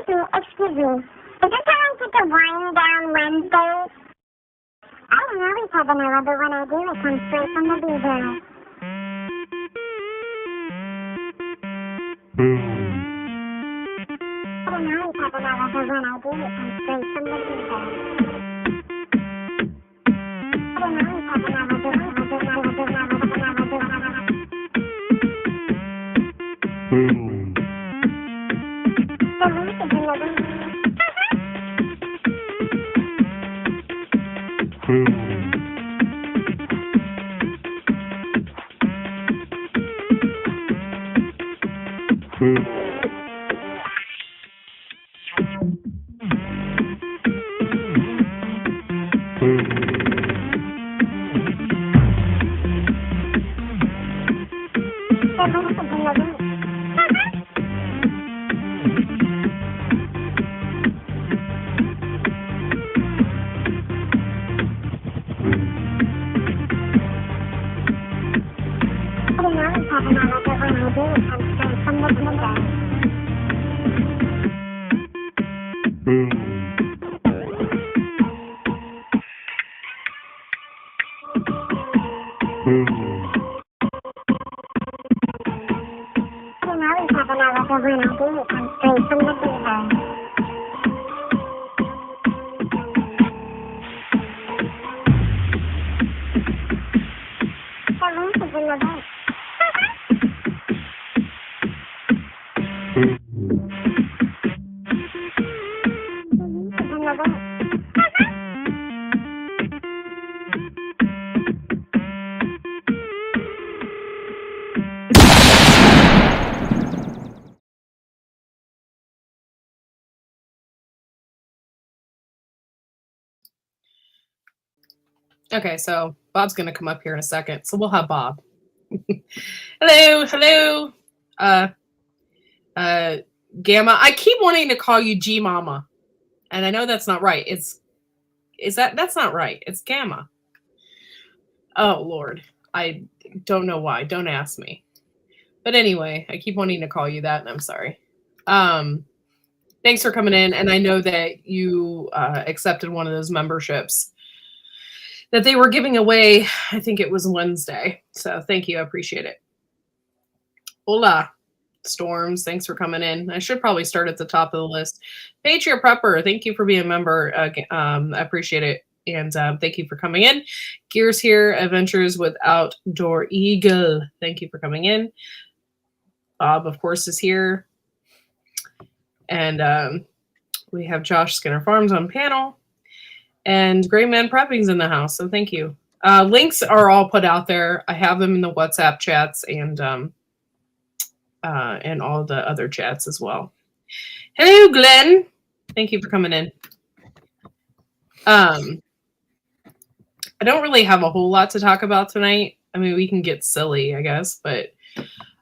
Excuse me. Is this how I get the wine down Wednesday? I don't always have vanilla, but when I do, it comes straight from the beaver. I don't always have vanilla, but when I do, it comes straight from the beaver. I don't always have vanilla, but when I do, the leaf is in the leaf. Okay, so Bob's going to come up here in a second, so we'll have Bob. Hello. Gamma. I keep wanting to call you G Mama, and I know that's not right. That's not right. It's Gamma. Oh Lord, I don't know why. Don't ask me. But anyway, I keep wanting to call you that, and I'm sorry. Thanks for coming in, and I know that you accepted one of those memberships that they were giving away. I think it was Wednesday. So thank you. I appreciate it. Hola, Storms. Thanks for coming in. I should probably start at the top of the list. Patriot Prepper, thank you for being a member. I appreciate it. And thank you for coming in. Gears here, Adventures with Outdoor Eagle. Thank you for coming in. Bob, of course, is here. And we have Josh Skinner Farms on panel. And Great Man Prepping's in the house, so thank you. Links are all put out there. I have them in the WhatsApp chats and all the other chats as well. Hello, Glenn. Thank you for coming in. I don't really have a whole lot to talk about tonight. I mean, we can get silly, I guess, but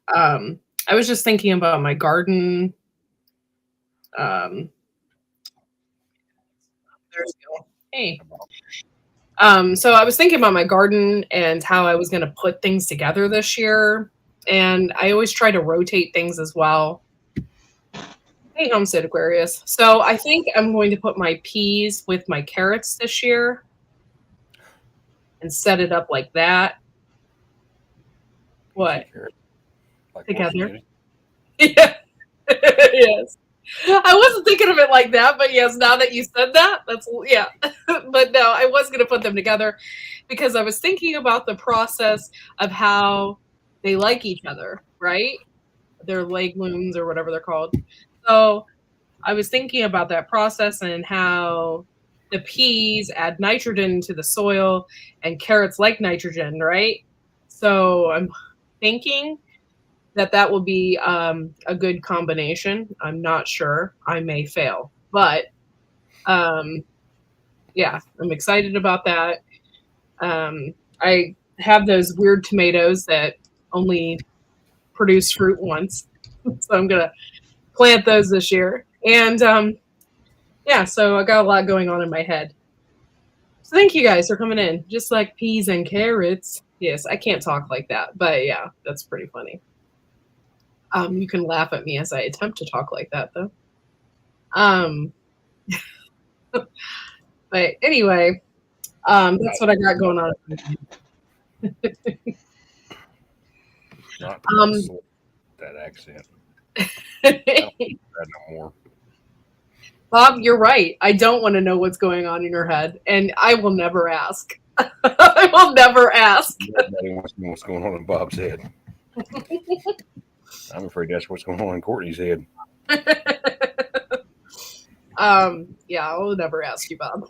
I was just thinking about my garden. There's go. Hey. So I was thinking about my garden and how I was going to put things together this year. And I always try to rotate things as well. Hey, Homestead Aquarius. So I think I'm going to put my peas with my carrots this year and set it up like that. What? Like together? Yeah. Yes. I wasn't thinking of it like that, but yes, now that you said that, that's, yeah. But no, I was going to put them together because I was thinking about the process of how they like each other, right? Their legumes or whatever they're called. So I was thinking about that process and how the peas add nitrogen to the soil and carrots like nitrogen, right? So I'm thinking that will be a good combination. I'm not sure. I may fail. But, yeah, I'm excited about that. I have those weird tomatoes that only produce fruit once. So I'm going to plant those this year. And, yeah, so I got a lot going on in my head. So thank you guys for coming in. Just like peas and carrots. Yes, I can't talk like that. But, yeah, that's pretty funny. You can laugh at me as I attempt to talk like that, though. Um, but anyway, that's what I got going on. Not that accent. I don't do that no more. Bob, you're right. I don't want to know what's going on in your head, and I will never ask. I will never ask. Nobody wants to know what's going on in Bob's head. I'm afraid that's what's going on in Courtney's head. Yeah, I will never ask you, Bob.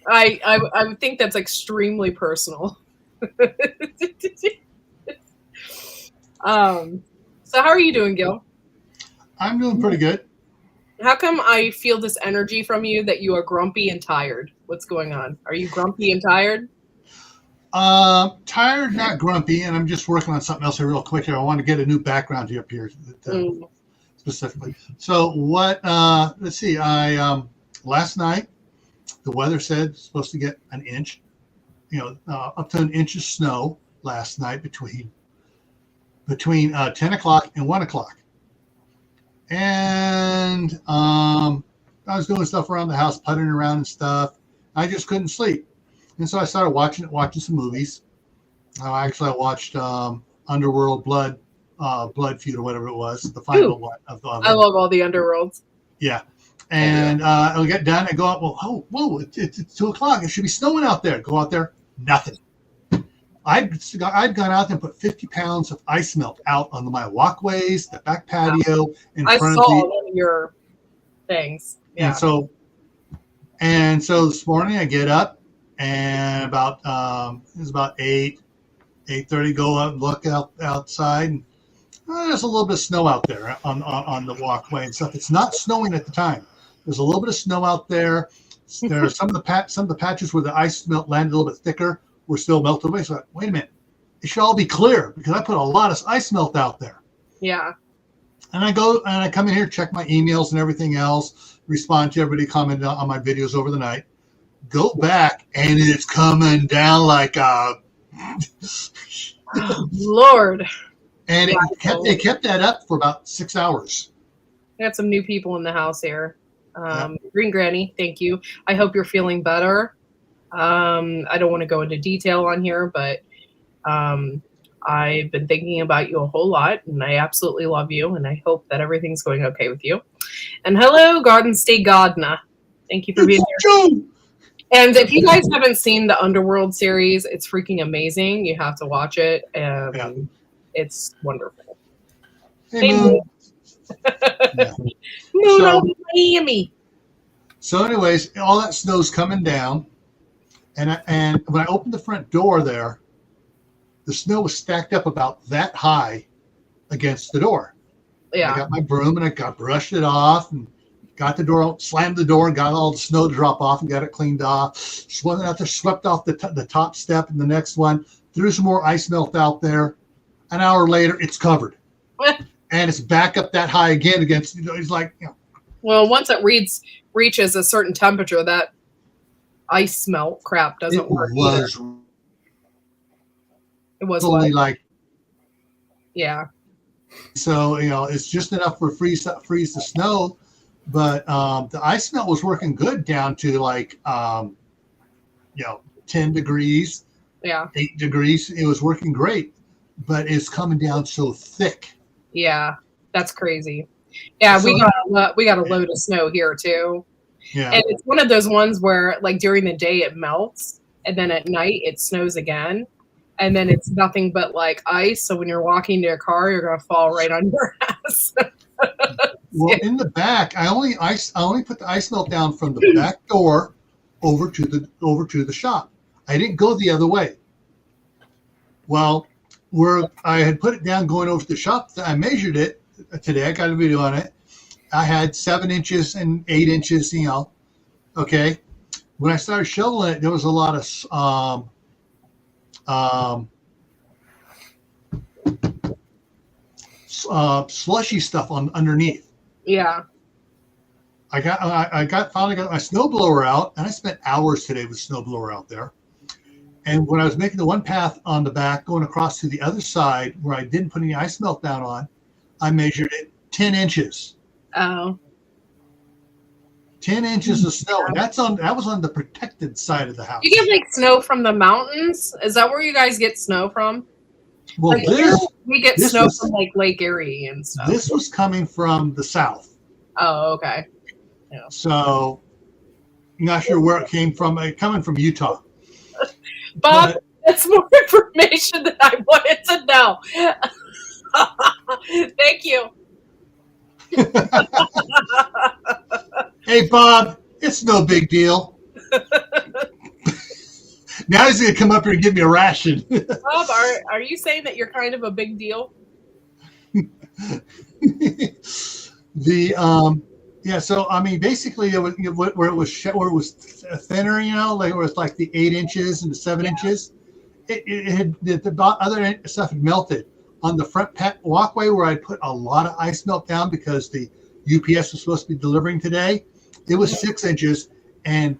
I think that's extremely personal. So how are you doing, Gil? I'm doing pretty good. How come I feel this energy from you that you are grumpy and tired? What's going on? Are you grumpy and tired? Tired, not grumpy, and I'm just working on something else here real quick here. I want to get a new background here up here specifically. So what, let's see, last night, the weather said it's supposed to get an inch, up to an inch of snow last night between 10 o'clock and 1 o'clock. And I was doing stuff around the house, puttering around and stuff. I just couldn't sleep. And so I started watching some movies. I watched Underworld Blood Feud or whatever it was, the final one of the. I love all the Underworlds. Yeah. And I get done and go out, whoa, it's 2 o'clock. It should be snowing out there. Go out there, nothing. I'd gone out there and put 50 pounds of ice melt out on my walkways, the back patio, in front of I saw all of your things. Yeah. And so this morning I get up and about it was about 8:30, go out and look outside, and there's a little bit of snow out there on the walkway and stuff. It's not snowing at the time. There's a little bit of snow out there. There are some of the patches where the ice melt landed a little bit thicker were still melted away. So wait a minute, it should all be clear because I put a lot of ice melt out there. Yeah. And I come in here, check my emails and everything else, respond to everybody commented on my videos over the night, go back, and it's coming down like a Lord. And it kept that up for about 6 hours. I got some new people in the house here. Green Granny, thank you. I hope you're feeling better. I don't want to go into detail on here, but I've been thinking about you a whole lot, and I absolutely love you, and I hope that everything's going okay with you. And hello, Garden State Godna. Thank you for being here. And if you guys haven't seen the Underworld series, it's freaking amazing. You have to watch it. It's wonderful. Hey, Moon. Moon over Miami. So anyways, all that snow's coming down. And when I opened the front door there, the snow was stacked up about that high against the door. Yeah. I got my broom and I brushed it off and got the door, slammed the door and got all the snow to drop off and got it cleaned off. Swung out there, swept off the top step and the next one, threw some more ice melt out there. An hour later, it's covered. And it's back up that high again against, it's like, Well, once it reaches a certain temperature, that ice melt crap doesn't work either. It was only like, yeah. So it's just enough for freeze the snow, but the ice melt was working good down to like 10 degrees, 8 degrees. It was working great, but it's coming down so thick. Yeah, that's crazy. Yeah, so, we got a load of snow here too. Yeah. And it's one of those ones where like during the day it melts and then at night it snows again. And then it's nothing but like ice. So when you're walking to your car, you're gonna fall right on your ass. Well, in the back, I only put the ice melt down from the back door over to the shop. I didn't go the other way. Well, where I had put it down going over to the shop, I measured it today. I got a video on it. I had 7 inches and 8 inches, okay. When I started shoveling it, there was a lot of slushy stuff underneath. Yeah. I finally got my snowblower out, and I spent hours today with snowblower out there. And when I was making the one path on the back going across to the other side where I didn't put any ice melt down on, I measured it 10 inches. Oh. 10 inches of snow, and that was on the protected side of the house. You get like snow from the mountains? Is that where you guys get snow from? Well, like we get snow from like Lake Erie and stuff. This was coming from the south. Oh, okay. Yeah. So, I'm not sure where it came from. Coming from Utah. Bob, that's more information than I wanted to know. Thank you. Hey, Bob, it's no big deal. Now he's going to come up here and give me a ration. Bob, are you saying that you're kind of a big deal? Yeah, so I mean, basically, it was where it was thinner, like where it's like the 8 inches and the 7 inches. The other stuff had melted on the front walkway where I put a lot of ice melt down because the UPS was supposed to be delivering today. It was 6 inches, and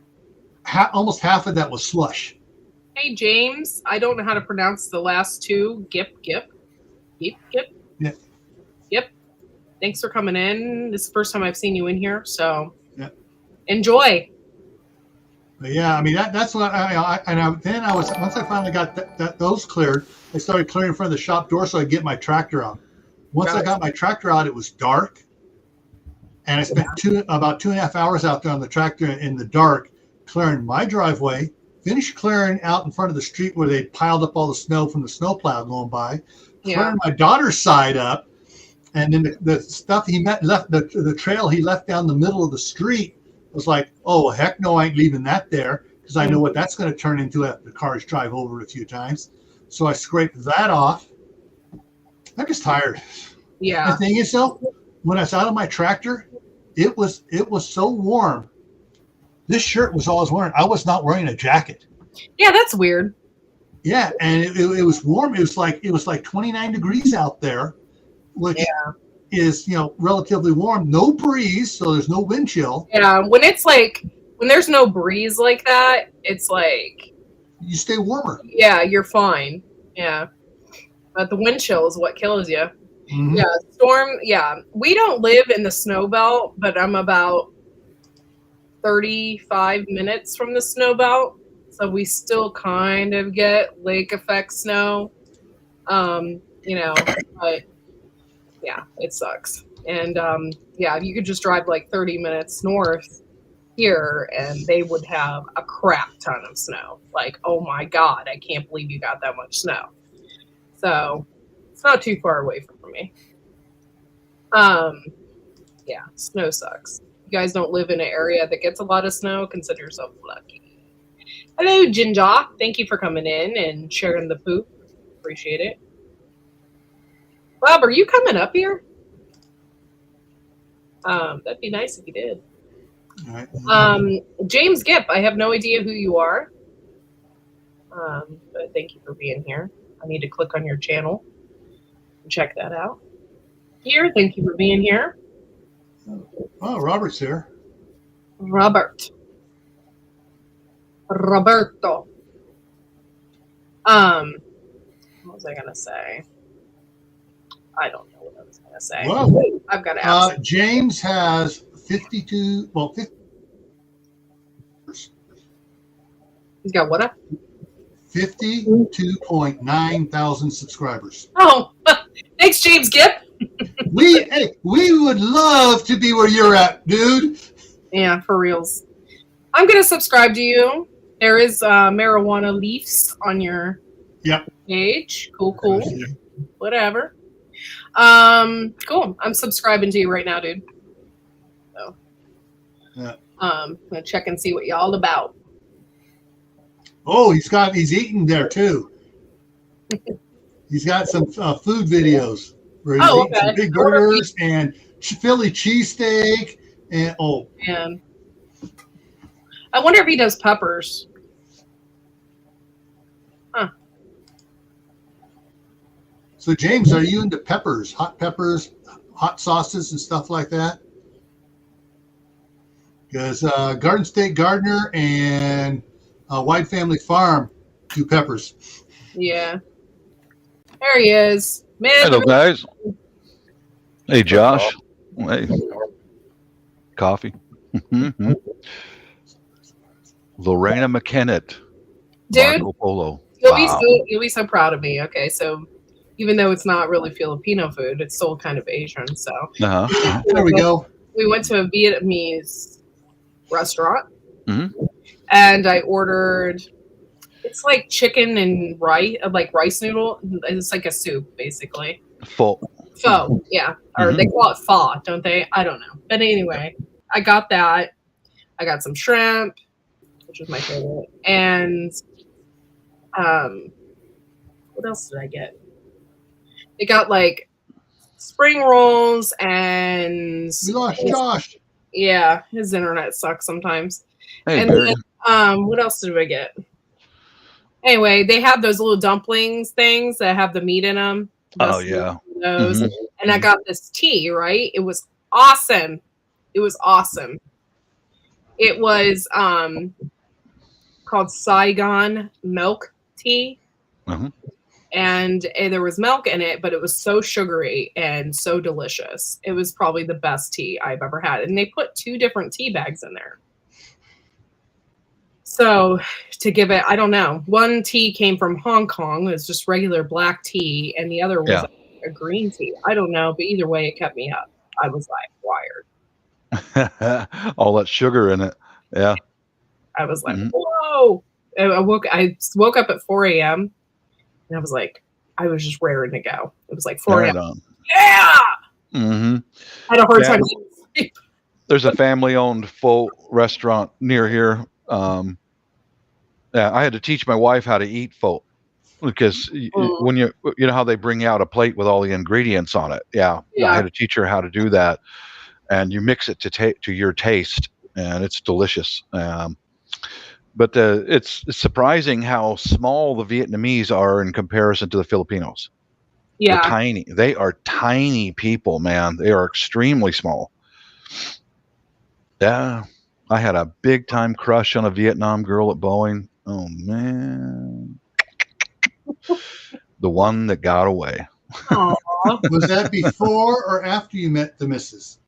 almost half of that was slush. Hey, James, I don't know how to pronounce the last two. Gip. Yeah. Yep. Thanks for coming in. This is the first time I've seen you in here, so enjoy. But yeah, I mean that's what then I was once I finally got those cleared, I started clearing in front of the shop door so I could get my tractor out. Once I got my tractor out, it was dark, and I spent about 2.5 hours out there on the tractor in the dark clearing my driveway. Finished clearing out in front of the street where they piled up all the snow from the snowplow going by. Clearing my daughter's side up, and then the stuff left the trail he left down the middle of the street was like, oh heck no, I ain't leaving that there because I know what that's going to turn into after the cars drive over it a few times. So I scraped that off. I'm just tired. Yeah. The thing is though, when I was out of my tractor, it was so warm. This shirt was all I was wearing. I was not wearing a jacket. Yeah, that's weird. Yeah, and it was warm. It was like 29 degrees out there, which is relatively warm. No breeze, so there's no wind chill. Yeah, when there's no breeze like that, it's like you stay warmer. Yeah, you're fine. Yeah, but the wind chill is what kills you. Mm-hmm. Yeah, storm. Yeah, we don't live in the snow belt, but I'm about 35 minutes from the snow belt, so we still kind of get lake effect snow. But yeah, it sucks. And you could just drive like 30 minutes north here and they would have a crap ton of snow. Like, oh my God, I can't believe you got that much snow. So it's not too far away from me. Yeah, snow sucks. You guys don't live in an area that gets a lot of snow, consider yourself lucky. Hello, Ginger. Thank you for coming in and sharing the poop. Appreciate it. Bob, are you coming up here? That'd be nice if you did. All right. James Gipp, I have no idea who you are. But thank you for being here. I need to click on your channel and check that out. Here, thank you for being here. Oh, Robert's here. Roberto. What was I gonna say? I don't know what I was gonna say. Well, I've got to ask. James has 52. Well, 50. He's got what? 52.9 thousand subscribers. Oh, thanks, James Gipp. we would love to be where you're at, dude. Yeah, for reals. I'm gonna subscribe to you. There is marijuana leaves on your page. Cool. Whatever. Cool. I'm subscribing to you right now, dude. So, I'm gonna check and see what y'all about. Oh, he's eating there too. He's got some food videos where he's eating some big burgers and Philly cheesesteak and man. I wonder if he does peppers. Huh. So James, are you into peppers, hot sauces and stuff like that? Because Garden State Gardener and Whyde Family Farm do peppers. Yeah. There he is. Man. Hello, guys. Hey, Josh. Hey. coffee. Mhm. Lorena McKennett, Dude, Marco Polo. you'll be so proud of me. Okay, so even though it's not really Filipino food, it's still kind of Asian. So Uh-huh. There we go. we went to a Vietnamese restaurant, hmm and I ordered. It's like chicken and rice, like rice noodle. It's like a soup, basically. Full. Pho, yeah, or they call it pho, don't they? I don't know. But anyway, I got that. I got some shrimp, which was my favorite, and what else did I get? It got like spring rolls and We lost Josh. yeah, his internet sucks sometimes. Hey, And Barry. then what else did I get? Anyway, they have those little dumplings things that have the meat in them. Oh, yeah. Those. Mhm. And I got this tea, right? It was awesome. It was awesome. It was called Saigon milk tea. Mhm. And there was milk in it, but it was so sugary and so delicious. It was probably the best tea I've ever had. And they put 2 different tea bags in there. So to give it, I don't know. One tea came from Hong Kong. It was just regular black tea. And the other was a green tea. I don't know. But either way, it kept me up. I was like wired. All that sugar in it. Yeah. I was like, whoa. And I woke up at 4 a.m. And I was like, I was just raring to go. It was like 4 a.m. Yeah. Mm-hmm. I had a hard time sleep. There's a family-owned pho restaurant near here. I had to teach my wife how to eat pho because when you know how they bring out a plate with all the ingredients on it. Yeah. I had to teach her how to do that, and you mix it to your taste, and it's delicious. But it's surprising how small the Vietnamese are in comparison to the Filipinos. Yeah. They're tiny. They are tiny people, man. They are extremely small. Yeah. I had a big time crush on a Vietnam girl at Boeing. Oh, man. The one that got away. Was that before or after you met the missus?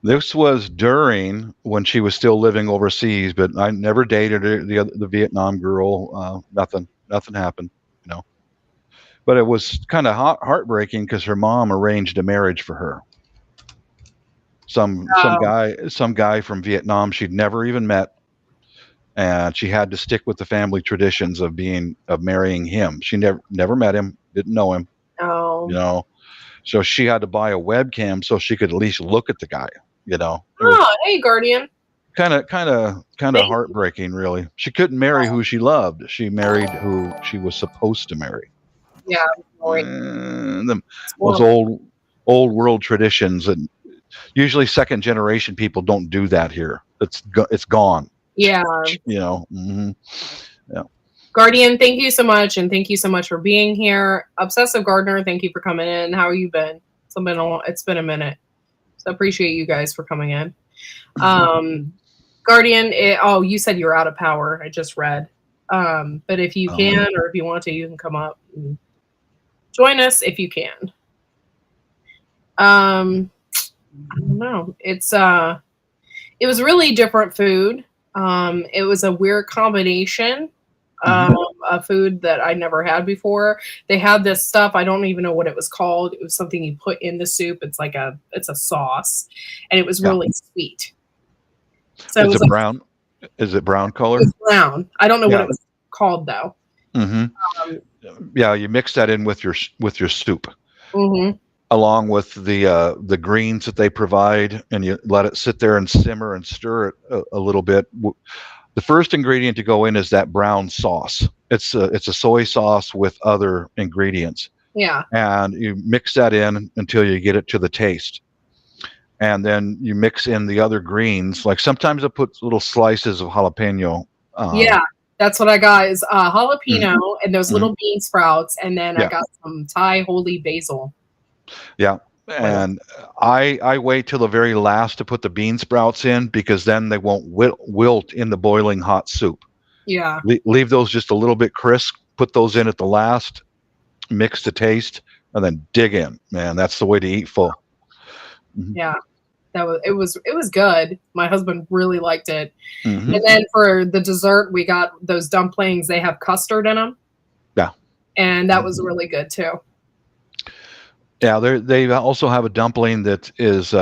This was during when she was still living overseas, but I never dated her, the Vietnam girl. Nothing happened, you know. But it was kind of heartbreaking because her mom arranged a marriage for her. Some guy from Vietnam she'd never even met, and she had to stick with the family traditions of marrying him. She never met him, didn't know him. Oh. You know, so she had to buy a webcam so she could at least look at the guy. You know. Hey, Guardian. Kind of heartbreaking, really. She couldn't marry who she loved. She married who she was supposed to marry. Yeah. Those old world traditions, and usually second generation people don't do that here. It's gone. Yeah. You know. Mm-hmm. Yeah. Guardian, thank you so much, and thank you so much for being here. Obsessive Gardener, thank you for coming in. How have you been? It's been a minute. So appreciate you guys for coming in. Guardian, you said you're out of power. I just read. But if you can, or if you want to, you can come up and join us if you can. I don't know. It was really different food. It was a weird combination of food that I never had before. They had this stuff, I don't even know what it was called. It was something you put in the soup. It's a sauce, and it was really sweet. So is it brown? Is it brown color? It was brown. I don't know what it was called though. Mm-hmm. You mix that in with your soup, along with the greens that they provide, and you let it sit there and simmer and stir it a little bit. The first ingredient to go in is that brown sauce. It's a soy sauce with other ingredients. Yeah. And you mix that in until you get it to the taste. And then you mix in the other greens. Like sometimes I put little slices of jalapeno. That's what I got is jalapeno and those little bean sprouts. And then I got some Thai holy basil. Yeah. And I wait till the very last to put the bean sprouts in, because then they won't wilt in the boiling hot soup. Yeah. Leave those just a little bit crisp. Put those in at the last. Mix to taste, and then dig in. Man, that's the way to eat full. Yeah. it was good. My husband really liked it. Mhm. And then for the dessert, we got those dumplings. They have custard in them. Yeah. And that was really good too. Yeah, they also have a dumpling that is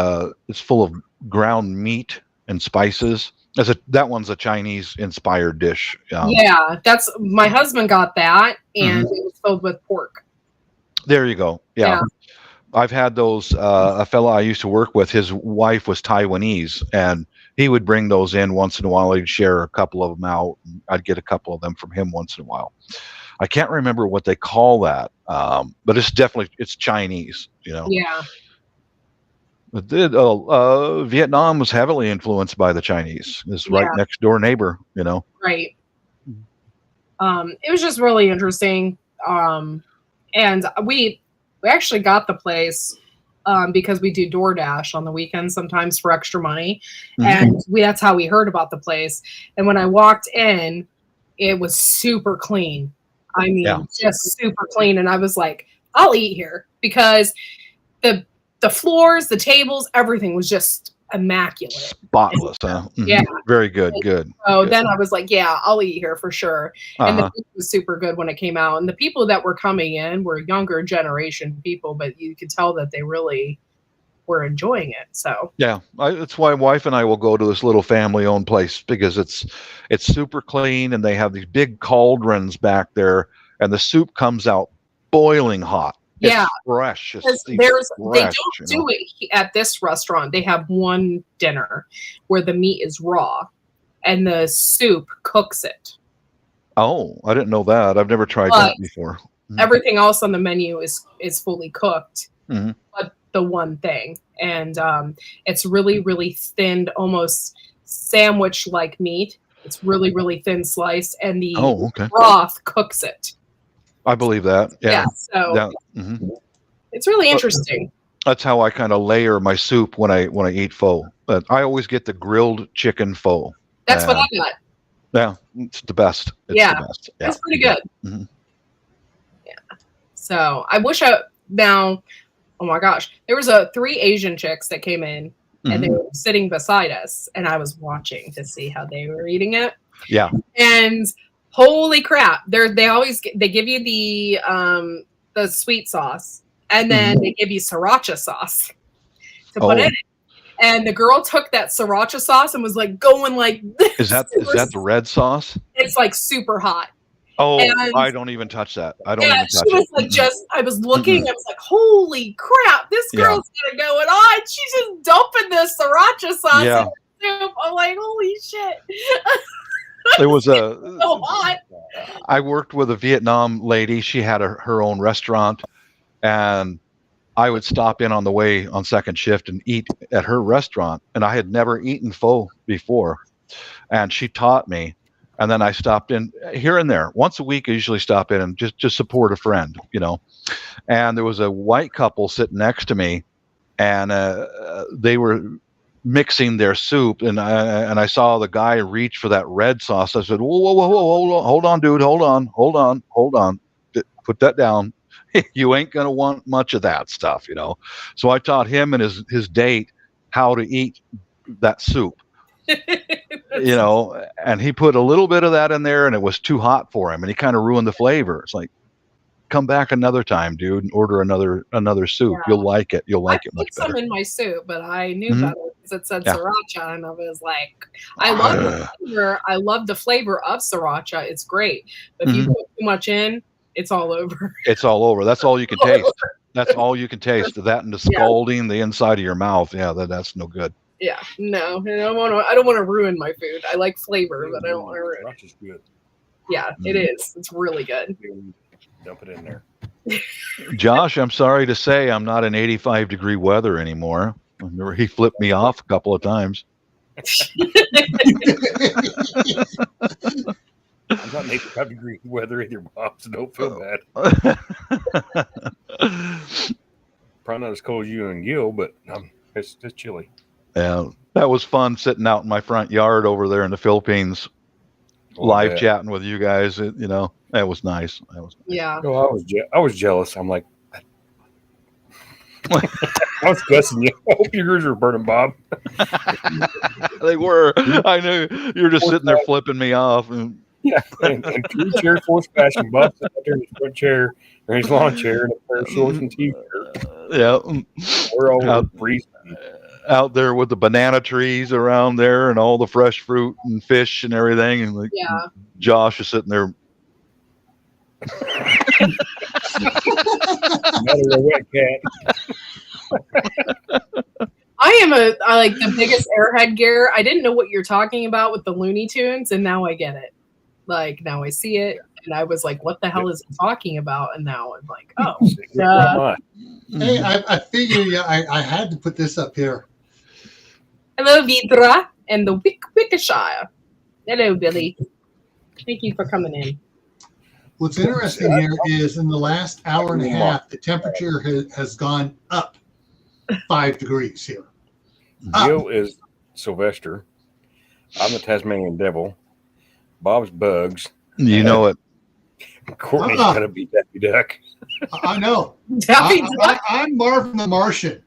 it's full of ground meat and spices. That one's a Chinese inspired dish. Yeah, that's my husband got that, and Mhm. it was filled with pork. There you go. Yeah. I've had those. A fellow I used to work with, his wife was Taiwanese, and he would bring those in once in a while. He'd share a couple of them out. And I'd get a couple of them from him once in a while. I can't remember what they call that, but it's Chinese. Yeah. But Vietnam was heavily influenced by the Chinese. It's right next door neighbor. Right. It was just really interesting. And we actually got the place because we do DoorDash on the weekends sometimes for extra money. And that's how we heard about the place. And when I walked in, it was super clean. I mean, just super clean. And I was like, I'll eat here because the floors, the tables, everything was just immaculate. Spotless, huh? Mm-hmm. Yeah. Very good. Good. So good. then I was like, yeah, I'll eat here for sure. And the food was super good when it came out. And the people that were coming in were younger generation people, but you could tell that they really were enjoying it. So yeah, that's why wife and I will go to this little family-owned place because it's super clean, and they have these big cauldrons back there, and the soup comes out boiling hot. Yeah, it's fresh. They don't do it at this restaurant. They have one dinner where the meat is raw, and the soup cooks it. Oh, I didn't know that. I've never tried that before. Everything else on the menu is fully cooked, but the one thing, and it's really, really thin, almost sandwich like meat. It's really, really thin sliced, and the broth cooks it. I believe that. Yeah. So it's really interesting. That's how I kind of layer my soup when I eat pho. But I always get the grilled chicken pho. That's what I got. Yeah, it's the best. It's the best. Yeah. It's pretty good. Yeah. So I wish now. Oh my gosh, there was 3 Asian chicks that came in, and they were sitting beside us, and I was watching to see how they were eating it. Yeah. And holy crap, they give you the sweet sauce, and then they give you sriracha sauce to put in it. And the girl took that sriracha sauce and was like going like this. Is that the red sauce? It's like super hot. Oh, and I don't even touch that. I don't even touch it. She was like I was looking, I was like, holy crap, this girl's gonna go and on. She's just dumping this siracha sauce in the soup. I'm like, holy shit. There was so hot. I worked with a Vietnam lady. She had her own restaurant, and I would stop in on the way on second shift and eat at her restaurant. And I had never eaten pho before, and she taught me. And then I stopped in here and there once a week. I usually stop in and just support a friend, And there was a white couple sitting next to me, and they were mixing their soup, and I saw the guy reach for that red sauce. I said, whoa, hold on, dude, hold on, put that down. You ain't gonna want much of that stuff, So I taught him and his date how to eat that soup. And he put a little bit of that in there, and it was too hot for him, and he kind of ruined the flavor. It's like, come back another time, dude, and order another soup. Yeah. You'll like it. You'll like it much better. I put some in my soup, but I knew better because it said sriracha, and I was like, I love the flavor. I love the flavor of sriracha. It's great, but if you put too much in, it's all over. It's all over. That's all you can taste. That's all you can taste. That and the scalding the inside of your mouth. Yeah, that's no good. Yeah, no, I don't want to ruin my food. I like flavor, but I don't want to ruin it. Sriracha's good. Yeah, it is. It's really good. Dump it in there. Josh, I'm sorry to say I'm not in 85-degree weather anymore. I remember he flipped me off a couple of times. I'm not in 85-degree weather either, Bob, so don't feel bad. Probably not as cold as you and Gil, but it's chilly. Yeah, that was fun sitting out in my front yard over there in the Philippines, live chatting with you guys. That was nice. Yeah. Oh, I was jealous. I'm like, I was cussing you. I hope your ears are burning, Bob. They were. I knew you were just sitting there flipping me off. And Yeah, and 3 chairs, forced fashion. Bob sitting out there in his front chair, or his lawn chair, and a pair of shorts and t-shirt. yeah, We're all breezing. out there with the banana trees around there and all the fresh fruit and fish and everything. And like, Yeah. Josh is sitting there. Another wet cat. I like the biggest airhead gear. I didn't know what you're talking about with the Looney Tunes, and now I get it. Like, now I see it, and I was like, what the hell is he talking about? And now I'm like, oh. Hey, I figured I had to put this up here. Hello, Vidra and the Wickshire. Hello, Billy. Thank you for coming in. What's interesting here is in the last hour and a half, the temperature has gone up 5 degrees here. Jill is Sylvester. I'm the Tasmanian Devil. Bob's Bugs. You know it. Courtney's got to be Daffy Duck. I know. Daffy Duck. I'm Marvin the Martian.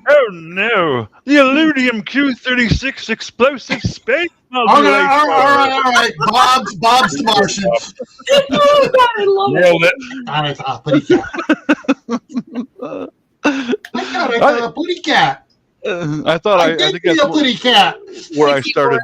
Oh no! The Illudium Q-36 explosive space All right. Bob's the Martian. Oh God, I love it. All right, putty cat. I got a putty cat. I think that's a putty cat. where I started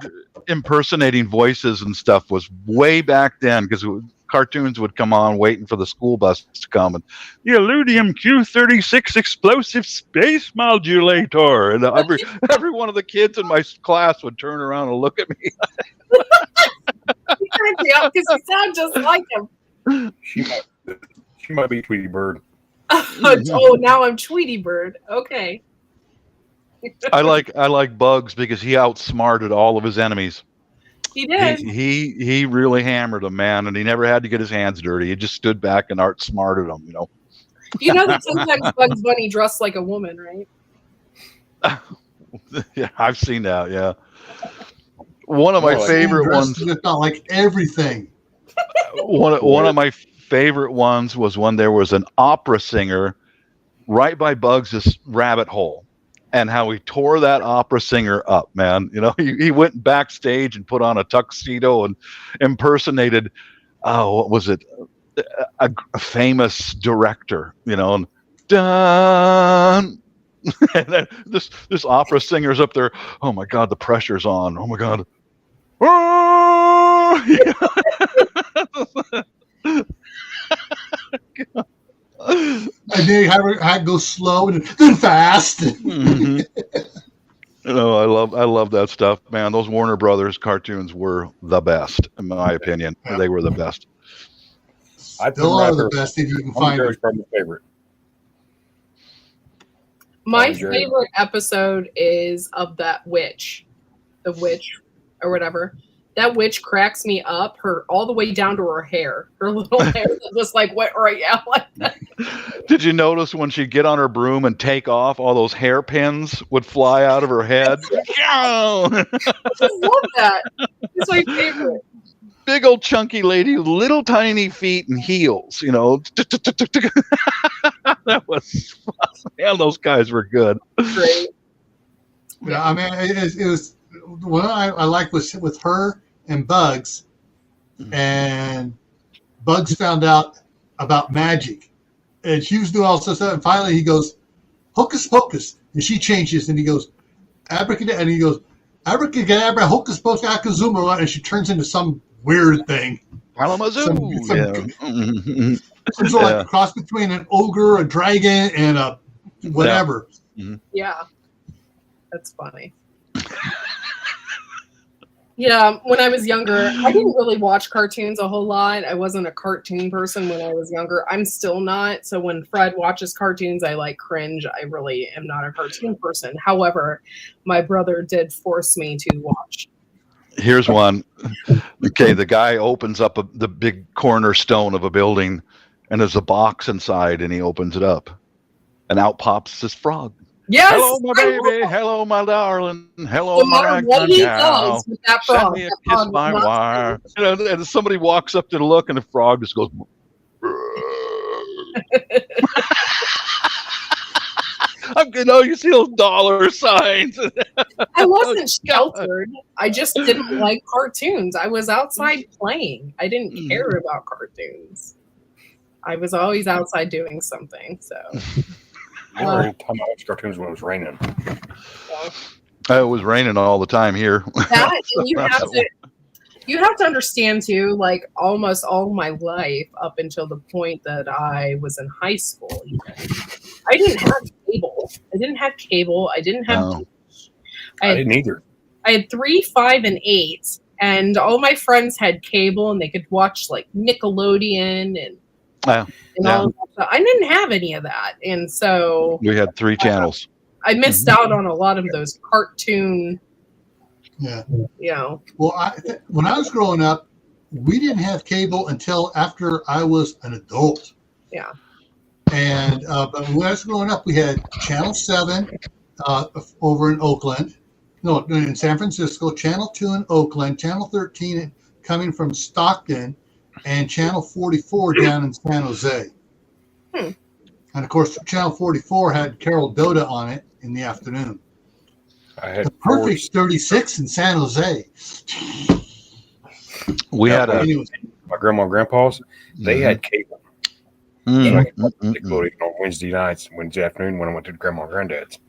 impersonating voices and stuff was way back then, because cartoons would come on waiting for the school bus to come, and the Illudium Q-36 explosive space modulator, and every one of the kids in my class would turn around and look at me. Because you sound just like him. She might be Tweety Bird. Oh, now I'm Tweety Bird. Okay. I like Bugs because he outsmarted all of his enemies. He did. He really hammered them, man, and he never had to get his hands dirty. He just stood back and outsmarted them, you know. You know that sometimes Bugs Bunny dressed like a woman, right? Yeah, I've seen that. Yeah, one of my favorite ones. Not like everything. One of my favorite ones was when there was an opera singer right by Bugs's rabbit hole, and how he tore that opera singer up, man. You know, he went backstage and put on a tuxedo and impersonated, what was it? A famous director, you know, and done. And then this opera singer's up there. Oh my God, the pressure's on. Oh my God. Oh! And then you have to go slow and then fast. Mm-hmm. You know, I love that stuff, man. Those Warner Brothers cartoons were the best, in my opinion. Yeah. They were the best. Still are the best if you can find it. Probably my favorite. My favorite episode is of that witch, the witch or whatever. That witch cracks me up. Her all the way down to her hair. Her little hair was like wet right out like that. Did you notice when she'd get on her broom and take off, all those hairpins would fly out of her head? I just love that. It's my favorite. Big old chunky lady, little tiny feet and heels, you know. That was fun. Man, those guys were good. Great. Yeah, I mean, it was what I liked was with her and Bugs, and Bugs found out about magic, and she was doing all this stuff, and finally he goes, hocus pocus, and she changes, and he goes, abracadabra, and he goes, abracadabra, hocus pocus, akazuma, and she turns into some weird thing. Kalamazoo. Some sort of like a cross between an ogre, a dragon, and a whatever. Yeah. That's funny. Yeah, when I was younger, I didn't really watch cartoons a whole lot. I wasn't a cartoon person when I was younger. I'm still not. So when Fred watches cartoons, I like cringe. I really am not a cartoon person. However, my brother did force me to watch. Here's one. Okay, the guy opens up the big cornerstone of a building, and there's a box inside, and he opens it up, and out pops this frog. Yes, hello, my baby. Hello, my darling. Hello, no matter what he does with that frog, send me a kiss by wire. You know, and somebody walks up to look, and the frog just goes. You see those dollar signs. I wasn't sheltered. I just didn't like cartoons. I was outside playing. I didn't care about cartoons. I was always outside doing something. So The only time I watched cartoons when it was raining. It was raining all the time here. that and you have to understand too, like almost all my life up until the point that I was in high school, I didn't have cable. I didn't have I didn't either. I had 3, 5, and 8, and all my friends had cable and they could watch like Nickelodeon and all of that stuff. I didn't have any of that, and so We had 3 channels. I missed out on a lot of those cartoon. Yeah. Well, When I was growing up, we didn't have cable until after I was an adult. Yeah. And but when I was growing up, we had Channel 7 over in Oakland. No, in San Francisco. Channel 2 in Oakland. Channel 13 coming from Stockton, and Channel 44 down in San Jose. And of course, Channel 44 had Carol Doda on it in the afternoon. I had The perfect 36 in San Jose. We had my grandma and grandpa's. They had cable. So I could watch Nickelodeon on Wednesday nights, Wednesday afternoon when I went to grandma and granddad's.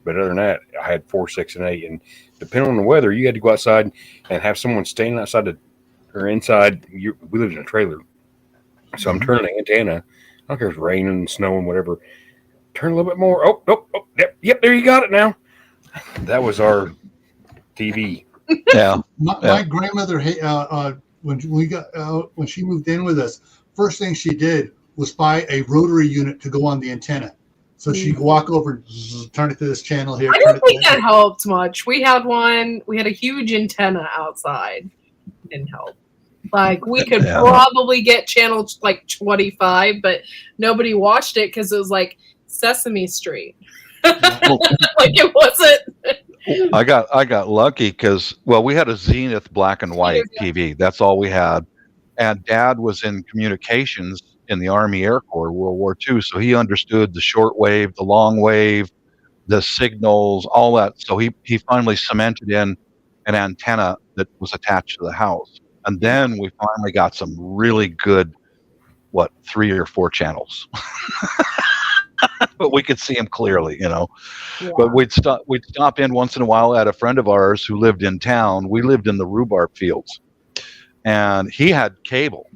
But other than that, I had 4, 6, and 8. And depending on the weather, you had to go outside and have someone standing outside or inside. We lived in a trailer, so I'm turning the antenna. I don't care if it's raining, snowing, whatever. Turn a little bit more. Oh, yep, there you got it now. That was our TV. Yeah. My grandmother, when she moved in with us, first thing she did was buy a rotary unit to go on the antenna. So she'd walk over and turn it to this channel here. I don't think that helped much. We had a huge antenna outside. Didn't help. Like we could probably get channel like 25, but nobody watched it because it was like Sesame Street. Like it wasn't. I got lucky because we had a Zenith black and white TV. That's all we had, and Dad was in communications in the Army Air Corps, World War II, so he understood the short wave, the long wave, the signals, all that. So he finally cemented in an antenna that was attached to the house, and then we finally got some really good 3 or 4 channels. But we could see them clearly, Yeah. But we'd stop in once in a while at a friend of ours who lived in town. We lived in the rhubarb fields, and he had cable,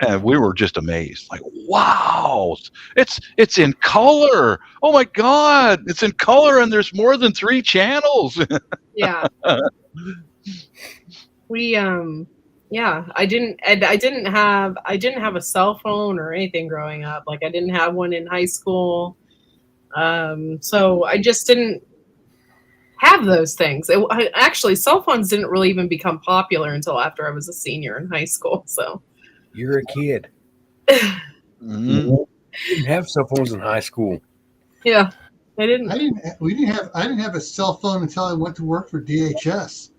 and we were just amazed. Like, wow, it's in color. Oh my God, it's in color, and there's more than 3 channels. Yeah. We I didn't have a cell phone or anything growing up. Like I didn't have one in high school. So I just didn't have those things. Actually, cell phones didn't really even become popular until after I was a senior in high school. So you're a kid. You didn't have cell phones in high school. Yeah, I didn't. I didn't have a cell phone until I went to work for DHS.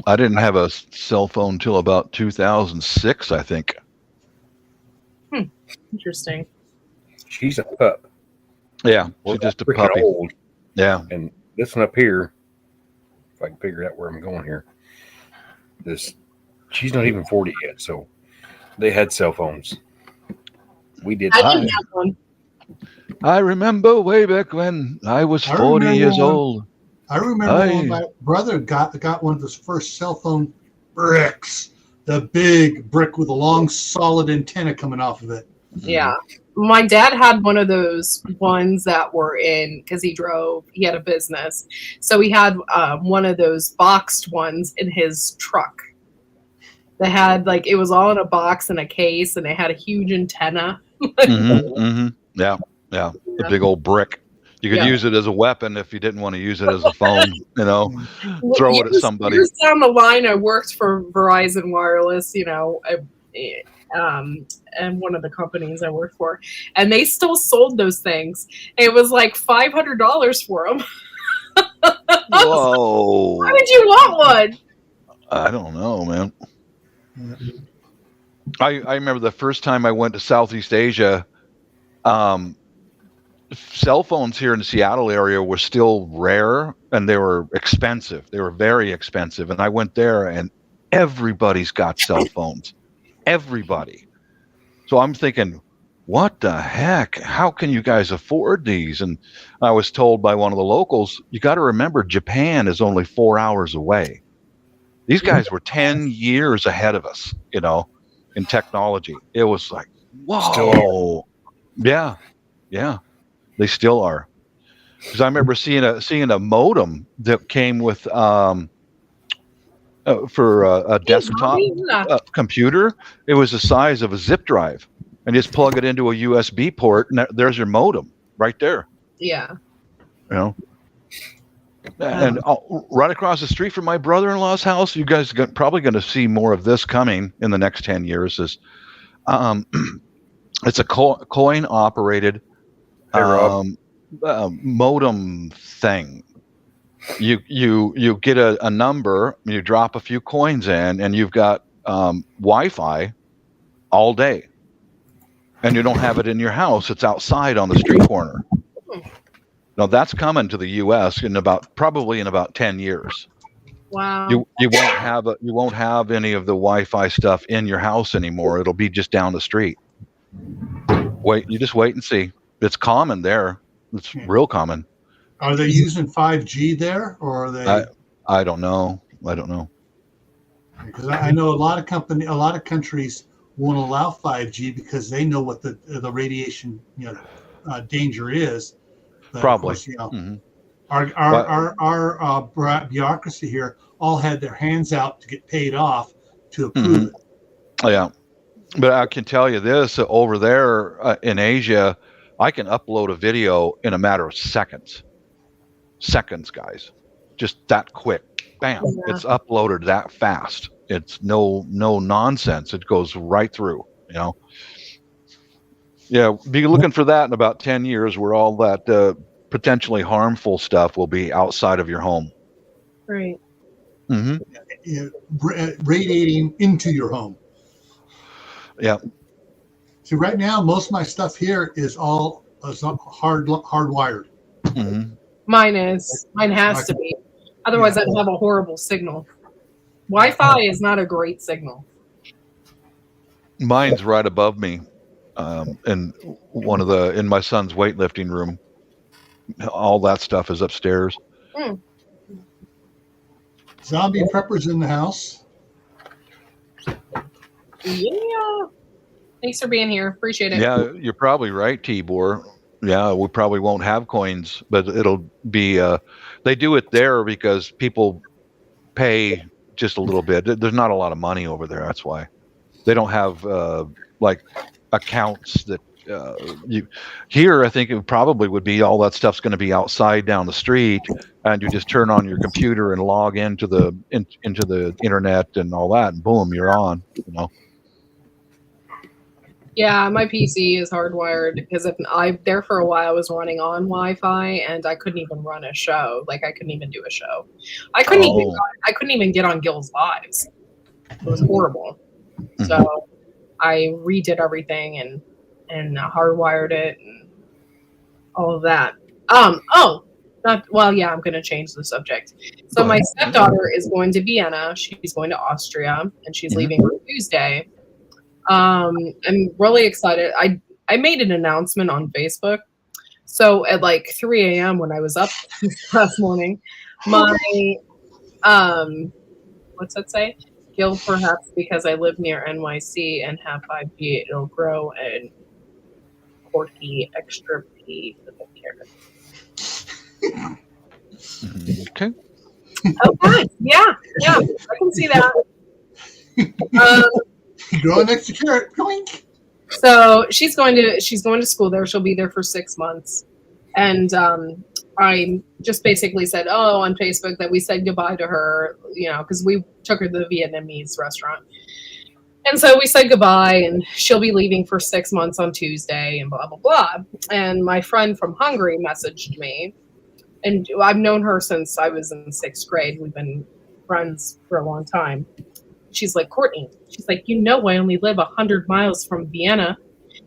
I didn't have a cell phone until about 2006, I think. Interesting. She's a pup. Yeah, she's just a puppy. Old. Yeah. And this one up here, if I can figure out where I'm going here, she's not even 40 yet, so they had cell phones. We did. I didn't have one. I remember way back when I was 40 years old. I remember when my brother got one of his first cell phone bricks, the big brick with a long, solid antenna coming off of it. Yeah. My dad had one of those ones that were because he had a business. So he had one of those boxed ones in his truck. They had it was all in a box in a case, and they had a huge antenna. Yeah. The big old brick. You could use it as a weapon if you didn't want to use it as a phone, throw it at somebody. Years down the line, I worked for Verizon Wireless, and one of the companies I worked for, and they still sold those things. It was like $500 for them. Whoa! Why would you want one? I don't know, man. I remember the first time I went to Southeast Asia. cell phones here in the Seattle area were still rare and they were expensive. They were very expensive. And I went there and everybody's got cell phones. Everybody. So I'm thinking, what the heck? How can you guys afford these? And I was told by one of the locals, you got to remember Japan is only 4 hours away. These guys were 10 years ahead of us, in technology. It was like, whoa. Still Yeah. Yeah. They still are. Because I remember seeing a modem that came with for a desktop computer. It was the size of a zip drive, and just plug it into a USB port, and there's your modem right there. Yeah. And right across the street from my brother-in-law's house, you guys are probably going to see more of this coming in the next 10 years. Is it's a coin-operated modem thing. You get a number, you drop a few coins in, and you've got Wi-Fi all day, and you don't have it in your house. It's outside on the street corner. Now that's coming to the U.S. probably in about 10 years. Wow. You won't have any of the Wi-Fi stuff in your house anymore. It'll be just down the street. You just wait and see. It's common there. It's real common. Are they using 5G there, or are they? I don't know. Because I know a lot of countries won't allow 5G because they know what the radiation danger is. But probably. Of course, our bureaucracy here all had their hands out to get paid off to approve it. Yeah, but I can tell you this: over there in Asia, I can upload a video in a matter of seconds. Seconds, guys, just that quick. Bam! Yeah. It's uploaded that fast. It's no nonsense. It goes right through. Yeah, be looking for that in about 10 years, where all that potentially harmful stuff will be outside of your home. Right. Mm-hmm. Radiating into your home. Yeah. See, right now, most of my stuff here is all hardwired. Mm-hmm. Mine has to be. Otherwise, I'd have a horrible signal. Wi-Fi is not a great signal. Mine's right above me. In in my son's weightlifting room. All that stuff is upstairs. Zombie preppers in the house. Yeah. Thanks for being here. Appreciate it. Yeah, you're probably right, Tibor. Yeah, we probably won't have coins, but it'll be. They do it there because people pay just a little bit. There's not a lot of money over there. That's why they don't have like accounts that here. I think it probably would be all that stuff's going to be outside down the street, and you just turn on your computer and log into the internet and all that, and boom, you're on. Yeah, my PC is hardwired because there for a while I was running on Wi-Fi and I couldn't even run a show. Like I couldn't even do a show. I couldn't even get on Gil's Lives. It was horrible. Mm-hmm. So I redid everything and hardwired it and all of that. I'm going to change the subject. So my stepdaughter is going to Vienna. She's going to Austria and she's leaving on Tuesday. I'm really excited. I made an announcement on Facebook. So at like 3 a.m. when I was up last morning, my what's that say? Gil, perhaps because I live near NYC and have 5G, it'll grow and Corky extra P for the carrot. Okay. Okay. Yeah. I can see that. Grow an extra carrot. Yoink. So she's going to school there. She'll be there for 6 months. And I just basically said, on Facebook that we said goodbye to her, because we took her to the Vietnamese restaurant. And so we said goodbye, and she'll be leaving for 6 months on Tuesday, and blah, blah, blah. And my friend from Hungary messaged me, and I've known her since I was in 6th grade. We've been friends for a long time. She's like, Courtney, I only live 100 miles from Vienna.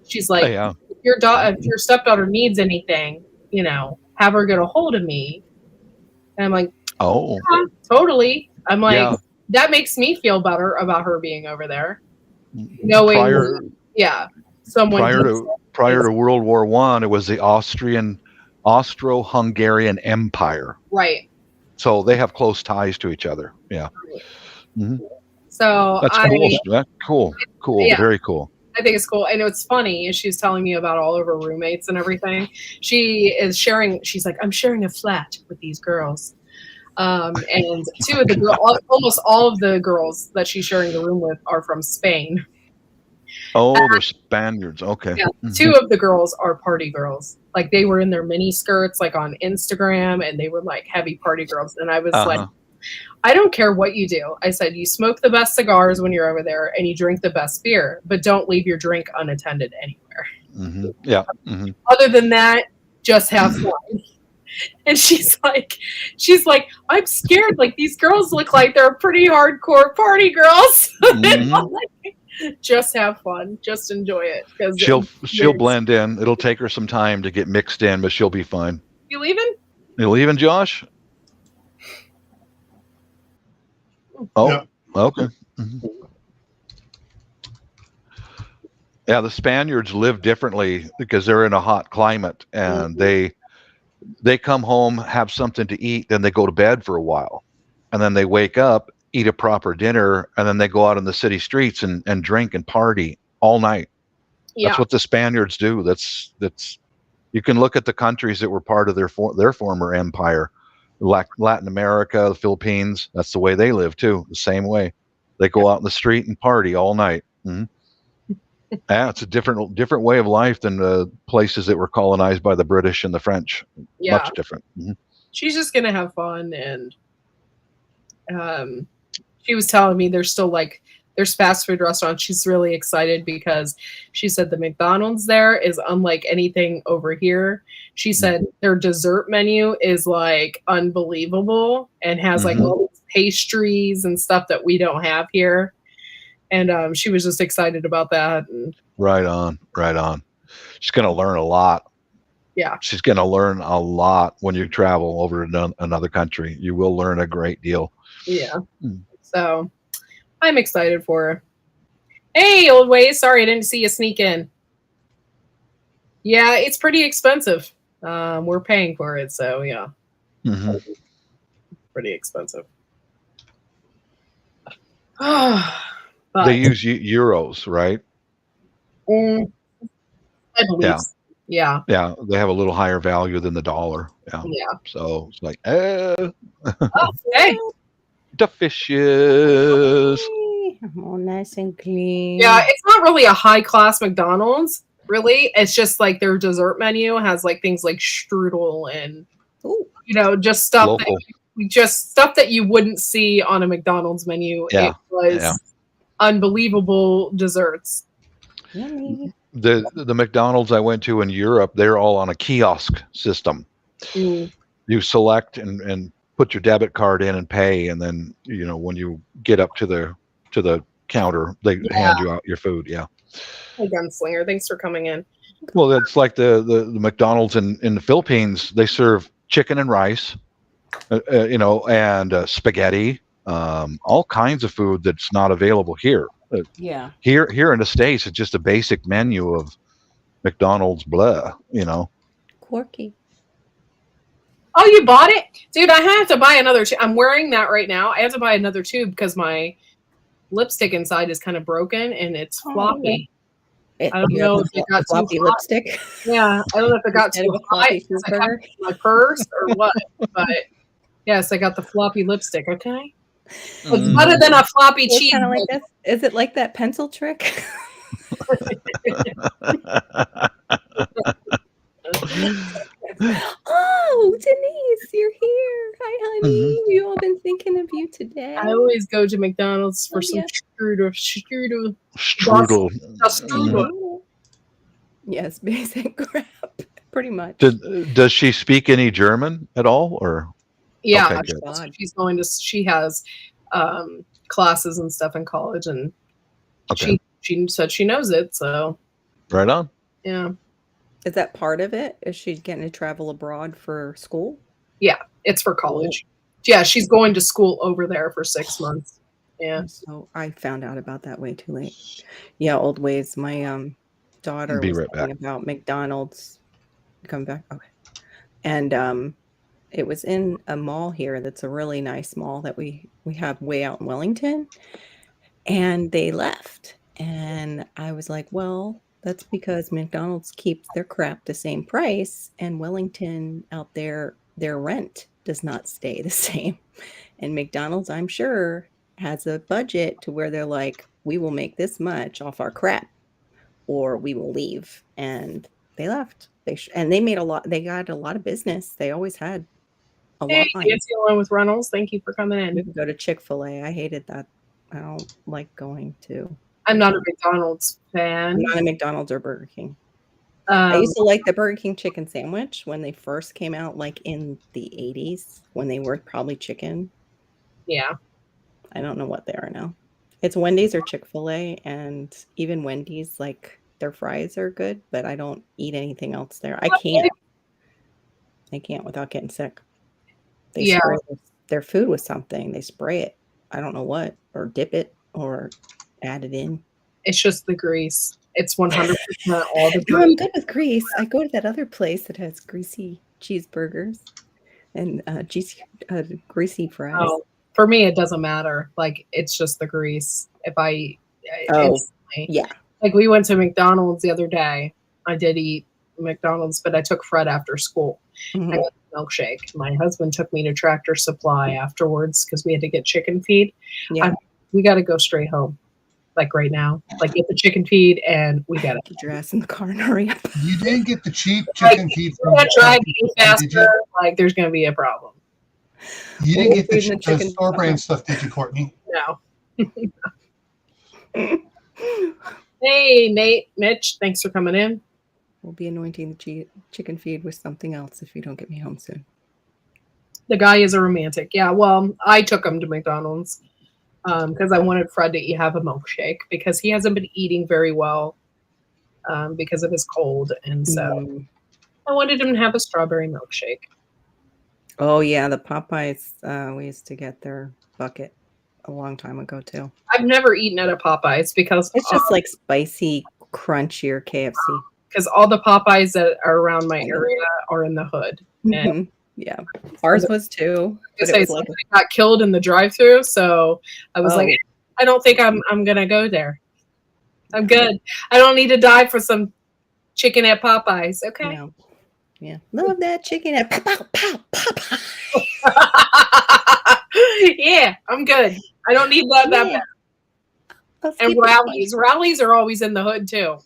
She's like, if your stepdaughter needs anything, have her get a hold of me. And I'm like, Oh, yeah, totally. I'm like, yeah. that makes me feel better about her being over there. Knowing, someone prior to World War One, it was the Austro-Hungarian Empire. Right. So they have close ties to each other. Yeah. Mm-hmm. So That's cool. Cool. Yeah. Very cool. I think it's cool. And it's funny. She's telling me about all of her roommates and everything. She is sharing. She's like, I'm sharing a flat with these girls. And two of the almost all of the girls that she's sharing the room with are from Spain. Oh, they're Spaniards. Okay. Yeah, two of the girls are party girls. Like they were in their mini skirts, like on Instagram, and they were like heavy party girls. And I was like, I don't care what you do. I said, you smoke the best cigars when you're over there and you drink the best beer, but don't leave your drink unattended anywhere. Mm-hmm. Yeah. Mm-hmm. Other than that, just have fun. And she's like, I'm scared. Like these girls look like they're pretty hardcore party girls. Mm-hmm. Just have fun. Just enjoy it. She'll blend in. It'll take her some time to get mixed in, but she'll be fine. You leaving? You leaving, Josh? Oh, yeah. Okay. Mm-hmm. Yeah, the Spaniards live differently because they're in a hot climate, and they come home, have something to eat, then they go to bed for a while, and then they wake up, eat a proper dinner, and then they go out in the city streets and drink and party all night. Yeah. That's what the Spaniards do. That's you can look at the countries that were part of their former empire. Latin America, the Philippines, that's the way they live too, the same way. They go out in the street and party all night. Mm-hmm. Yeah, it's a different way of life than the places that were colonized by the British and the French. Yeah. Much different. Mm-hmm. She's just going to have fun. And she was telling me there's fast food restaurants. She's really excited because she said the McDonald's there is unlike anything over here. She said their dessert menu is like unbelievable and has like all these pastries and stuff that we don't have here. And she was just excited about that. And right on. She's going to learn a lot. Yeah. She's going to learn a lot when you travel over to another country. You will learn a great deal. Yeah. So I'm excited for her. Hey, old ways. Sorry, I didn't see you sneak in. Yeah, it's pretty expensive. We're paying for it, so yeah. Mm-hmm. Pretty expensive. But they use euros, right? I believe. Yeah. Yeah, they have a little higher value than the dollar. Yeah. So it's like, okay. Delicious. Oh, nice and clean. Yeah, it's not really a high class McDonald's. Really, it's just like their dessert menu has like things like strudel and just stuff that you wouldn't see on a McDonald's menu. Yeah. It was unbelievable desserts. Yummy. The McDonald's I went to in Europe, they're all on a kiosk system. You select and put your debit card in and pay, and then when you get up to the counter, they hand you out your food. Yeah. Hey, Gunslinger, thanks for coming in. Well, that's like the McDonald's in the Philippines. They serve chicken and rice, and spaghetti, all kinds of food that's not available here. Here in the States, it's just a basic menu of McDonald's blah. Quirky. Oh, you bought it? Dude, I have to buy another tube. I'm wearing that right now. I have to buy another tube because my lipstick inside is kind of broken and it's floppy. I don't know if it got floppy too lipstick. Yeah, I don't know if it got too hot in my purse or what. But yes, I got the floppy lipstick. Okay, it's better than a floppy cheese. Kind of like this. Is it like that pencil trick? Oh, Denise, you're here. Hi, honey. We've all been thinking of you today. I always go to McDonald's for some strudel. Yes, basic crap, pretty much. Does she speak any German at all, or? Yeah, she has classes and stuff in college, and she said she knows it. So right on. Yeah. Is that part of it? Is she getting to travel abroad for school? Yeah, it's for college. Yeah, she's going to school over there for 6 months. Yeah. So I found out about that way too late. Yeah, old ways. My daughter Be was right talking back. about McDonald's. Come back. Okay. And it was in a mall here that's a really nice mall that we have way out in Wellington. And they left. And I was like, well, that's because McDonald's keeps their crap the same price, and Wellington out there, their rent does not stay the same. And McDonald's, I'm sure, has a budget to where they're like, we will make this much off our crap, or we will leave. And they left. And they made a lot. They got a lot of business. They always had a Hey, line. Nancy along with Reynolds. Thank you for coming We in. could go to Chick-fil-A. I hated that. I don't like going to. I'm not a McDonald's fan. I'm not a McDonald's or Burger King. I used to like the Burger King chicken sandwich when they first came out, like in the 80s, when they were probably chicken. Yeah. I don't know what they are now. It's Wendy's or Chick-fil-A, and even Wendy's, like, their fries are good, but I don't eat anything else there. I can't without getting sick. They Yeah. spray their food with something. They spray it. I don't know what, or dip it, or add it in. It's just the grease. It's 100% all the No, I'm grease. good with grease. I go to that other place that has greasy cheeseburgers and greasy fries. Oh, for me, it doesn't matter. Like, it's just the grease. Yeah. Like, we went to McDonald's the other day. I did eat McDonald's, but I took Fred after school. Mhm. I got a milkshake. My husband took me to Tractor Supply afterwards because we had to get chicken feed. Yeah. We got to go straight home, like right now. Like, get the chicken feed, and we got to Get your ass in the car and hurry up. You didn't get the cheap chicken feed We're gonna try from getting did you? faster. Like, there's going to be a problem. You didn't get the Feeding the cheap chicken- store brand stuff, did you, Courtney? No. Hey, Nate, Mitch, thanks for coming in. We'll be anointing the chicken feed with something else if you don't get me home soon. The guy is a romantic. Yeah, well, I took him to McDonald's because I wanted Fred to have a milkshake because he hasn't been eating very well because of his cold. And so I wanted him to have a strawberry milkshake. Oh, yeah, the Popeyes, we used to get their bucket a long time ago, too. I've never eaten at a Popeyes because It's just like spicy, crunchier KFC. Because all the Popeyes that are around my area are in the hood. And yeah, ours was too. But it was like somebody got killed in the drive-through, so I was like, I don't think I'm gonna go there. I'm good. I don't need to die for some chicken at Popeyes. Okay. no. Yeah, love that chicken at Popeye. Yeah, I'm good. I don't need that bad. And Rallies are always in the hood too.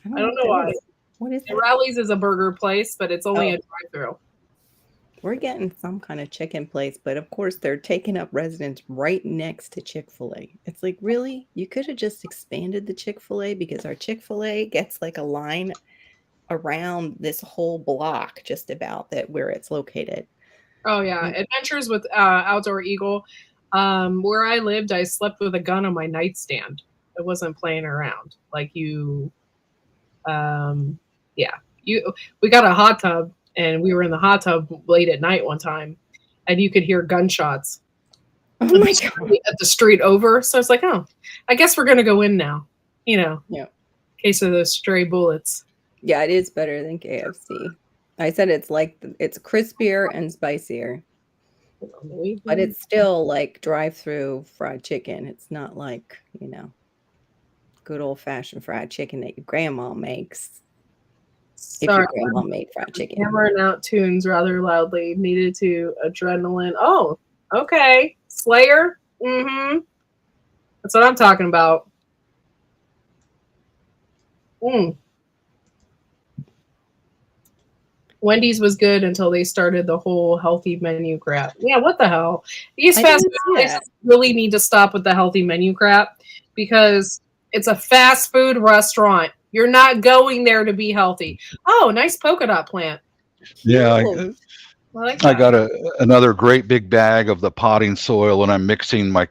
I don't know why. What is it? Rallies is a burger place, but it's only a drive-through. We're getting some kind of chicken place, but of course they're taking up residence right next to Chick-fil-A. It's like, really? You could have just expanded the Chick-fil-A because our Chick-fil-A gets like a line around this whole block just about that where it's located. Oh yeah, Adventures with Outdoor Eagle. Where I lived, I slept with a gun on my nightstand. I wasn't playing around. Like we got a hot tub and we were in the hot tub late at night one time and you could hear gunshots Oh my God. at the street over. So I was like, oh, I guess we're going to go in now, Yeah. in case of those stray bullets. Yeah, it is better than KFC. I said it's crispier and spicier, but it's still like drive-through fried chicken. It's not like, good old-fashioned fried chicken that your grandma makes. If Sorry, your grandma made fried chicken. hammering out tunes rather loudly. Needed to adrenaline. Oh, okay. Slayer. Mm-hmm. That's what I'm talking about. Wendy's was good until they started the whole healthy menu crap. Yeah, what the hell? These fast food places really need to stop with the healthy menu crap because it's a fast food restaurant. You're not going there to be healthy. Oh, nice polka dot plant. Yeah, like I that. got another great big bag of the potting soil, and I'm mixing my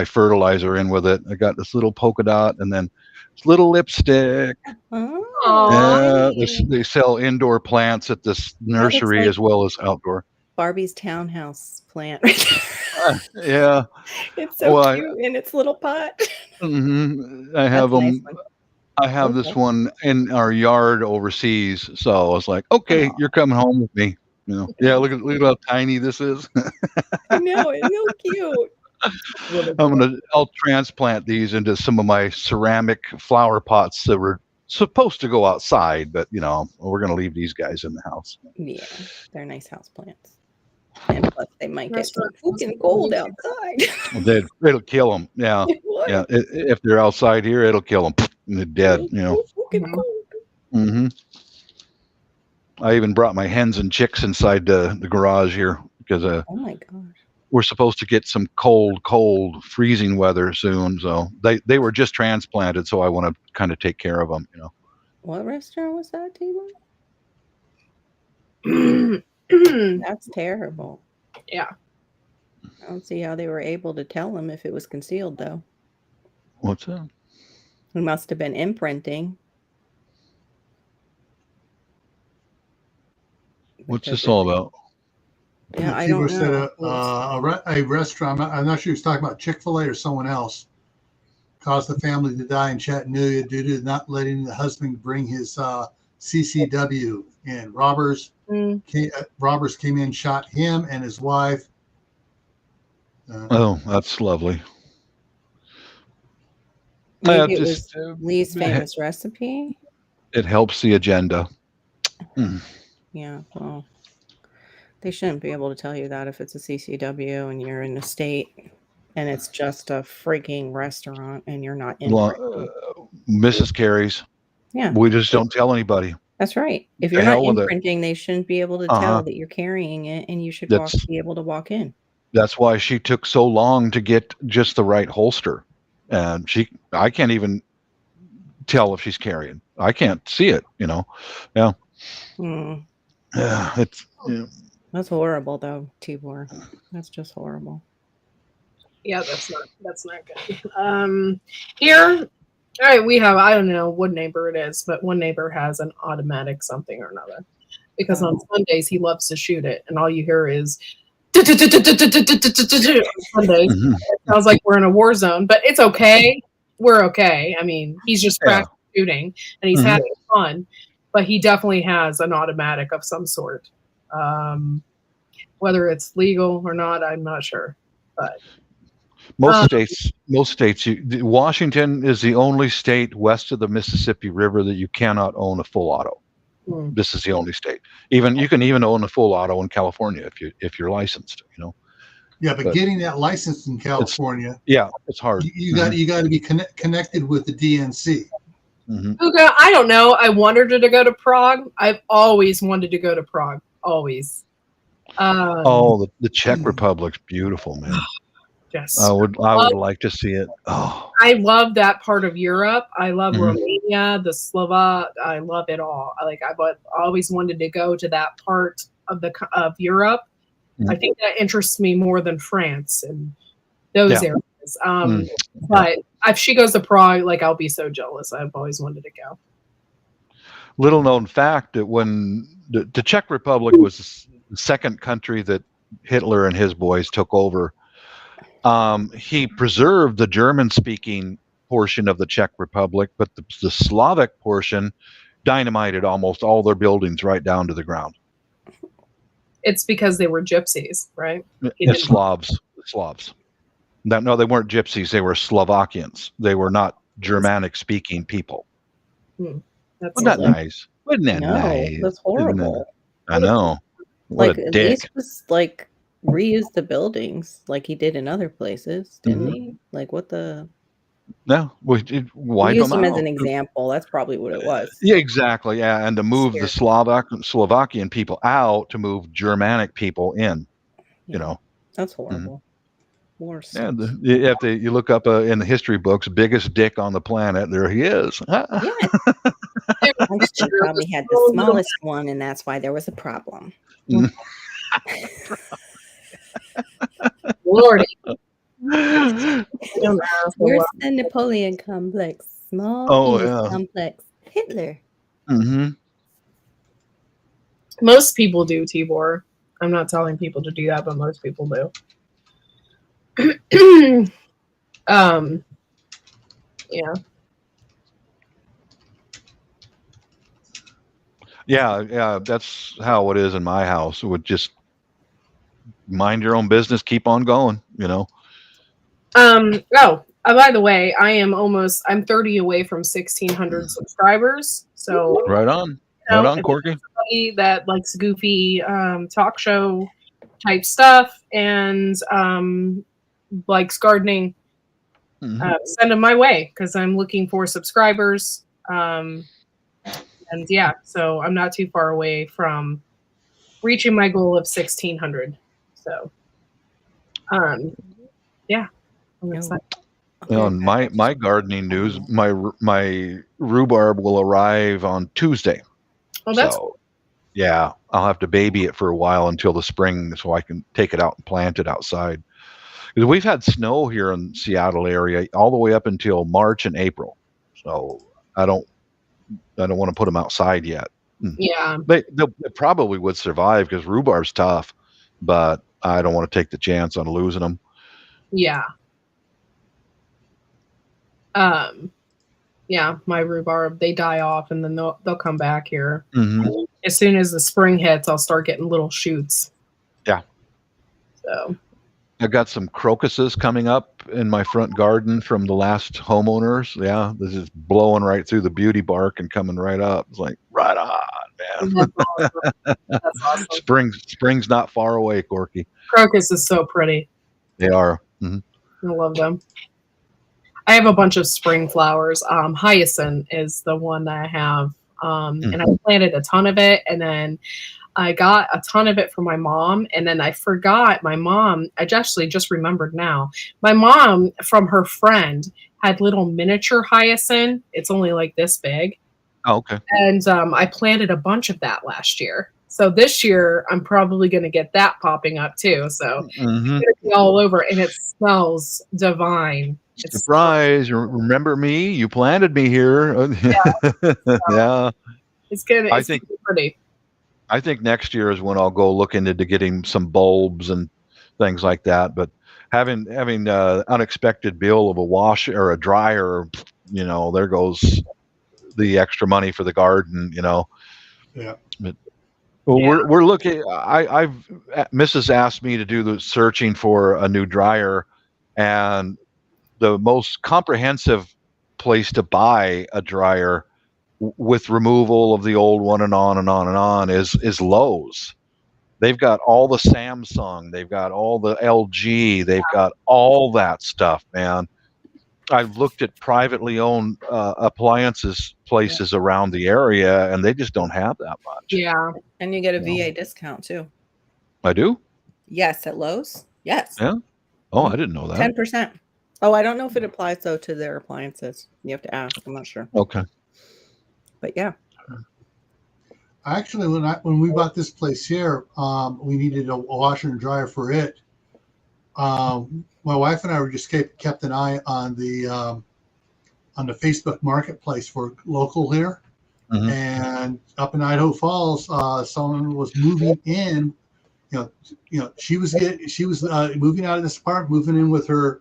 fertilizer in with it. I got this little polka dot, and then this little lipstick. Aw. They sell indoor plants at this That looks nursery like as well as outdoor. Barbie's townhouse plant. Yeah. It's so Well, cute in its little pot. I That's have a nice them. one. I have this Okay. one in our yard overseas, so I was like, okay, Aw. you're coming home with me. Yeah, look at how tiny this is. I know, it's so cute. Really cool. I'll transplant these into some of my ceramic flower pots that were supposed to go outside, but we're gonna leave these guys in the house. Yeah, they're nice house plants. And plus, they might get some Restaurant. fucking cold outside. It'll kill them. Yeah, What? yeah. If they're outside here, it'll kill them. And they're dead. It's so fucking Mhm. cold. Hmm. I even brought my hens and chicks inside the garage here because Oh my gosh. we're supposed to get some cold, freezing weather soon. So they were just transplanted, so I want to kind of take care of them. What restaurant was that, T-Boy? That's terrible. Yeah. I don't see how they were able to tell him if it was concealed, though. What's that? It must have been imprinting. What's because this all about? Yeah, I People don't said know. a restaurant. I'm not sure he was talking about Chick-fil-A or someone else. Caused the family to die in Chattanooga due to not letting the husband bring his CCW in. Robbers came in, shot him and his wife. Oh, that's lovely. Maybe it was Lee's famous recipe. It helps the agenda. Yeah, well, they shouldn't be able to tell you that if it's a CCW and you're in the state and it's just a freaking restaurant and you're not in. Mrs. Carey's. Yeah. We just don't tell anybody. That's right. If you're not imprinting, they shouldn't be able to tell that you're carrying it, and you should be able to walk in. That's why she took so long to get just the right holster. And I can't even tell if she's carrying. I can't see it, Yeah. Yeah, That's horrible, though, Tibor. That's just horrible. Yeah, that's not good. Here, all right, we have, I don't know what neighbor it is, but one neighbor has an automatic something or another. Because on Sundays he loves to shoot it, and all you hear is Sundays. It sounds like we're in a war zone, but it's okay. We're okay. I mean, he's just practicing shooting, and he's having fun. But he definitely has an automatic of some sort. Whether it's legal or not, I'm not sure. But most states, Washington is the only state west of the Mississippi River that you cannot own a full auto. This is the only state. You can even own a full auto in California if you're licensed. Yeah, but getting that license in California, it's hard. You got to be connected with the DNC. Uga, I don't know. I wanted to go to Prague. I've always wanted to go to Prague. Always. The Czech Republic's beautiful, man. Yes. I would like to see it. Oh, I love that part of Europe. I love Romania, the Slovak. I love it all. I've always wanted to go to that part of Europe. I think that interests me more than France and those areas. But if she goes to Prague, I'll be so jealous. I've always wanted to go. Little known fact that when the Czech Republic was the second country that Hitler and his boys took over, he preserved the German-speaking portion of the Czech Republic, but the Slavic portion dynamited almost all their buildings right down to the ground. It's because they were gypsies, right? Slavs. No, they weren't gypsies. They were Slovakians. They were not Germanic-speaking people. Wasn't that nice? Wasn't that nice? That's horrible. I know. What a dick. At least was reuse the buildings like he did in other places, didn't he? What the? No, we used them as an example. That's probably what it was. Yeah, exactly. Yeah, and to move the Slovakian people out to move Germanic people in. That's horrible. Worse. Yeah, you look up in the history books, biggest dick on the planet. There he is. Einstein probably had the smallest one, and that's why there was a problem. Lordy. Don't ask a Where's lot. the Napoleon complex? Small Oh, penis yeah. complex. Hitler. Mm-hmm. Most people do, Tibor. I'm not telling people to do that, but most people do. Yeah. Yeah, that's how it is in my house. It would just mind your own business, keep on going, you know. By the way, I'm 30 away from 1,600 subscribers. So, Right on. you Right know, on, if Corky. anybody that likes goofy talk show type stuff and likes gardening, Mhm. send them my way because I'm looking for subscribers. And yeah, so I'm not too far away from reaching my goal of 1,600. So, yeah, I'm excited. On my gardening news, my rhubarb will arrive on Tuesday. Well, that's So yeah, I'll have to baby it for a while until the spring, so I can take it out and plant it outside. Because we've had snow here in Seattle area all the way up until March and April. So I don't want to put them outside yet. yeah, They probably would survive because rhubarb's tough, but I don't want to take the chance on losing them. yeah. Yeah, my rhubarb, they die off and then they'll come back here. Mm-hmm. As soon as the spring hits, I'll start getting little shoots. Yeah. So I've got some crocuses coming up in my front garden from the last homeowners. Yeah, this is blowing right through the beauty bark and coming right up. It's like, right on, man. that's awesome. That's awesome. Spring's not far away, Corky. Crocus is so pretty. They are. Mm-hmm. I love them. I have a bunch of spring flowers. Hyacinth is the one that I have. And I planted a ton of it, and then I got a ton of it for my mom, and then I forgot my mom. I actually just remembered now. My mom, from her friend, had little miniature hyacinth. It's only like this big. Oh, okay. And I planted a bunch of that last year. So this year, I'm probably going to get that popping up too. So it's going to be all over, and it smells divine. Surprise! You remember me? You planted me here. Yeah. It's gonna be pretty. I think next year is when I'll go look into getting some bulbs and things like that. But having unexpected bill of a washer or a dryer, you know, there goes the extra money for the garden. You know. Yeah. But, well, we're looking. I've Mrs. asked me to do the searching for a new dryer, and the most comprehensive place to buy a dryer with removal of the old one and on and on and on is Lowe's. They've got all the Samsung, they've got all the LG, they've got all that stuff, man. I've looked at privately owned appliances places around the area, and they just don't have that much. Yeah, and you get a VA discount too. I do? Yes, at Lowe's. Yes. Yeah. Oh, I didn't know that. 10%. Oh, I don't know if it applies though to their appliances. You have to ask. I'm not sure. Okay. But yeah. Actually, when we bought this place here, we needed a washer and dryer for it. My wife and I were just kept an eye on the Facebook Marketplace for local here, and up in Idaho Falls, someone was moving in. You know, she was moving out of this apartment, moving in with her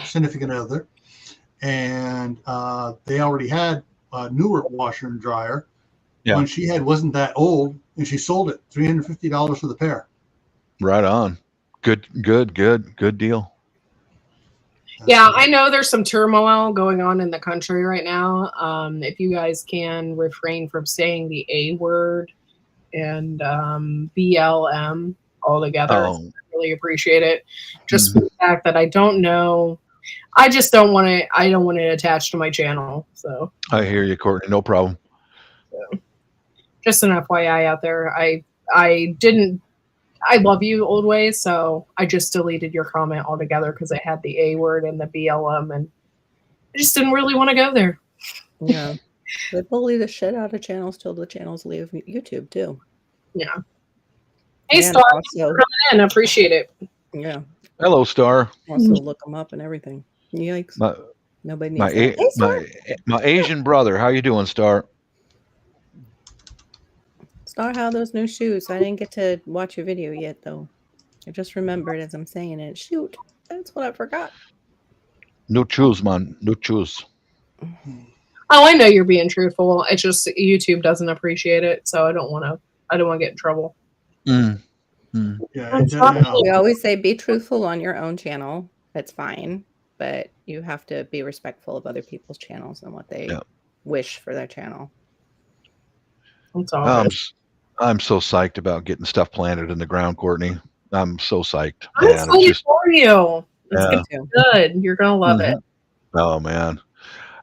significant other, and they already had a newer washer and dryer. Yeah. One she had wasn't that old, and she sold it $350 for the pair. Right on. Good deal. Yeah, I know there's some turmoil going on in the country right now. If you guys can refrain from saying the A word and BLM all together, I really appreciate it. Just for the fact that I don't know. I just don't want to. I don't want it attached to my channel. So I hear you, Courtney. No problem. So, just an FYI out there. I love you, Old Ways, so I just deleted your comment altogether because I had the A word and the BLM, and I just didn't really want to go there. Yeah. They bully the shit out of channels till the channels leave YouTube too. Yeah. Hey, Star, thanks for coming in. I appreciate it. Yeah. Hello, Star. Also look them up and everything. Yikes. My Nobody my needs that. Hey, Star. my Asian brother. How you doing, Star? Star, how are those new shoes? I didn't get to watch your video yet, though. I just remembered as I'm saying it. Shoot, that's what I forgot. No choose, man. No choose. Oh, I know you're being truthful. It's just YouTube doesn't appreciate it, so I don't want to get in trouble. Yeah, I'm sorry. We always say be truthful on your own channel. That's fine, but you have to be respectful of other people's channels and what they wish for their channel. It's all good. I'm so psyched about getting stuff planted in the ground, Courtney. I'm so psyched. I'm Man, excited for you. It's Yeah. gonna be good. You're gonna love it. Oh man.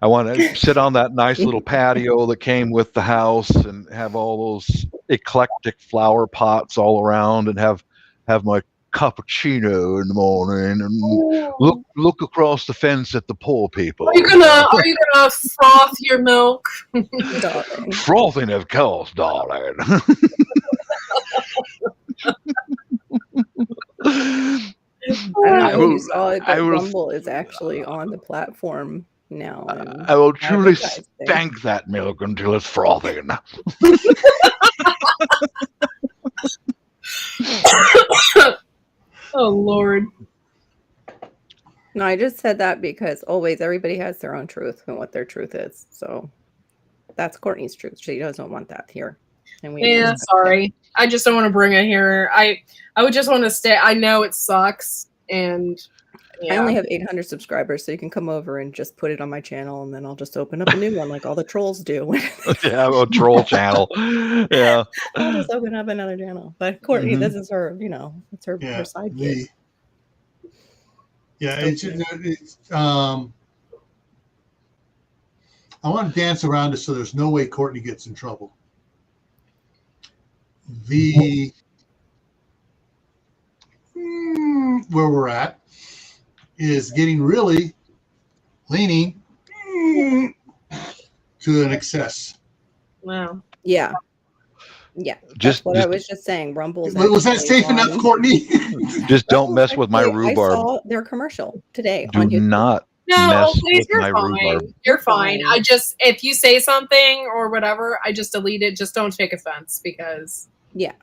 I want to sit on that nice little patio that came with the house and have all those eclectic flower pots all around and have my cappuccino in the morning and look across the fence at the poor people. Are you gonna froth your milk? Darling. Frothing, of course, darling. I don't know if you saw it, but Rumble is actually on the platform now. And I will truly advertising. spank that milk until it's frothing. Oh Lord. No, I just said that because always everybody has their own truth and what their truth is. So that's Courtney's truth. She doesn't want that here. And Yeah, sorry. I just don't want to bring it here. I would just want to stay. I know it sucks, and I only have 800 subscribers, so you can come over and just put it on my channel, and then I'll just open up a new one like all the trolls do. Yeah, a troll channel. Yeah. I'll just open up another channel. But Courtney, this is her, it's her side gig. I want to dance around it so there's no way Courtney gets in trouble. Where we're at is getting really leaning to an excess. Wow. Yeah. That's what I was just saying. Rumble. Was that safe enough, Courtney? Just don't mess with my rhubarb. I saw their commercial today. Do on YouTube. not. No, please, you're fine. Rhubarb. You're fine. I just, if you say something or whatever, I just delete it. Just don't take offense because. Yeah.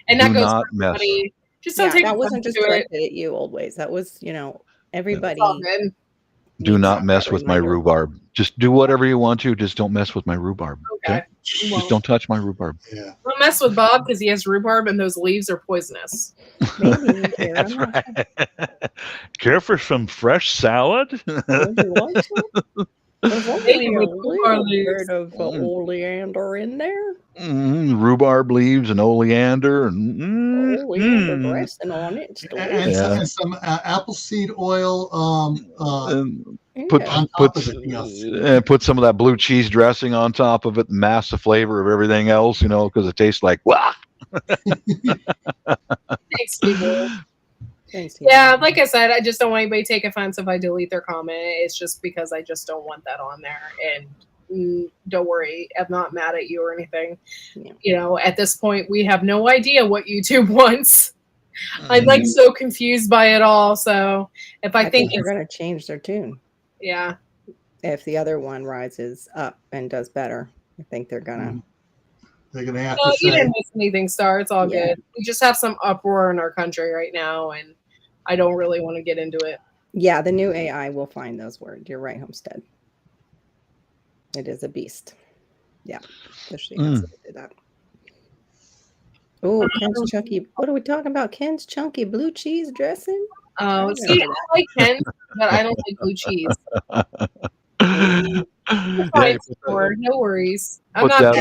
And that goes for everybody. Just don't take offense. That wasn't just directed at you, Old Ways. That was, everybody. Do not mess with my rhubarb. Just do whatever you want to. Just don't mess with my rhubarb. Okay. Just don't touch my rhubarb. Yeah. Don't mess with Bob because he has rhubarb and those leaves are poisonous. That's right. Care for some fresh salad? Would you like some? There's only a little bit of oleander in there. Rhubarb leaves and oleander and oleander dressing on it. And some apple seed oil. Put some of that blue cheese dressing on top of it. Mask the flavor of everything else, because it tastes like wow. Thanks, people. Yeah, like I said, I just don't want anybody to take offense if I delete their comment. It's just because I just don't want that on there. And don't worry, I'm not mad at you or anything. Yeah. At this point, we have no idea what YouTube wants. I'm like so confused by it all. So if I think they're going to change their tune. Yeah. If the other one rises up and does better, I think they're going to. They're going to have to say. You didn't miss anything, Star. It's all good. We just have some uproar in our country right now, and I don't really want to get into it. Yeah, the new AI will find those words. You're right, Homestead. It is a beast. Yeah. She has to do that. Oh, Ken's chunky. What are we talking about? Ken's chunky blue cheese dressing? Oh, see, I like Ken's, but I don't like blue cheese. No worries. Put that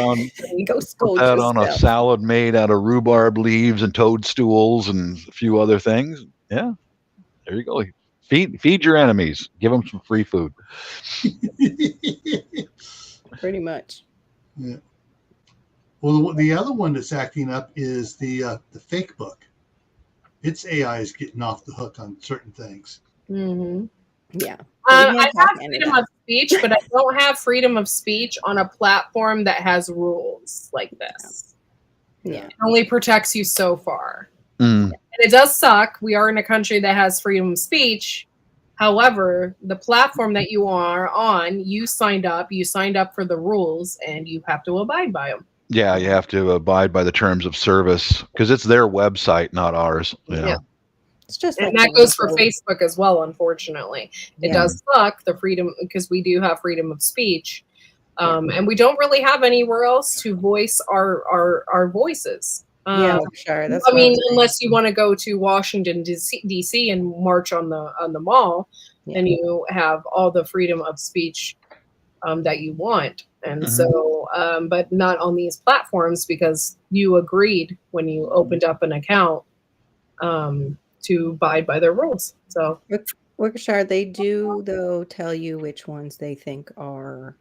on a salad made out of rhubarb leaves and toadstools and a few other things. Yeah, there you go. Feed your enemies. Give them some free food. Pretty much. Yeah. Well, the other one that's acting up is the fake book. Its AI is getting off the hook on certain things. Mm-hmm. Yeah. I have freedom of speech, but I don't have freedom of speech on a platform that has rules like this. Yeah. It only protects you so far. And it does suck. We are in a country that has freedom of speech. However, the platform that you are on, you signed up for the rules, and you have to abide by them. Yeah, you have to abide by the terms of service because it's their website, not ours. Yeah. It's just And like that goes for Facebook as well, unfortunately. It Yeah. does suck, the freedom, because we do have freedom of speech. And we don't really have anywhere else to voice our voices. Yeah, sure. That's I mean, what unless you want to go to Washington D.C. and march on the mall, Yeah. and you have all the freedom of speech that you want. And Mhm. so, but not on these platforms because you agreed when you opened up an account to abide by their rules. So Worcestershire, they do though tell you which ones they think are.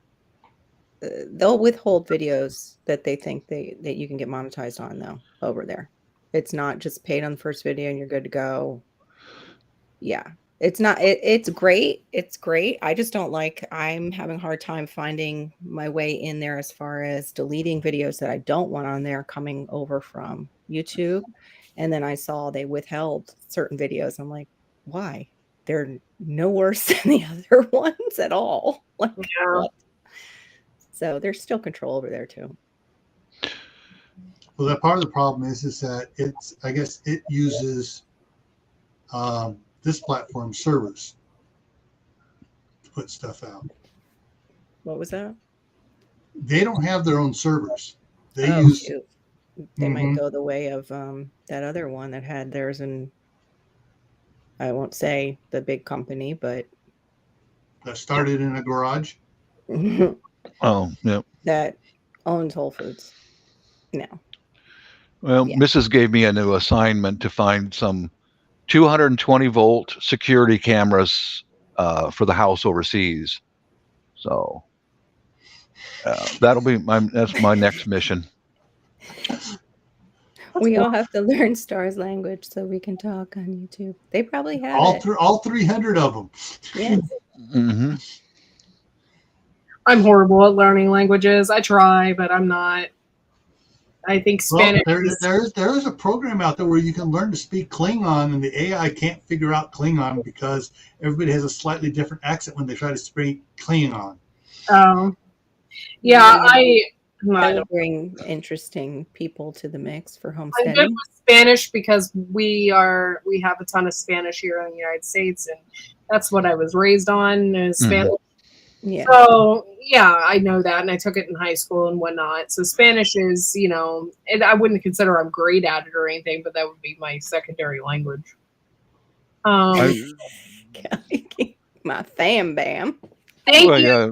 They'll withhold videos that they think that you can get monetized on though over there. It's not just paid on the first video and you're good to go. Yeah. It's not it's great. It's great. I just don't like I'm having a hard time finding my way in there as far as deleting videos that I don't want on there coming over from YouTube. And then I saw they withheld certain videos. I'm like, why? They're no worse than the other ones at all. Like yeah. what? So there's still control over there too. Well, that part of the problem is that I guess it uses this platform servers to put stuff out. What was that? They don't have their own servers. They Oh, use shoot. They might go the way of that other one that had theirs in, I won't say the big company, but that started in a garage. Oh, yeah. that owns Whole Foods. No. Well, Yeah. Mrs. gave me a new assignment to find some 220 volt security cameras for the house overseas. So that'll be that's my next mission. We all have to learn Star's language so we can talk on YouTube. They probably have all 300 of them. Yes. Mm-hmm. I'm horrible at learning languages. I try, but I'm not. I think Spanish. Well, there is a program out there where you can learn to speak Klingon, and the AI can't figure out Klingon because everybody has a slightly different accent when they try to speak Klingon. Yeah, I don't bring interesting people to the mix for I'm homesteading. good with Spanish because we have a ton of Spanish here in the United States, and that's what I was raised on is Spanish. Yeah. So yeah, I know that, and I took it in high school and whatnot. So Spanish is, I wouldn't consider I'm great at it or anything, but that would be my secondary language. My fam bam. Thank you. Yeah.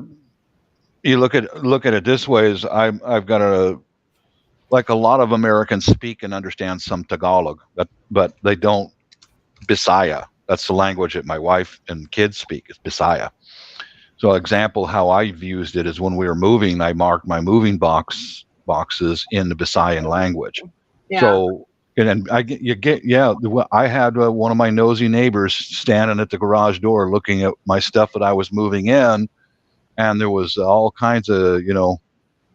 You look at it this way: is I've got like a lot of Americans speak and understand some Tagalog, but they don't Bisaya. That's the language that my wife and kids speak is Bisaya. So example how I've used it is when we were moving, I marked my moving boxes in the Bisayan language. Yeah. So and I had one of my nosy neighbors standing at the garage door looking at my stuff that I was moving in, and there was all kinds of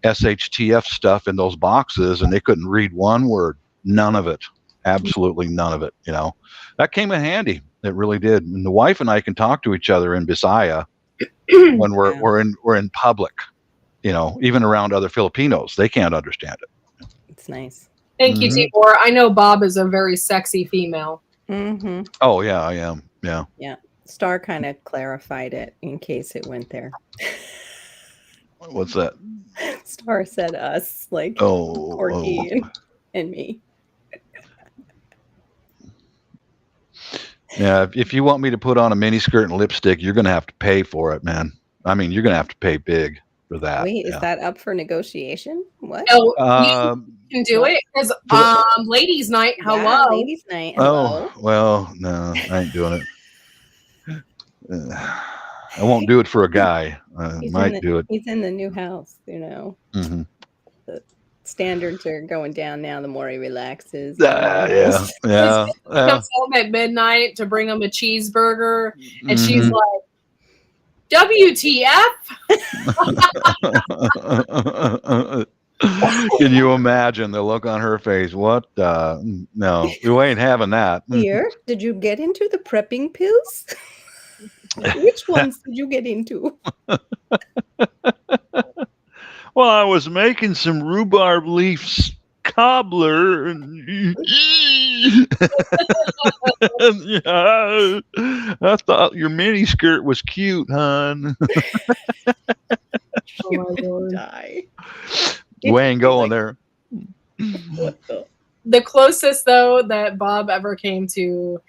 SHTF stuff in those boxes, and they couldn't read one word, none of it, absolutely none of it. That came in handy. It really did. And the wife and I can talk to each other in Bisaya when we're in public, even around other Filipinos. They can't understand it. It's nice. Thank you, Tibor. I know Bob is a very sexy female. Mm-hmm. Oh yeah, I am. Yeah. Yeah. Star kind of clarified it in case it went there. What's that? Star said us, like Corky and me. Yeah, if you want me to put on a miniskirt and lipstick, you're going to have to pay for it, man. I mean, you're going to have to pay big for that. Wait, is that up for negotiation? What? Oh, you can do it because ladies' night. Hello, yeah, ladies' night. Hello. Oh well, no, I ain't doing it. I won't do it for a guy. I might do it. He's in the new house, Mm-hmm. The standards are going down now. The more he relaxes. Yeah. Comes home at midnight to bring him a cheeseburger, and she's like, "WTF?" Can you imagine the look on her face? What? No, we ain't having that. Here, did you get into the prepping pills? Which ones did you get into? Well, I was making some rhubarb leaf cobbler. Yeah, I thought your mini skirt was cute, hon. Oh my Lord. Die. We ain't going there. What the? The closest though that Bob ever came to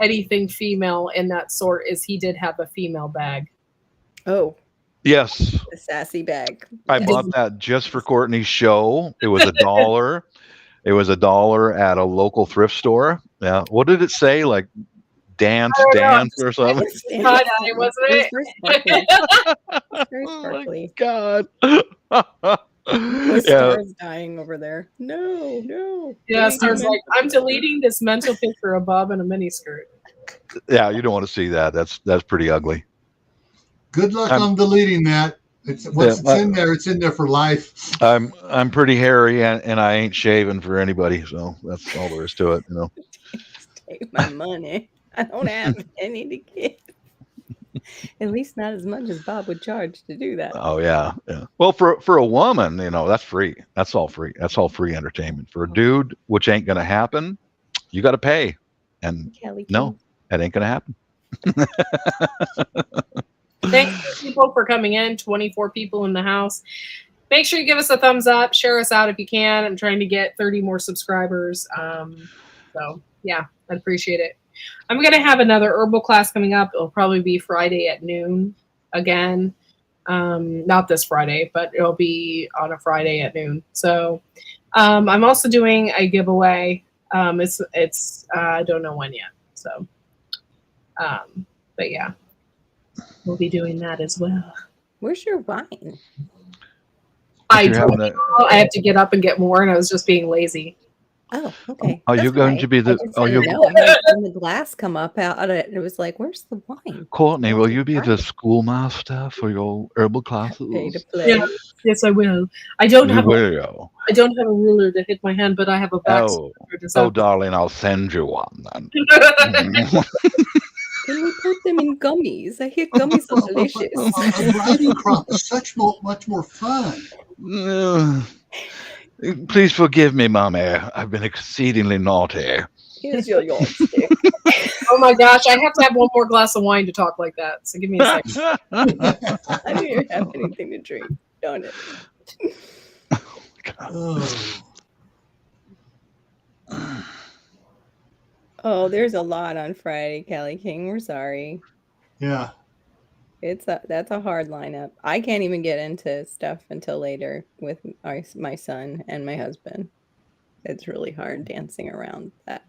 anything female in that sort is he did have a female bag. Oh, Yes, the sassy bag. I Yes. bought that just for Courtney's show. It was $1. It was $1 at a local thrift store. Yeah. What did it say? Like dance or something? Tie-dye, wasn't it? It was very sparkly. Very Oh sparkly. God. The Yeah. stars dying over there. No. Yeah, Delete Star's your like, I'm deleting this mental picture of Bob in a miniskirt. Yeah, you don't want to see that. That's pretty ugly. Good luck I'm- on deleting that. Once it's in there, it's in there for life. I'm pretty hairy and I ain't shaving for anybody, so that's all there is to it, you know. Take my money. I don't have any to give. At least not as much as Bob would charge to do that. Oh yeah. Well, for a woman, you know, that's free. That's all free. That's all free entertainment. For a dude, which ain't gonna happen, you got to pay. And Kelly no, King. that ain't gonna happen. Thanks people for coming in. 24 people in the house. Make sure you give us a thumbs up. Share us out if you can. I'm trying to get 30 more subscribers. So yeah, I'd appreciate it. I'm going to have another herbal class coming up. It'll probably be Friday at noon again. Not this Friday, but it'll be on a Friday at noon. So I'm also doing a giveaway. It's I don't know when yet. So, but yeah, we'll be doing that as well. Where's your wine? I You're having don't know. I have to get up and get more, and I was just being lazy. Oh, okay. Are you That's going right. to be the- I just are didn't you- know. I had seen the glass come up out of it, and it was like, "Where's the wine?" Courtney, will you be the Right. schoolmaster for your herbal classes? Pay to play. Yeah. Yes, I will. I don't You have. will. I don't have a ruler to hit my hand, but I have a back. Oh, darling, I'll send you one then. Can we put them in gummies? I hear gummies are delicious. A riding crop is much more fun. Please forgive me, Mommy. I've been exceedingly naughty. Here's your yardstick. Oh my gosh, I have to have one more glass of wine to talk like that. So give me a second. I don't even have anything to drink. Darn it. Oh. Oh, there's a lot on Friday, Kelly King. We're sorry. Yeah. That's a hard lineup. I can't even get into stuff until later with my son and my husband. It's really hard dancing around that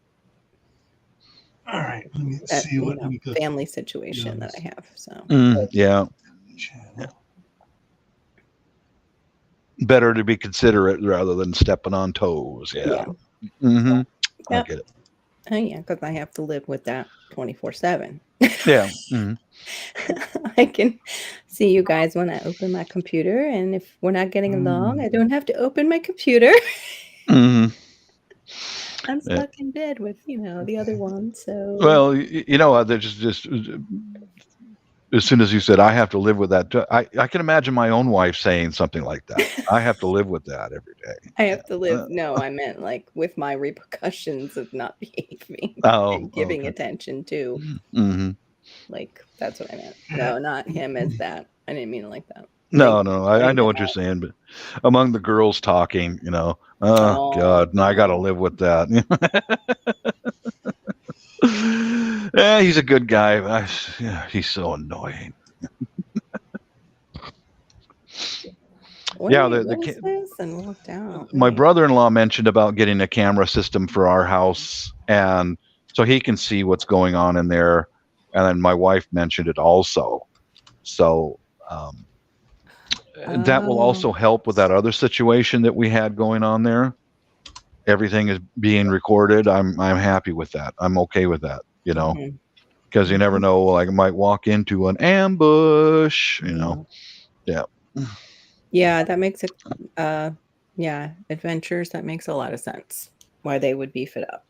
All right. Let me see what we could. family situation that I have. So Yeah. Channel. Better to be considerate rather than stepping on toes. Yeah. Mm-hmm. I Yep. get it. Oh yeah, because I have to live with that 24/7. Yeah. Mhm. I can see you guys when I open my computer, and if we're not getting along, I don't have to open my computer. Mhm. I'm stuck in bed with the other one. So Well, you know, there's just as soon as you said I have to live with that, I can imagine my own wife saying something like that. I have to live with that every day. I have to live. No, I meant like with my repercussions of not behaving Oh, and giving okay. attention to. Mm-hmm. Like that's what I meant. No, not him as that. I didn't mean it like that. No, I know what you're saying, but among the girls talking, oh Oh. God, and I got to live with that. Yeah, he's a good guy. He's so annoying. Wait, Yeah, what is this? And walked out. My Wait. brother-in-law mentioned about getting a camera system for our house, and so he can see what's going on in there. And then my wife mentioned it also. So that will also help with that other situation that we had going on there. Everything is being recorded. I'm happy with that. I'm okay with that, Mhm. because you never know, like I might walk into an ambush, Yeah. Yeah, that makes it Yeah, adventures. That makes a lot of sense. Why they would beef it up.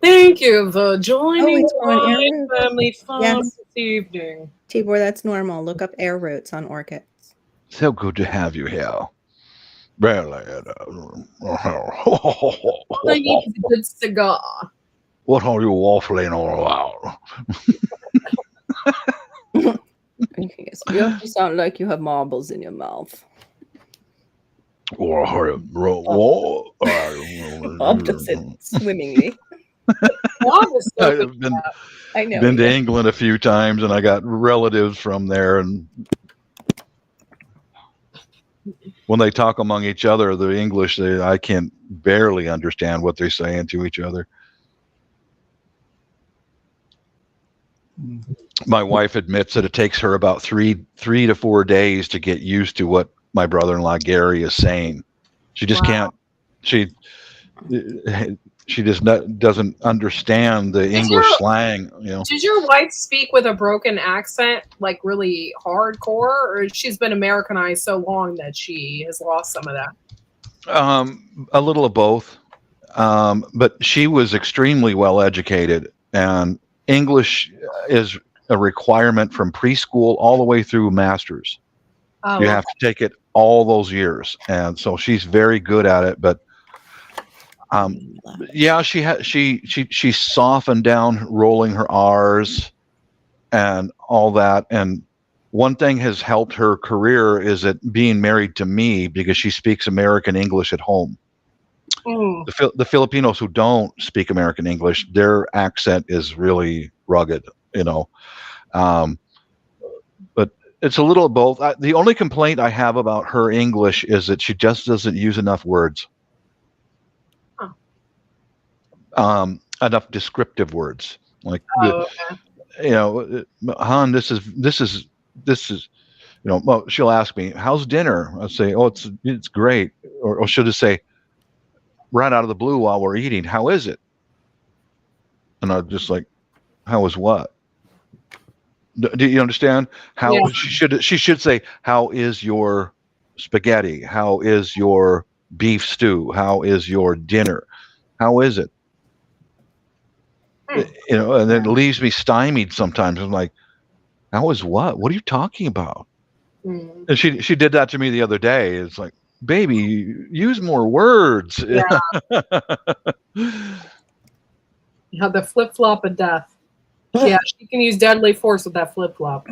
Thank you for joining it's going my air routes. family fun Yes. this evening. Tibor, that's normal. Look up air routes on orchids. So good to have you here. Really. All I need is a good cigar. What are you waffling all about? Yes, you sound like you have marbles in your mouth. Bob does it swimmingly. I've been to England a few times, and I got relatives from there, and when they talk among each other, the English, I can barely understand what they're saying to each other. My wife admits that it takes her about three to 4 days to get used to what my brother-in-law Gary is saying. She just can't. She just doesn't understand the English slang. Did your wife speak with a broken accent, like really hardcore, or she's been Americanized so long that she has lost some of that? A little of both. But she was extremely well educated, and English is a requirement from preschool all the way through master's. Oh, you have to take it all those years, and so she's very good at it. But yeah, she softened down, rolling her R's and all that. And one thing has helped her career is that being married to me, because she speaks American English at home. The Filipinos who don't speak American English, their accent is really rugged, but it's a little of both. The only complaint I have about her English is that she just doesn't use enough words. Enough descriptive words, like hon, this is well, she'll ask me, how's dinner? I'll say, oh, it's great. Or she'll just say right out of the blue while we're eating, how is it? And I'm just like, how is what? Do you understand? How she should say, how is your spaghetti? How is your beef stew? How is your dinner? How is it? And then it leaves me stymied sometimes. I'm like, how is what? What are you talking about? And she did that to me the other day. It's like, baby, use more words. Yeah. The flip-flop of death. Yeah, she can use deadly force with that flip-flop.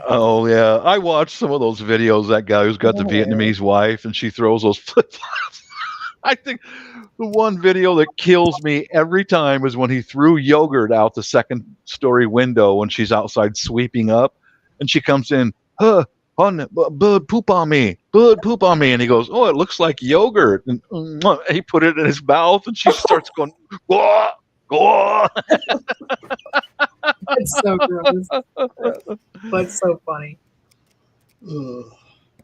Oh, yeah. I watched some of those videos, that guy who's got the Vietnamese wife, and she throws those flip-flops. I think the one video that kills me every time is when he threw yogurt out the second-story window when she's outside sweeping up, and she comes in, Bud, poop on me. Bud, poop on me. And he goes, oh, it looks like yogurt. And he put it in his mouth, and she starts going, whoa, whoa. It's so gross. But it's so funny.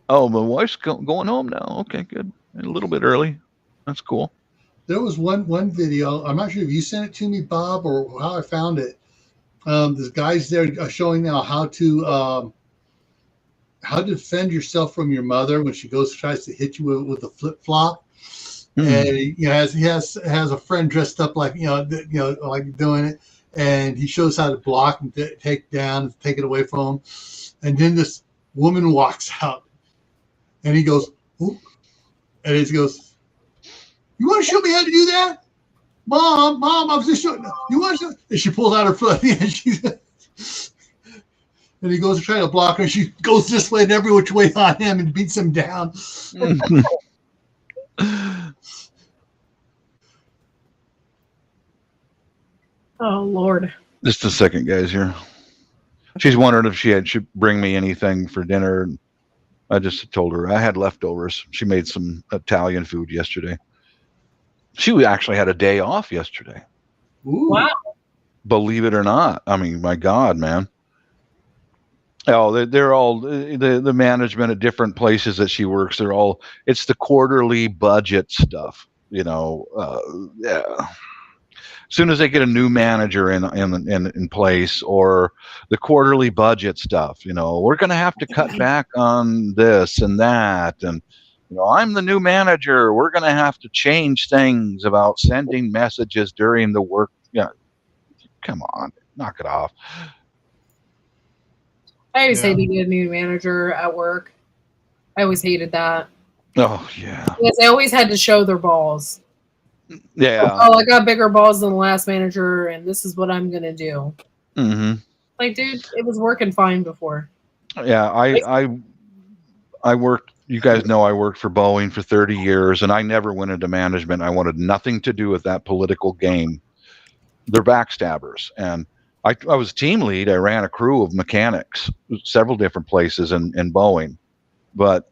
Oh, my wife's going home now. Okay, good. A little bit early. That's cool. There was one video. I'm not sure if you sent it to me, Bob, or how I found it. This guy's there showing now how to defend yourself from your mother when she tries to hit you with a flip flop. And he has a friend dressed up like like doing it, and he shows how to block and take it away from him. And then this woman walks out, and he goes, ooh, and he goes, you want to show me how to do that? Mom, I was just showing you. Want to? And she pulls out her foot, and he goes to try to block her. And she goes this way and every which way on him and beats him down. Oh, Lord. Just a second, guys, here. She's wondering if she should bring me anything for dinner. I just told her I had leftovers. She made some Italian food yesterday. She actually had a day off yesterday. Ooh. Wow. Believe it or not. I mean, my God, man. Oh, they're all the management at different places that she works. It's the quarterly budget stuff, Yeah. As soon as they get a new manager in place, or the quarterly budget stuff, we're going to have to cut back on this and that, and I'm the new manager. We're going to have to change things about sending messages during the work. Yeah, come on, knock it off. I always hated being a new manager at work. I always hated that. Oh yeah. Because they always had to show their balls. Yeah. Oh, I got bigger balls than the last manager, and this is what I'm gonna do. Mm-hmm. Like, dude, it was working fine before. Yeah, I worked. You guys know I worked for Boeing for 30 years, and I never went into management. I wanted nothing to do with that political game. They're backstabbers, and I was team lead. I ran a crew of mechanics, several different places in Boeing, but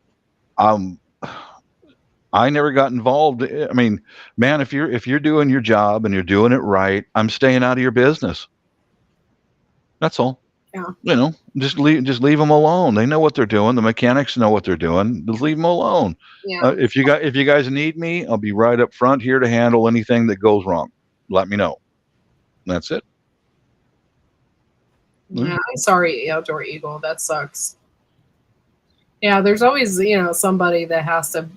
I never got involved. I mean, man, if you're doing your job and you're doing it right, I'm staying out of your business. That's all. Yeah. Just leave them alone. They know what they're doing. The mechanics know what they're doing. Just leave them alone. Yeah. If you guys need me, I'll be right up front here to handle anything that goes wrong. Let me know. That's it. Yeah, I'm sorry, Outdoor Eagle. That sucks. Yeah, there's always, somebody that has to,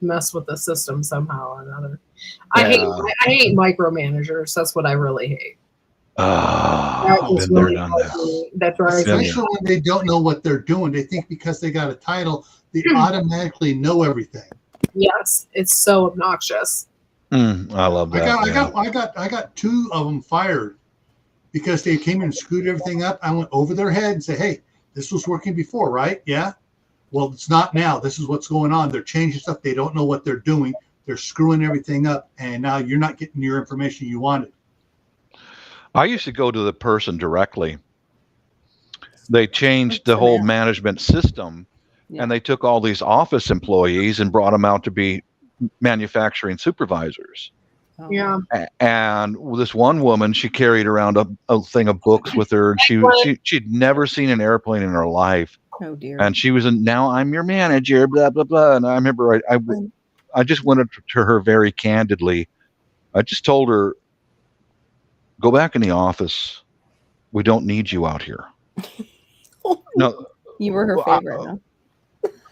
mess with the system somehow or another. Yeah. I hate micromanagers. That's what I really hate. Been there, done that. That drives me. Especially when they don't know what they're doing. They think because they got a title, they automatically know everything. Yes, it's so obnoxious. I love that. I got two of them fired because they came and screwed everything up. I went over their head and said, "Hey, this was working before, right? Yeah. Well, it's not now. This is what's going on. They're changing stuff. They don't know what they're doing. They're screwing everything up, and now you're not getting your information you wanted." I used to go to the person directly. They changed the whole management system, and they took all these office employees and brought them out to be manufacturing supervisors. Yeah. And this one woman, she carried around a thing of books with her, and she'd never seen an airplane in her life. Oh dear. And she was now I'm your manager, blah blah blah. And I remember I just went up to her very candidly. I just told her, "Go back in the office. We don't need you out here." No, you were her favorite. Huh?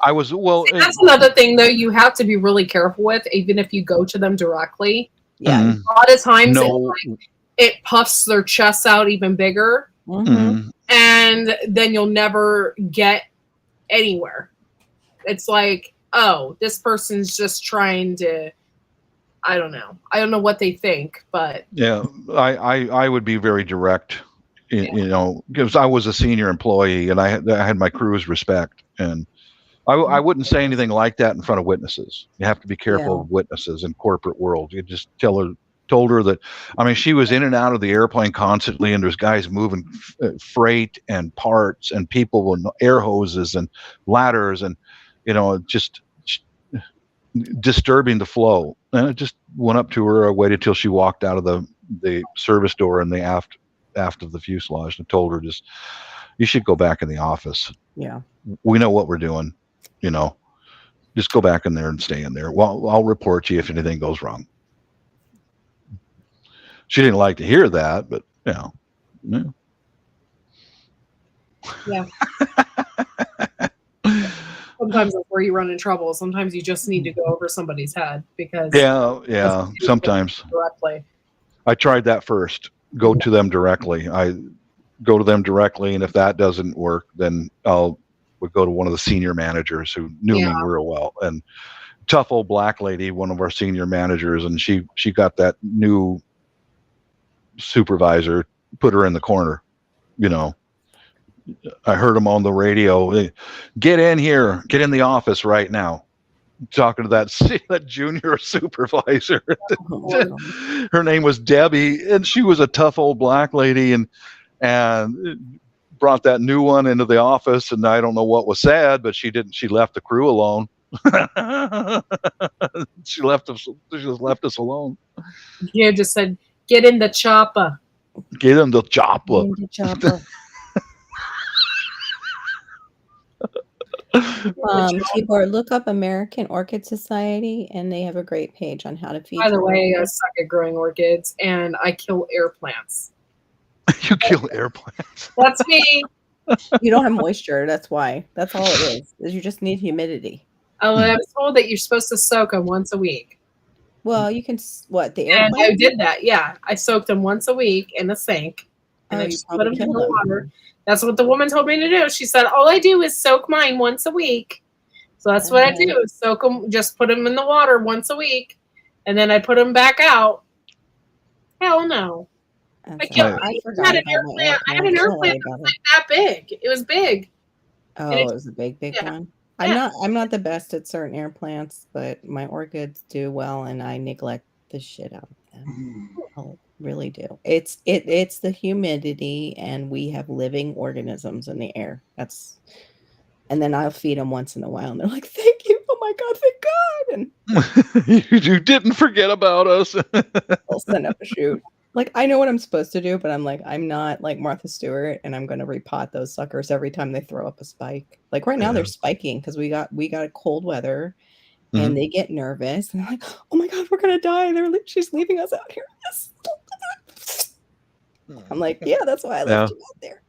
I was. Well, that's another thing, though. You have to be really careful with, even if you go to them directly. Yeah. A lot of times it puffs their chests out even bigger, and then you'll never get anywhere. It's like, oh, this person's just trying to. I don't know what they think, but yeah, I would be very direct, because I was a senior employee and I had my crew's respect, and I wouldn't say anything like that in front of witnesses. You have to be careful of witnesses in corporate world. You just told her that, I mean, she was in and out of the airplane constantly, and there's guys moving freight and parts and people with air hoses and ladders, and just disturbing the flow. And I just went up to her. I waited till she walked out of the service door in the aft of the fuselage, and told her, you should go back in the office. Yeah, we know what we're doing. Just go back in there and stay in there. Well, I'll report you if anything goes wrong. She didn't like to hear that, but yeah. Sometimes that's where you run in trouble. Sometimes you just need to go over somebody's head because sometimes directly. I tried that first. Go to them directly. I go to them directly, and if that doesn't work, then would go to one of the senior managers who knew me real well, and tough old black lady, one of our senior managers, and she got that new supervisor, put her in the corner. I heard him on the radio, "Get in here, get in the office right now," talking to that junior supervisor. Her name was Debbie, and she was a tough old black lady, and brought that new one into the office, and I don't know what was said, but she left the crew alone. She just left us alone. Yeah, just said, "Get in the chopper." Get in the chopper. Tibor, look up American Orchid Society, and they have a great page on how to feed. By the your way, I orchids. suck at growing orchids, and I kill air plants. You kill air plants. That's me. You don't have moisture. That's why. That's all it is you just need humidity. I was told that you're supposed to soak them once a week. Well, you can the air And plant? I did that. Yeah, I soaked them once a week in the sink, and I just put them in the water. That's what the woman told me to do. She said, all I do is soak mine once a week. So that's what I do, is soak them, just put them in the water once a week, and then I put them back out. Hell no. I had an air plant. I had an air plant that was like that big. It was big. Oh, it was a big one. I'm not the best at certain air plants, but my orchids do well, and I neglect the shit out of them. I really do. It's the humidity, and we have living organisms in the air. And then I'll feed them once in a while, and they're like, "Thank you, oh my god, thank God!" And you didn't forget about us. I'll send up a shoot. Like, I know what I'm supposed to do, but I'm like, I'm not like Martha Stewart, and I'm going to repot those suckers every time they throw up a spike. Like right now, they're spiking because we got cold weather, and they get nervous, and they're like, "Oh my god, we're gonna die! She's leaving us out here." I'm like, yeah, that's why I left you out there.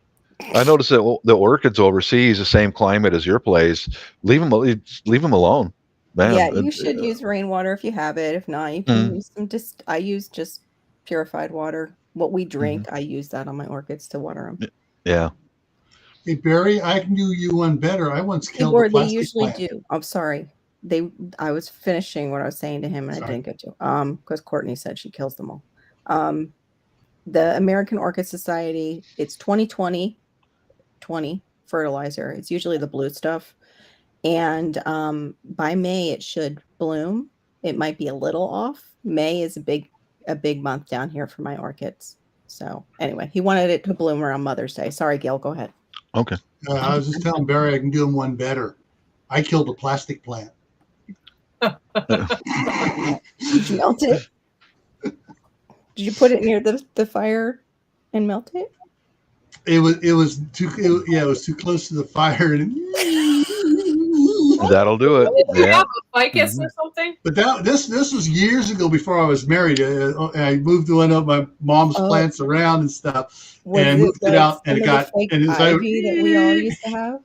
I noticed that the orchids overseas, the same climate as your place. Leave them alone, man. Yeah, you should use rainwater if you have it. If not, you can use some. I use just purified water. What we drink, I use that on my orchids to water them. Yeah. Hey Barry, I can do you one better. I once killed a plastic They usually plant. do. I'm sorry. I was finishing what I was saying to him, and I didn't get to. Because Courtney said she kills them all. The American Orchid Society, it's 2020 fertilizer. It's usually the blue stuff. And by May, it should bloom. It might be a little off. May is a big month down here for my orchids. So anyway, he wanted it to bloom around Mother's Day. Sorry, Gail, go ahead. Okay. I was just telling Barry I can do him one better. I killed a plastic plant. Did you melt it? Did you put it near the fire and melt it? It was too close to the fire, and that'll do it. Did you have a ficus or something? But this was years ago before I was married. I moved one of my mom's plants around and stuff, and I moved it out, and it got ivy that we all used to have.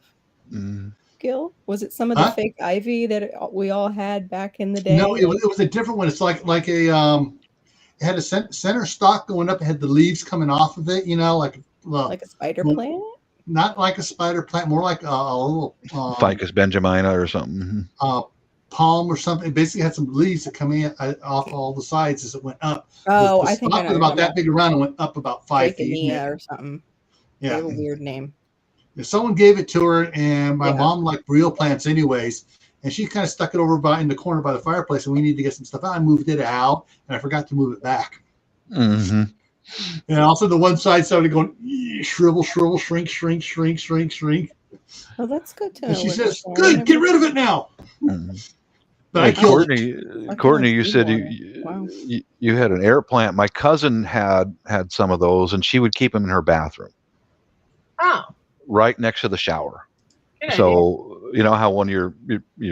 Gil, was it some of the fake ivy that we all had back in the day? No, it was a different one. It's like a it had a center stalk going up. It had the leaves coming off of it. Like a spider plant. Not like a spider plant, more like a little Ficus benjamina or something. Palm or something. It basically had some leaves that come in off all the sides as it went up. Oh, I think I know. About that big around and went up about 5 feet. Or something. Yeah, they have a weird name. Someone gave it to her, and my mom liked real plants anyways, and she kind of stuck it over in the corner by the fireplace, and we needed to get some stuff out. I moved it out, and I forgot to move it back. Mm-hmm. And also the one side started going shrivel, shrink. Oh, that's good to know. And she says, "Good, get rid of it now." Mm-hmm. But I killed it. Courtney, you said you had an air plant. My cousin had some of those, and she would keep them in her bathroom. Oh. Right next to the shower. So you know how when your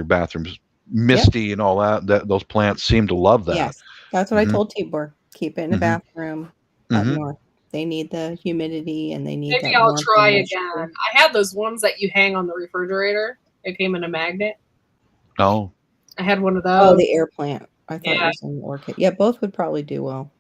bathroom's misty and all that those plants seem to love that. Yes, that's what I told Tibor. Keep it in the bathroom up north. They need the humidity, and they need. Maybe I'll try again. I had those ones that you hang on the refrigerator. It came in a magnet. Oh. I had one of those. Oh, the air plant. I thought you were saying orchid. Yeah, both would probably do well.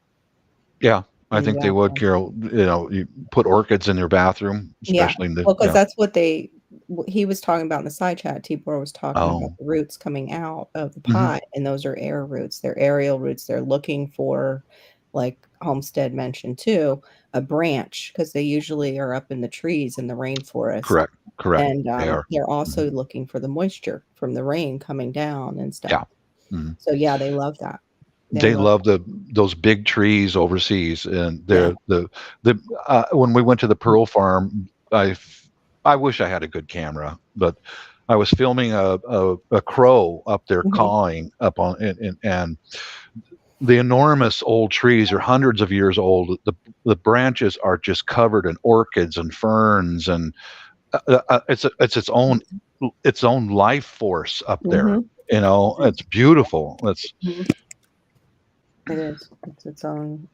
Yeah. I think they would, Carol. You put orchids in your bathroom, especially in the. Well, because that's what he was talking about in the side chat. Tibor was talking about the roots coming out of the pot, and those are air roots. They're aerial roots. They're looking for, like Homestead mentioned too, a branch, because they usually are up in the trees in the rainforest. Correct. And they're also looking for the moisture from the rain coming down and stuff. Yeah. So they love that. They love those big trees overseas, and they're when we went to the Pearl Farm, I wish I had a good camera, but I was filming a crow up there cawing up on and the enormous old trees are hundreds of years old. The branches are just covered in orchids and ferns, and it's its own its own life force up there. Mhm. You know, it's beautiful. It's It is. It's its own.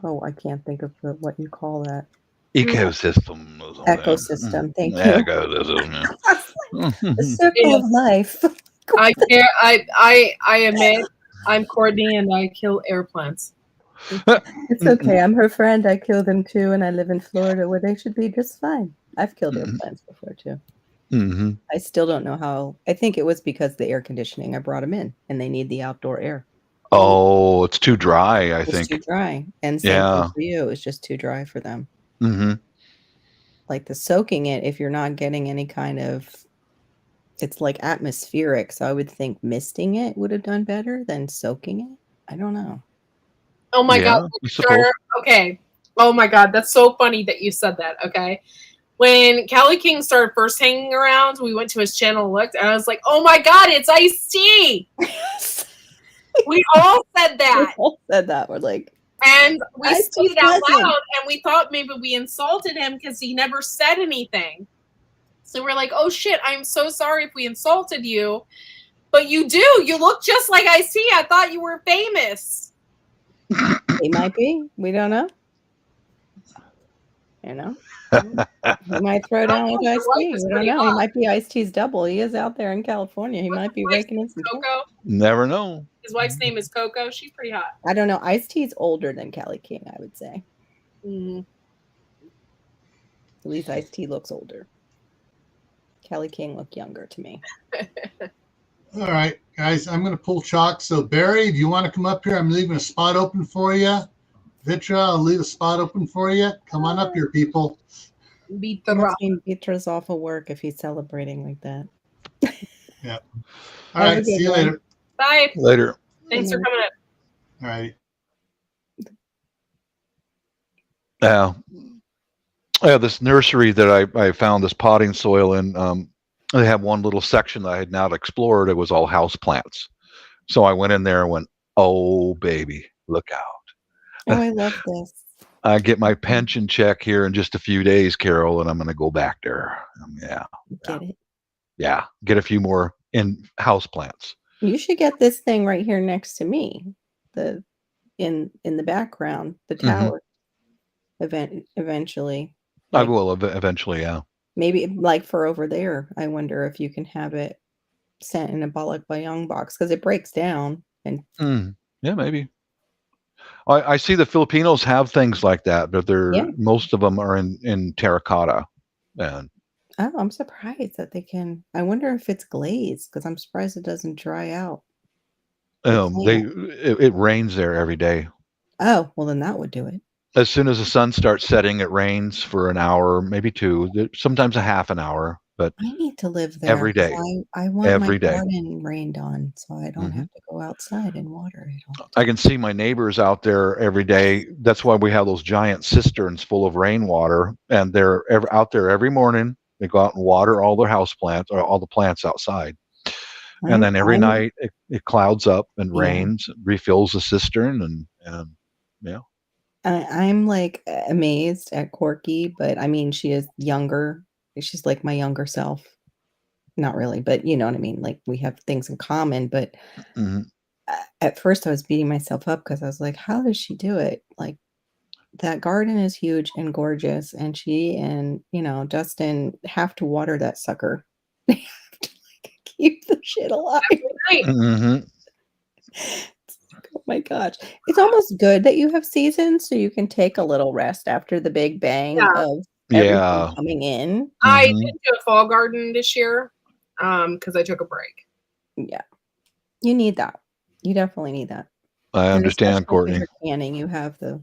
Oh, I can't think of what you call that. ecosystem. Or something. Ecosystem. Thank you. Ecosystem. The circle of life. I can't. I admit, I'm Courtney, and I kill airplanes. It's okay. I'm her friend. I kill them too, and I live in Florida where they should be just fine. I've killed airplanes before too. Mm-hmm. I still don't know how. I think it was because the air conditioning. I brought them in, and they need the outdoor air. Oh, it's too dry. I It's think. too dry, and same thing for you. It's just too dry for them. Mm-hmm. Like the soaking it, if you're not getting any kind of, it's like atmospheric. So I would think misting it would have done better than soaking it. I don't know. Oh my Yeah, God, I suppose. okay. Oh my God, that's so funny that you said that. Okay. When Cali King started first hanging around, we went to his channel and looked, and I was like, oh my God, it's Ice-T. We all said that. We all said that. We're like, and we said Ice-T's it out cousin. loud, and we thought maybe we insulted him because he never said anything. So we're like, oh shit, I'm so sorry if we insulted you. But you do. You look just like Ice-T. I thought you were famous. He might be. We don't know. You know? He might throw down with Ice-T. We don't know. He might be Ice-T's double. He is out there in California. He might be raking in some Coco. Never know. His wife's name is Coco. She's pretty hot. I don't know. Ice-T's older than Cali King, I would say. Mm. At least Ice-T looks older. Cali King looked younger to me. All right, guys, I'm going to pull chalk. So, Barry, do you want to come up here? I'm leaving a spot open for you. Vitra, I'll leave a spot open for you. Come on up here, people. Beat the rock. Vitra's off of work if he's celebrating like that. Yeah. All right, see you later. Bye. Later. Thanks for coming up. All right. This nursery that I found this potting soil in, they have one little section that I had not explored. It was all house plants. So I went in there and went, oh, baby, look out. Oh, I love this. I get my pension check here in just a few days, Carol, and I'm going to go back there. Get it? Yeah, get a few more in house plants. You should get this thing right here next to me. In the background, the tower. Eventually. I will eventually, yeah. Maybe like for over there, I wonder if you can have it sent in a Balak Bayong box because it breaks down. And yeah, maybe. I see the Filipinos have things like that, but most of them are in terracotta. And I'm surprised that they can. I wonder if it's glazed because I'm surprised it doesn't dry out. It rains there every day. Oh, well, then that would do it. As soon as the sun starts setting, it rains for an hour, maybe two, sometimes a half an hour. But I need to live there every day. I want every my day. garden rained on, so I don't have to go outside and water it. I can see my neighbors out there every day. That's why we have those giant cisterns full of rainwater, and they're out there every morning. They go out and water all their house plants or all the plants outside. And then every night it clouds up and rains, refills the cistern, and yeah. I'm like amazed at Corky, but I mean, she is younger. She's like my younger self. Not really, but you know what I mean? Like we have things in common, but at first I was beating myself up because I was like, how does she do it? Like that garden is huge and gorgeous, and she and, Dustin have to water that sucker. They have to keep the shit alive. Oh my gosh. It's almost good that you have seasons so you can take a little rest after the big bang of everything coming in. I did do a fall garden this year because I took a break. Yeah. You need that. You definitely need that. I understand, Courtney. Canning, you have the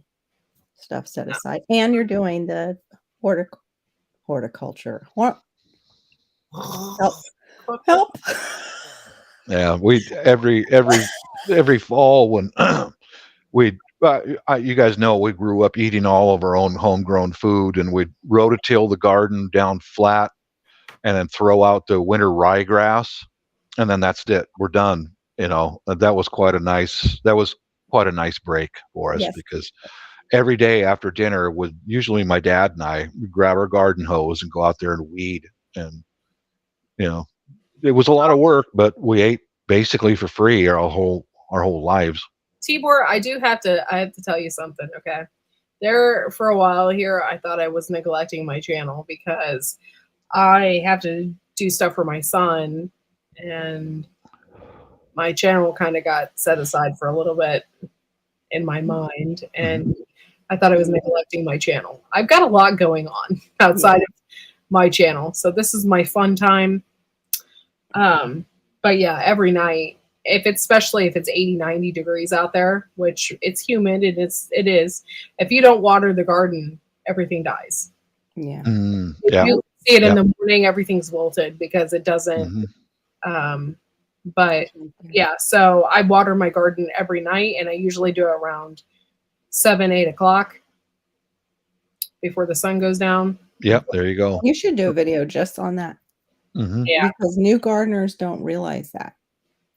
stuff set aside. And you're doing the horticulture. Help. Yeah, we every fall when you guys know we grew up eating all of our own homegrown food, and we'd rototill the garden down flat and then throw out the winter ryegrass, and then that's it. We're done. That was quite a nice break for us because every day after dinner, usually my dad and I would grab our garden hose and go out there and weed, and You know, it was a lot of work, but we ate basically for free our whole lives. Tibor, I have to tell you something, okay? There for a while here, I thought I was neglecting my channel because I have to do stuff for my son, and my channel kind of got set aside for a little bit in my mind, and I thought I was neglecting my channel. I've got a lot going on outside of my channel, so this is my fun time. But yeah, every night, especially if it's 80, 90 degrees out there, which it's humid and it is, if you don't water the garden, everything dies. Yeah. If you see it in the morning, everything's wilted because it doesn't. But yeah, so I water my garden every night, and I usually do it around 7, 8 o'clock before the sun goes down. Yep, there you go. You should do a video just on that. Yeah, because new gardeners don't realize that.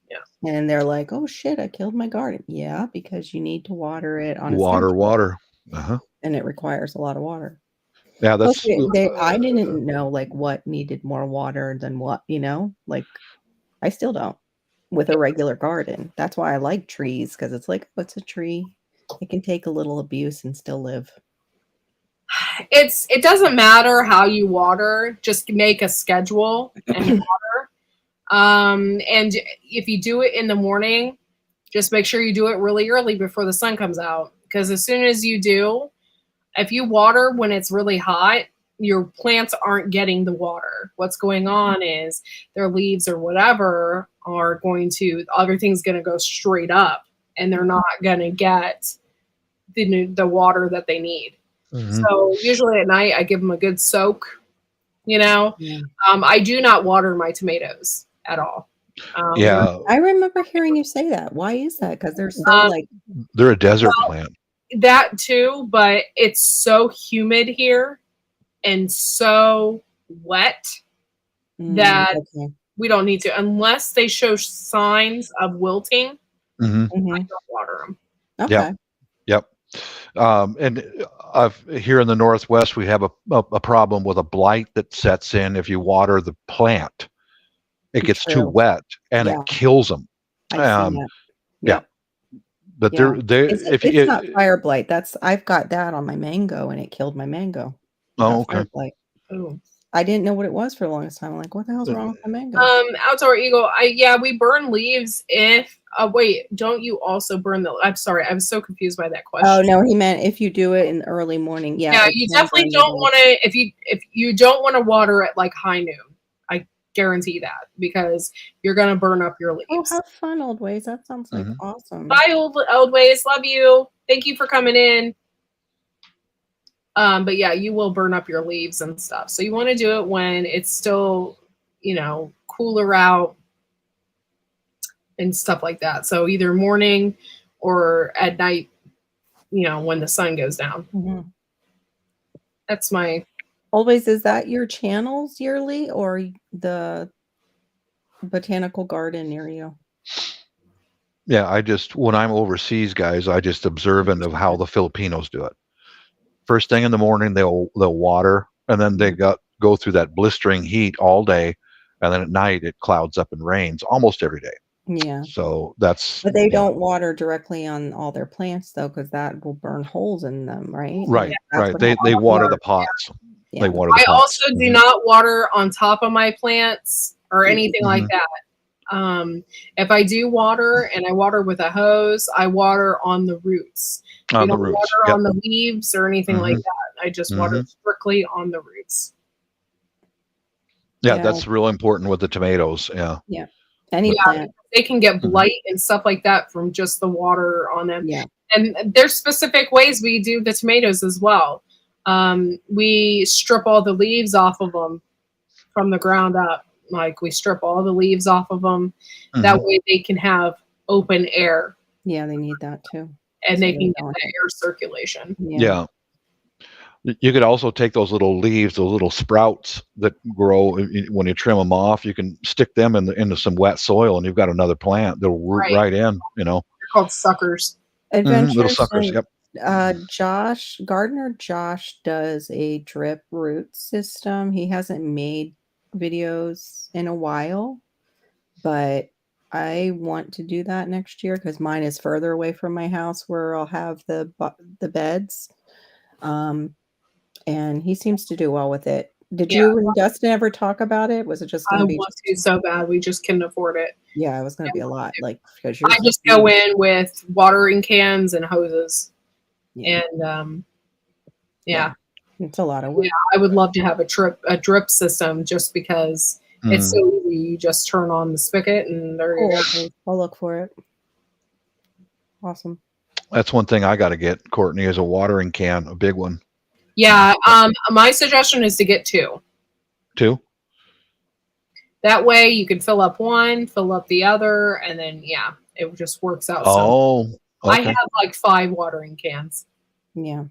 Yeah, and they're like, "Oh shit, I killed my garden." Yeah, because you need to water it on a water, and it requires a lot of water. Yeah, that's. I didn't know like what needed more water than what, like I still don't with a regular garden. That's why I like trees, because it's like, what's a tree? It can take a little abuse and still live. it doesn't matter how you water, just make a schedule and water. And if you do it in the morning, just make sure you do it really early before the sun comes out, because as soon as you do, if you water when it's really hot, your plants aren't getting the water. What's going on is their leaves or whatever are going to, everything's going to go straight up, and they're not going to get the water that they need. So usually at night, I give them a good soak, I do not water my tomatoes at all. I remember hearing you say that. Why is that? Because they're so they're a desert plant. That too, but it's so humid here and so wet that we don't need to, unless they show signs of wilting. I don't water them. Okay. Yep. And here in the Northwest, we have a problem with a blight that sets in if you water the plant. It gets too wet and it kills them. I've seen that. Yeah. But it's not fire blight. I've got that on my mango, and it killed my mango. Oh, okay. Oh. I didn't know what it was for the longest time. I'm like, what the hell's wrong with my mango? Outdoor Eagle. We burn leaves if. Wait, don't you also burn the? I'm sorry, I was so confused by that question. Oh no, he meant if you do it in the early morning. Yeah, you definitely don't want to. If you don't want to water at like high noon, I guarantee that, because you're gonna burn up your leaves. Oh, have fun, Old Ways. That sounds like awesome. Bye, old Ways. Love you. Thank you for coming in. But yeah, you will burn up your leaves and stuff. So you want to do it when it's still, cooler out and stuff like that. So either morning or at night, when the sun goes down. That's my. Always, is that your channels yearly or the botanical garden near you? Yeah, when I'm overseas, guys, I just observant of how the Filipinos do it. First thing in the morning, they'll water, and then they go through that blistering heat all day, and then at night it clouds up and rains almost every day. Yeah. So that's. But they don't water directly on all their plants though, because that will burn holes in them, right? Right. They water the pots. Yeah. They water the pots. I also do not water on top of my plants or anything like that. If I do water, and I water with a hose, I water on the roots. I don't water on the leaves or anything like that. I just water strictly on the roots. Yeah, that's real important with the tomatoes. Yeah. Yeah. Any plant. They can get blight and stuff like that from just the water on them. Yeah. And there's specific ways we do the tomatoes as well. We strip all the leaves off of them from the ground up. Like, we strip all the leaves off of them. That way they can have open air. Yeah, they need that too. And they can get that air circulation. Yeah. You could also take those little leaves, those little sprouts that grow when you trim them off. You can stick them into some wet soil, and you've got another plant. They'll root right in. They're called suckers. Little suckers. Yep. Gardener Josh does a drip root system. He hasn't made videos in a while, but I want to do that next year because mine is further away from my house where I'll have the beds. And he seems to do well with it. Did Yeah. you and Dustin ever talk about it? Was it just going I to be want just, to so bad. We just couldn't afford it. yeah, it was going to be a lot, like, because I yours is just go huge. in with watering cans and hoses. Yeah. And yeah. It's a lot of work. Yeah, I would love to have a drip system just because it's so easy. You just turn on the spigot and there you go. Cool. I'll look for it. Awesome. That's one thing I got to get, Courtney, is a watering can, a big one. Yeah. My suggestion is to get 2. 2? That way you can fill up one, fill up the other, and then yeah, it just works out. Oh, okay. okay. I have like 5 watering cans. Yeah.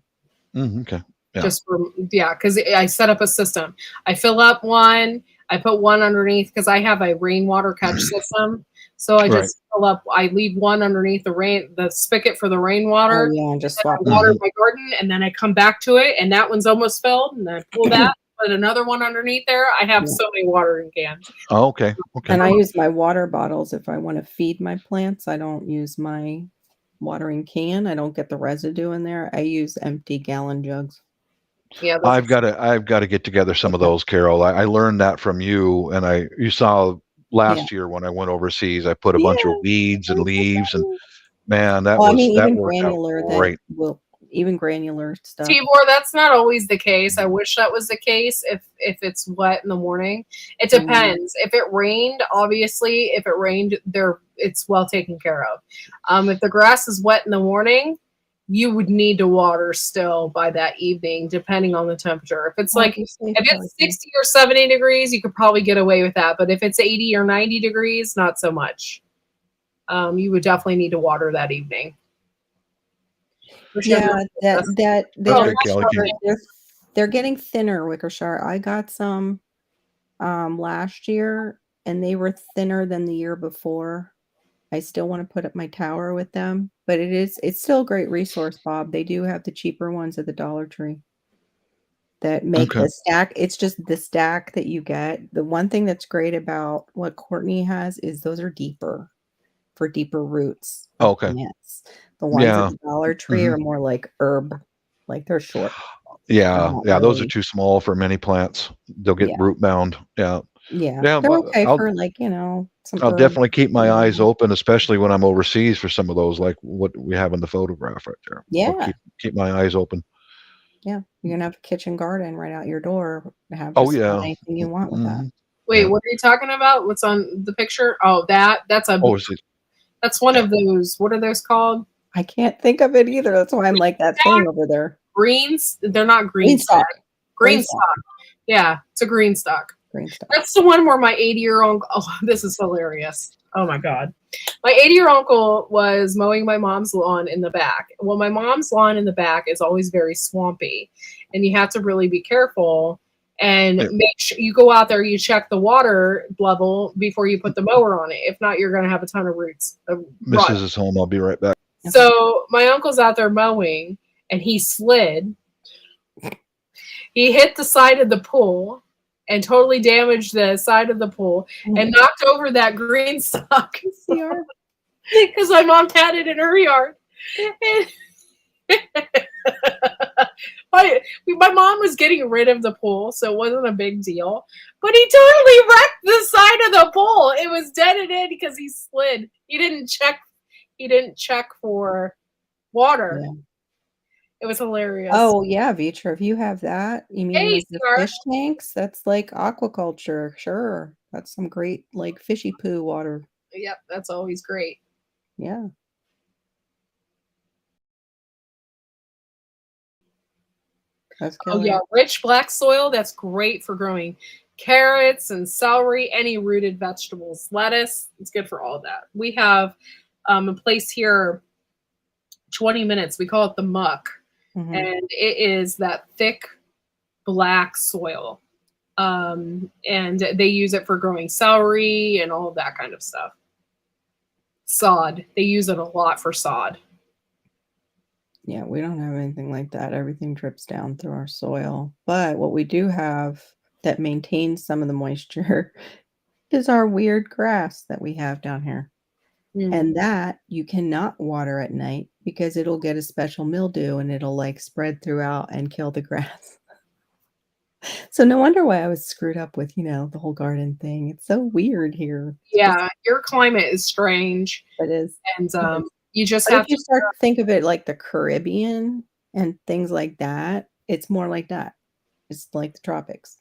Okay. Yeah. Just for because I set up a system. I fill up one, I put one underneath because I have a rainwater catch system. So I just fill up. I leave one underneath the spigot for the rainwater. Oh, yeah, and just I swap. water my garden, and then I come back to it, and that one's almost filled, and I pull that, put another one underneath there. I have so many watering cans. Oh, okay. Okay. And I use my water bottles if I want to feed my plants. I don't use my watering can. I don't get the residue in there. I use empty gallon jugs. Yeah, I've got to get together some of those, Carol. I learned that from you, and you saw last year when I went overseas. I put a bunch of weeds and leaves, and man, that even worked granular out great. Even granular stuff. Tibor, that's not always the case. I wish that was the case if it's wet in the morning. It depends. If it rained, obviously, if it rained, it's well taken care of. If the grass is wet in the morning, you would need to water still by that evening, depending on the temperature. If it's if it's 60 or 70 degrees, you could probably get away with that. But if it's 80 or 90 degrees, not so much. You would definitely need to water that evening. Yeah, they're getting thinner, Wickershire. I got some last year, and they were thinner than the year before. I still want to put up my tower with them, but it's still a great resource, Bob. They do have the cheaper ones at the Dollar Tree that make the stack. It's just the stack that you get. The one thing that's great about what Courtney has is those are deeper for deeper roots. Okay. Plants. The ones at the Dollar Tree are more like herb, like they're short. Yeah, those are too small for many plants. They'll get root bound. Yeah. Yeah, they're okay for some I'll definitely keep my eyes open, especially when I'm overseas, for some of those, like what we have in the photograph right there. Yeah. I'll keep my eyes open. Yeah, you're gonna have a kitchen garden right out your door. Have anything you want with that. Wait, what are you talking about? What's on the picture? Oh, that's one of those. What are those called? I can't think of it either. That's why I'm like that thing over there. Greens? They're not green stock. Green stock. Yeah, it's a green stock. That's the one where my 80-year-old. Oh, this is hilarious. Oh my God. My 80-year-old uncle was mowing my mom's lawn in the back. Well, my mom's lawn in the back is always very swampy, and you have to really be careful and make sure you go out there, you check the water level before you put the mower on it. If not, you're going to have a ton of roots. Mrs. is home. I'll be right back. So my uncle's out there mowing, and he slid. He hit the side of the pool and totally damaged the side of the pool and knocked over that green stock because my mom had it in her yard. My mom was getting rid of the pool, so it wasn't a big deal. But he totally wrecked the side of the pool. It was deaded in because he slid. He didn't check for water. Yeah. It was hilarious. Oh yeah, Vitra, if you have that, you mean like the fish tanks? That's like aquaculture. Sure. That's some great like fishy poo water. Yep, that's always great. Yeah. Oh yeah, rich black soil. That's great for growing carrots and celery, any rooted vegetables, lettuce. It's good for all of that. We have a place here, 20 minutes. We call it the Muck. And it is that thick black soil. And they use it for growing celery and all of that kind of stuff. Sod. They use it a lot for sod. Yeah, we don't have anything like that. Everything drips down through our soil. But what we do have that maintains some of the moisture is our weird grass that we have down here. And that you cannot water at night because it'll get a special mildew and it'll like spread throughout and kill the grass. So no wonder why I was screwed up with, the whole garden thing. It's so weird here. Yeah, your climate is strange, It is. and It is. you just But have if you to. start to think of it like the Caribbean and things like that, it's more like that. It's like the tropics.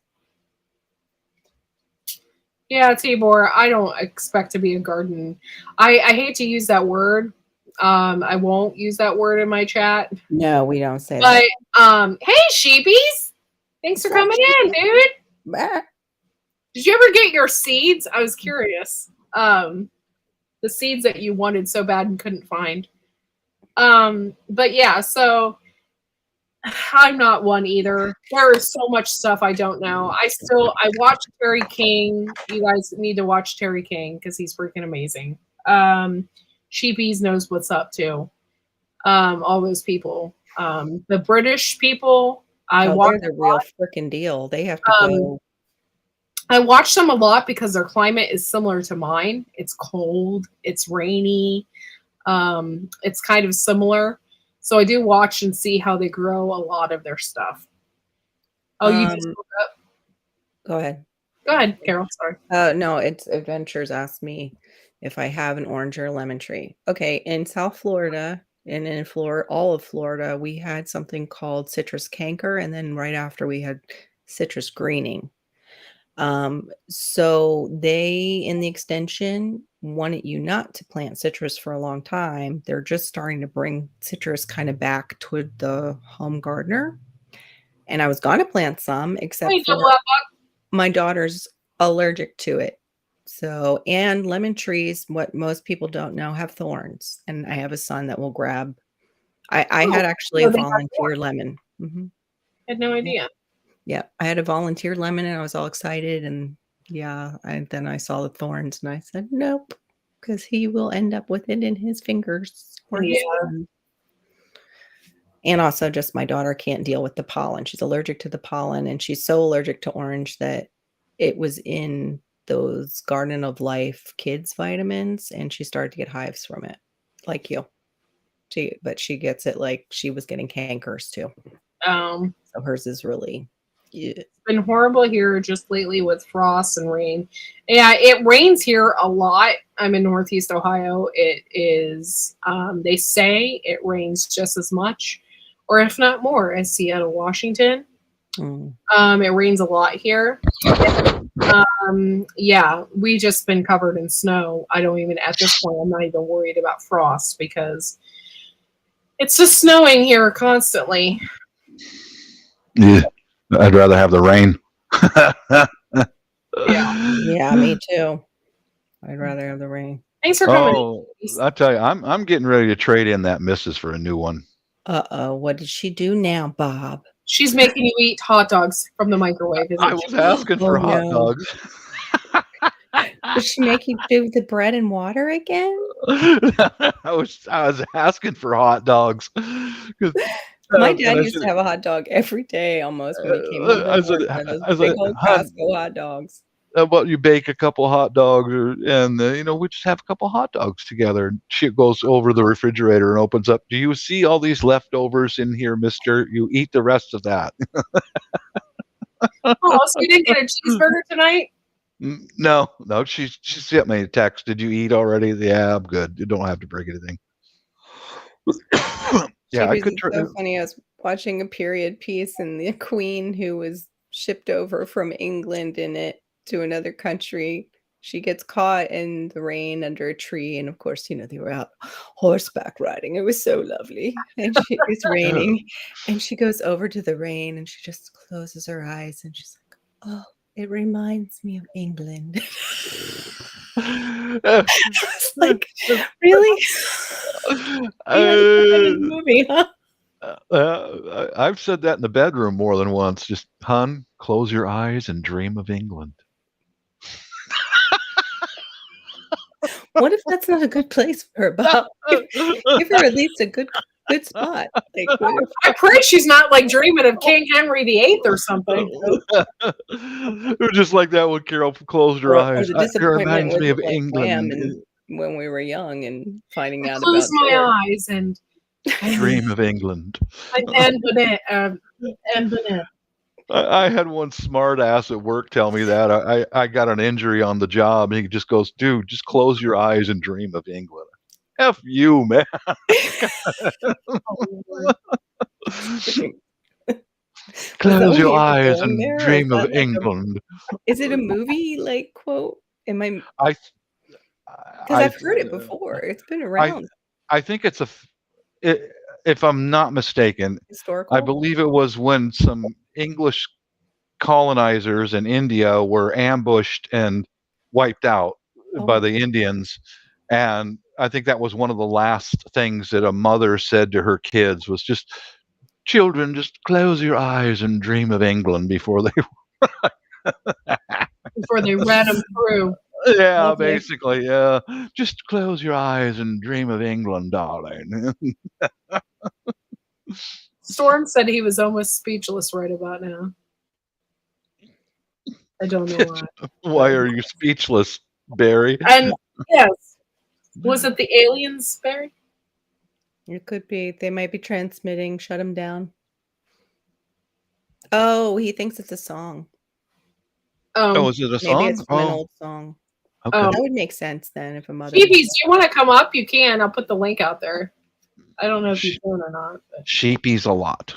Yeah, Tibor, I don't expect to be a garden. I hate to use that word. I won't use that word in my chat. No, we don't say But that. hey, sheepies, thanks for coming in, dude. Bah. Did you ever get your seeds? I was curious. The seeds that you wanted so bad and couldn't find. But yeah, so I'm not one either. There is so much stuff I don't know. I watch Terry King. You guys need to watch Terry King because he's freaking amazing. Sheepies knows what's up too. All those people. The British people. They're the real freaking deal. They have to go. I watch them a lot because their climate is similar to mine. It's cold. It's rainy. It's kind of similar. So I do watch and see how they grow a lot of their stuff. Oh, you just woke up? Go ahead. Go ahead, Carol. Sorry. No, it's Adventures asked me if I have an orange or a lemon tree. Okay, in South Florida and in Florida, all of Florida, we had something called citrus canker, and then right after we had citrus greening. So they in the extension wanted you not to plant citrus for a long time. They're just starting to bring citrus kind of back toward the home gardener. And I was going to plant some, except for my daughter's allergic to it. So, and lemon trees, what most people don't know, have thorns. And I have a son that will grab. I had actually a volunteer lemon. Mm-hmm. I had no idea. Yeah, I had a volunteer lemon and I was all excited. And then I saw the thorns and I said, nope, because he will end up with it in his fingers. Or his hand. And also just my daughter can't deal with the pollen. She's allergic to the pollen and she's so allergic to orange that it was in those Garden of Life kids vitamins and she started to get hives from it, like you. But she gets it like she was getting cankers too. So hers is really... It's been horrible here just lately with frost and rain. Yeah, it rains here a lot. I'm in Northeast Ohio. It is, they say it rains just as much, or if not more, as Seattle, Washington. It rains a lot here. Yeah, we just been covered in snow. I don't even, at this point, I'm not even worried about frost because it's just snowing here constantly. Yeah. I'd rather have the rain. Yeah, me too. I'd rather have the rain. Thanks for coming. Oh, I tell you, I'm getting ready to trade in that missus for a new one. What did she do now, Bob? She's making you eat hot dogs from the microwave. I was asking for hot dogs. Did she make you do the bread and water again? I was asking for hot dogs. My dad used to have a hot dog every day almost when he came home. Big old Costco hot dogs. How about you bake a couple hot dogs and we just have a couple hot dogs together. She goes over the refrigerator and opens up. Do you see all these leftovers in here, mister? You eat the rest of that. Oh, so you didn't get a cheeseburger tonight? No. She sent me a text. Did you eat already? Yeah, I'm good. You don't have to bring anything. Yeah, I could. So funny. I was watching a period piece, and the queen who was shipped over from England in it to another country, she gets caught in the rain under a tree, and of course, they were out horseback riding. It was so lovely, and it's raining, and she goes over to the rain, and she just closes her eyes, and she's like, "Oh, it reminds me of England." It's like, really? Movie, huh? I've said that in the bedroom more than once. Just, hon, close your eyes and dream of England. What if that's not a good place for her, Bob? Give her at least a good good spot. Like, what if I pray she's not like dreaming of King Henry VIII or something. It was just like that when Carol closed her or eyes. the It disappointment reminds with me of like Wham England. and when we were young and finding out Close about my George. eyes and Dream of England. and Bennett. And Bennett. I had one smart ass at work tell me that. I got an injury on the job, and he just goes, dude, just close your eyes and dream of England. F you, man. Close your eyes and dream of England. Is it a movie like quote? Am I? I Because I've heard it before. It's been around. I think it's if I'm not mistaken, Historical. I believe it was when some English colonizers in India were ambushed and wiped out by the Indians. And I think that was one of the last things that a mother said to her kids was just, children, just close your eyes and dream of England before they ran them through. Yeah, basically, yeah. Just close your eyes and dream of England, darling. Storm said he was almost speechless right about now. I don't know why. Why are you speechless, Barry? And yes, was it the aliens, Barry? It could be. They might be transmitting. Shut him down. Oh, he thinks it's a song. Oh, is it a song? Maybe it's from an old song. Okay. That would make sense then if a mother. Sheepies, do you want to come up? You can. I'll put the link out there. I don't know if you can or not. But. Sheepies a lot.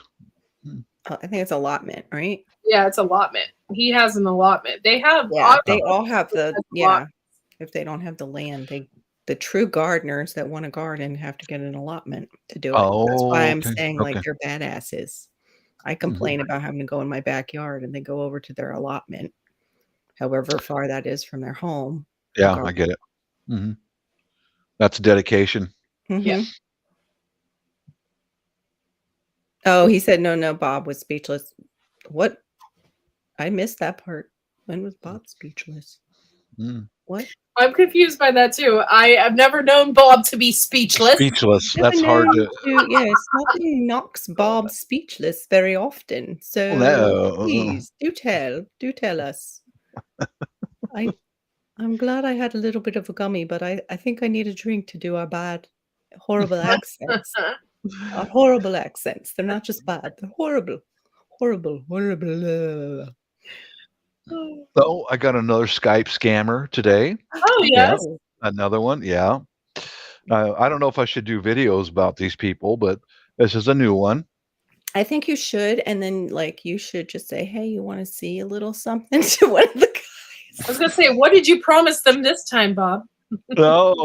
I think it's allotment, right? Yeah, it's allotment. He has an allotment. They have. Yeah, they all have the. Yeah, if they don't have the land, the true gardeners that want a garden have to get an allotment to do it. That's why I'm saying like they're badasses. I complain about having to go in my backyard, and they go over to their allotment, however far that is from their home. Yeah, I get it. Mm-hmm. That's dedication. Mm-hmm. Yeah. Oh, he said no. Bob was speechless. What? I missed that part. When was Bob speechless? What? I'm confused by that too. I have never known Bob to be speechless. Speechless. That's hard to. Yes, nothing knocks Bob speechless very often. So please do tell us. I'm glad I had a little bit of a gummy, but I think I need a drink to do our bad, horrible accents. Our horrible accents. They're not just bad. They're horrible. Horrible. Oh, I got another Skype scammer today. Oh, yes. Yeah, another one. Yeah. I don't know if I should do videos about these people, but this is a new one. I think you should. And then, like, you should just say, hey, you want to see a little something to one of the guys? I was going to say, what did you promise them this time, Bob? No.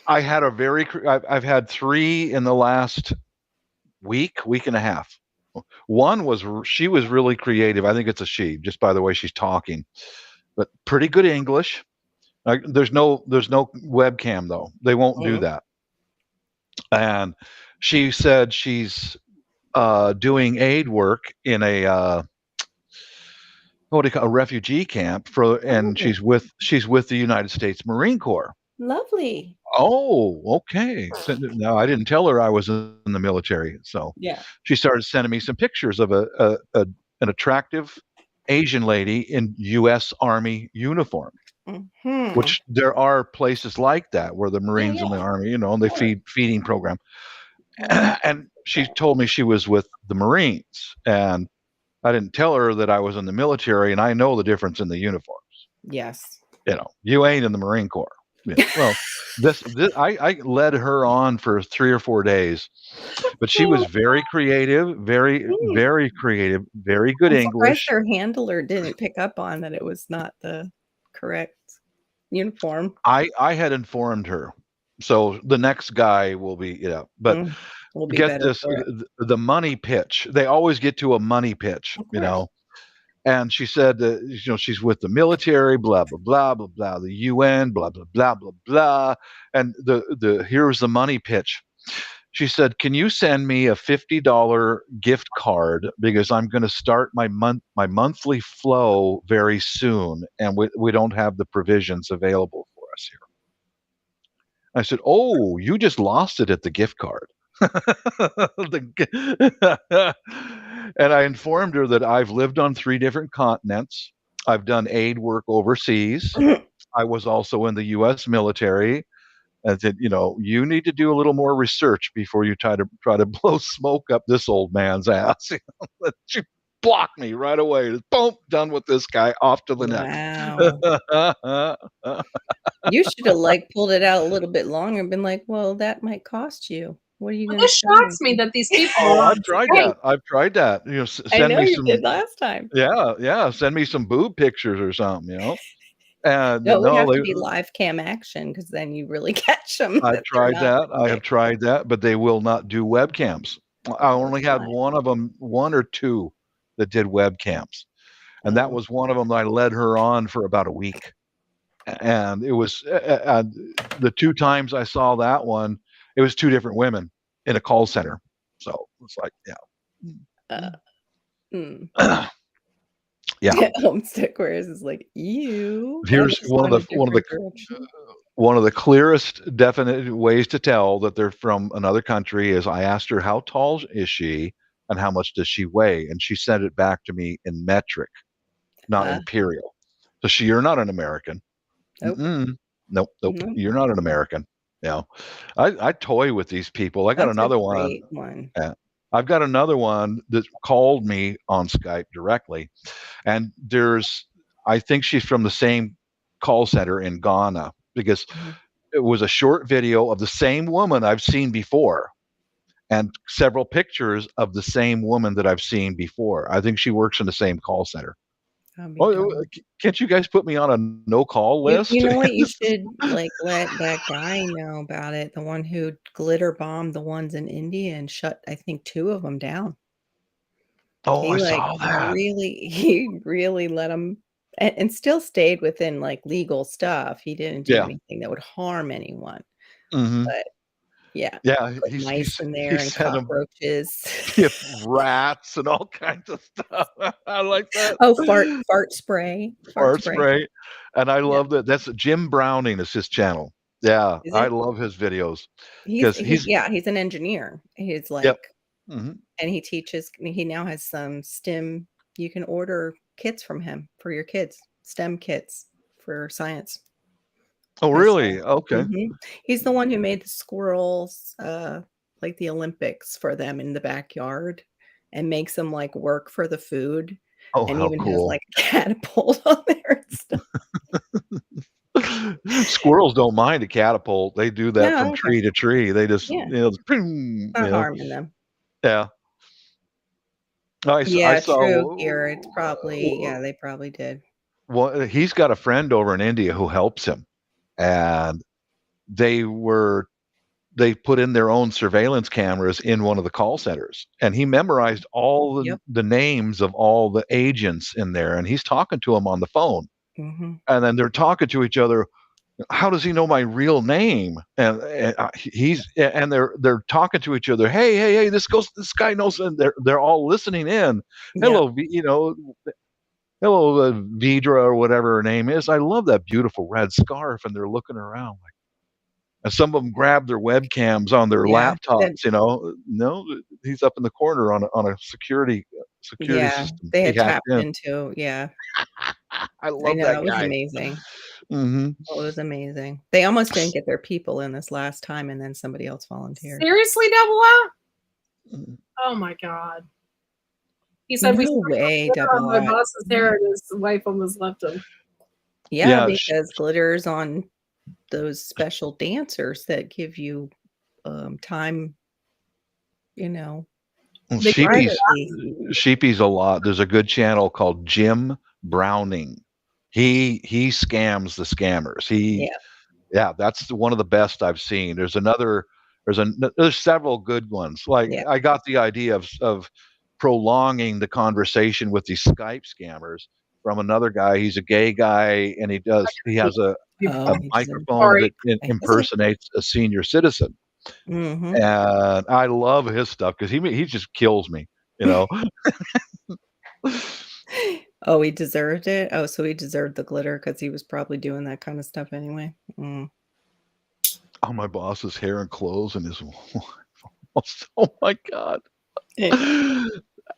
I had I've had 3 in the last week and a half. One she was really creative. I think it's a she, just by the way she's talking, but pretty good English. There's no webcam though. They won't do that. And she said she's doing aid work in a a refugee camp and she's with the United States Marine Corps. Lovely. Oh, okay. So, no, I didn't tell her I was in the military. So yeah, she started sending me some pictures of an attractive Asian lady in U.S. Army uniform. Mm-hmm. Which there are places like that where the Marines and the Army, and they feeding program. And she told me she was with the Marines, and I didn't tell her that I was in the military, and I know the difference in the uniforms. Yes. You ain't in the Marine Corps. Yeah. Well, I led her on for 3 or 4 days, but she was very creative, very creative, very good English. Her handler didn't pick up on that it was not the correct uniform. I had informed her, so the next guy will be but we'll be get this, the money pitch. They always get to a money pitch, and she said that she's with the military, blah blah blah blah blah, the UN, blah blah blah blah blah, and the here's the money pitch. She said, "Can you send me a $50 gift card because I'm going to start my monthly flow very soon, and we don't have the provisions available for us here." I said, "Oh, you just lost it at the gift card." And I informed her that I've lived on 3 different continents. I've done aid work overseas. I was also in the U.S. military. I said, you need to do a little more research before you try to blow smoke up this old man's ass. She blocked me right away. Just, boom, done with this guy. Off to the Wow. You should have pulled it out a little bit longer and been like, well, that might cost you. What are you Well, going to this say? shocks me that these people Oh, are I've tried hey, that. I've tried that. I Send know me you some. did last time. Yeah. Send me some boob pictures or something. And No, it would have no, to be live cam action because then you really catch them I've that they're tried not that. I have fake. tried that, but they will not do webcams. I only had Fine. one of them, 1 or 2 that did webcams. And that Oh, was one of them that I led her on for about a week. And it was the 2 times I saw that one, it was 2 different women in a call center. So it's like, uh, mm. yeah. Homestick Wares is like, ew. That Here's has gone a different direction. one of the clearest definite ways to tell that they're from another country is I asked her how tall is she and how much does she weigh, and she sent it back to me in metric, not imperial. So you're not an American. Nope. Nope. Nope. You're not an American. I toy with these people. I got That's a another one. great one. Yeah. I've got another one that called me on Skype directly, and I think she's from the same call center in Ghana because Mhm. it was a short video of the same woman I've seen before and several pictures of the same woman that I've seen before. I think she works in the same call center. I'll be Oh, darned. can't you guys put me on a no call list? You know what? You should let that guy know about it. The one who glitter bombed the ones in India and shut, I think, 2 of them down. Oh, He I saw that. he really let him and still stayed within legal stuff. He didn't do Yeah. anything that would harm anyone. Hmm. But yeah, Yeah. put mice in He there and sent them cockroaches. rats and all kinds of stuff. I like that. Oh, fart spray. Fart Fart spray. spray. And I Yeah. love that. That's Jim Browning is his channel. Yeah. Is I it? love his videos He's because he yeah, he's an engineer. He's yep. Hmm. and he now has some STEM. You can order kits from him for your kids, STEM kits for science. Oh, I saw. really? Okay. He's the one who made the squirrels, like the Olympics for them in the backyard and makes them work for the food Oh, and how even has cool. a catapult on there and stuff. Squirrels don't mind a catapult. They do that No, I from don't care. tree to tree. They just, Yeah, ping, not harming them. yeah. I Yeah, true, here, it's probably saw. they probably did. Well, he's got a friend over in India who helps him, and they put in their own surveillance cameras in one of the call centers, and he memorized all Yep. the names of all the agents in there, and he's talking to them on the phone, Mhm. and then they're talking to each other. How does he know my real name? And they're talking to each other. Hey, this guy knows, and they're all listening in. Yeah. Hello, hello, Vidra or whatever her name is. I love that beautiful red scarf, and they're looking around and some of them grab their webcams on their Yeah. laptops. No, he's up in the corner on a security Yeah, system. they He had hacked tapped in. into I I love know, that it was guy. amazing. Hmm. It was amazing. They almost didn't get their people in this last time, and then somebody else volunteered. seriously, Double O? Oh my god. He said we No way, glitter on Double my O. boss's hair and his wife almost left him. Yeah, Yeah, because glitter's on those special dancers that give you, time, you know, They give you privacy. Sheepy's a lot. There's a good channel called Jim Browning. He scams the scammers. Yeah, Yeah, that's one of the best I've seen. There's several good ones. Like yeah. I got the idea of prolonging the conversation with these Skype scammers from another guy. He's a gay guy, and he has a Oh, he deserves microphone sorry. that impersonates a senior citizen, Mhm. and I love his stuff because he just kills me. You know. Oh, he deserved it? Oh, so he deserved the glitter because he was probably doing that kind of stuff anyway. Mm. on my boss's hair and clothes and his oh my God.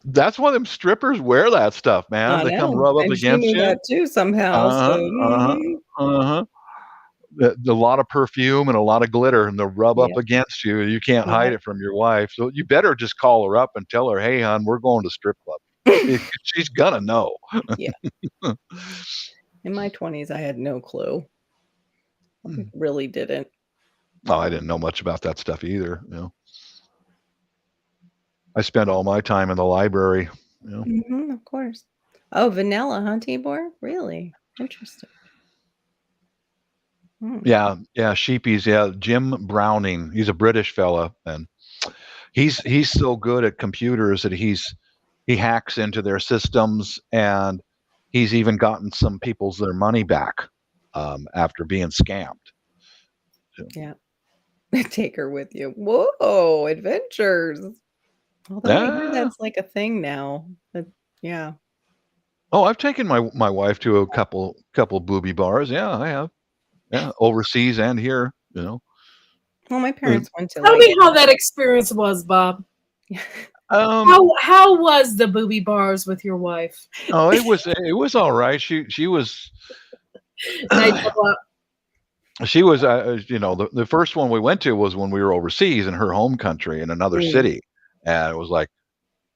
That's why them strippers wear that stuff, man. I They come know. rub up And she against knew you. that too somehow. So Uh-huh. Uh-huh. A lot of perfume and a lot of glitter, and they'll rub up yeah. against you. You can't Yeah. hide it from your wife. So you better just call her up and tell her, "Hey, hon, we're going to strip club." She's gonna know. Yeah. In my 20s, I had no clue. I Hmm. really didn't. Oh, I didn't know much about that stuff either. You know, I spent all my time in the library. You know, Mhm, of course. Oh, vanilla, huh, Tibor? Really? Interesting. Hmm. yeah, sheepies. Yeah, Jim Browning. He's a British fella, and he's so good at computers that he hacks into their systems, and he's even gotten some people's their money back after being scammed. So, Yeah. Take her with you. Whoa, adventures. Although I hear yeah. that's like a thing now. But yeah. Oh, I've taken my wife to a couple booby bars. Yeah, I have. Yeah, overseas and here. You know. Well, my parents went to Tell like me how that experience was, Bob. Um. How was the booby bars with your wife? Oh, it was all right. She was. Night club. She was, you know, the first one we went to was when we were overseas in her home country in another Mm, city, and it was like,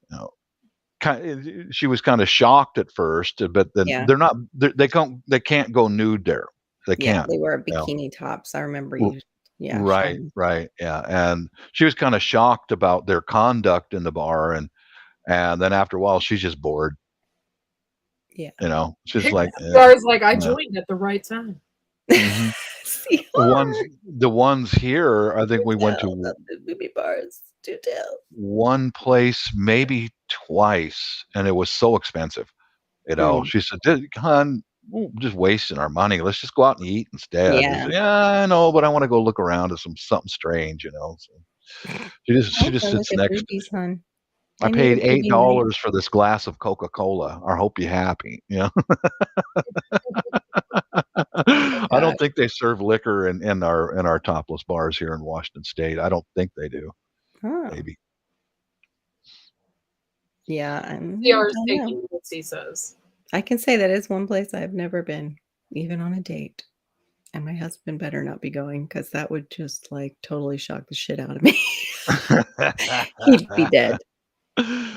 you know, she was kind of shocked at first, but then yeah. they can't go nude there. They Yeah, can't. they wear You know. bikini tops. I remember R- you yeah, Right, showing. right, yeah, and she was kind of shocked about their conduct in the bar, and then after a while, she's just bored. Yeah. You know, she's like, Bars like I yeah. joined at the right time. Hmm. See The ones here, I think we went tell to about the booby bars. Do tell. one place maybe twice, and it was so expensive. You know, Mm, she said, "Hon, we're just wasting our money. Let's just go out and eat instead." I yeah. said, "Yeah, I know, but I want to go look around at something strange." You know, so she just Also, look sits at next. boobies, hon. I I need a paid eight booby night. dollars for this glass of Coca Cola. I hope you're happy. You know, Oh my I gosh. don't think they serve liquor in our topless bars here in Washington State. I don't think they do. Huh. Maybe. Yeah, I CR is don't know. taking what he says. I can say that is one place I've never been, even on a date. And my husband better not be going because that would just like totally shock the shit out of me. He'd be dead.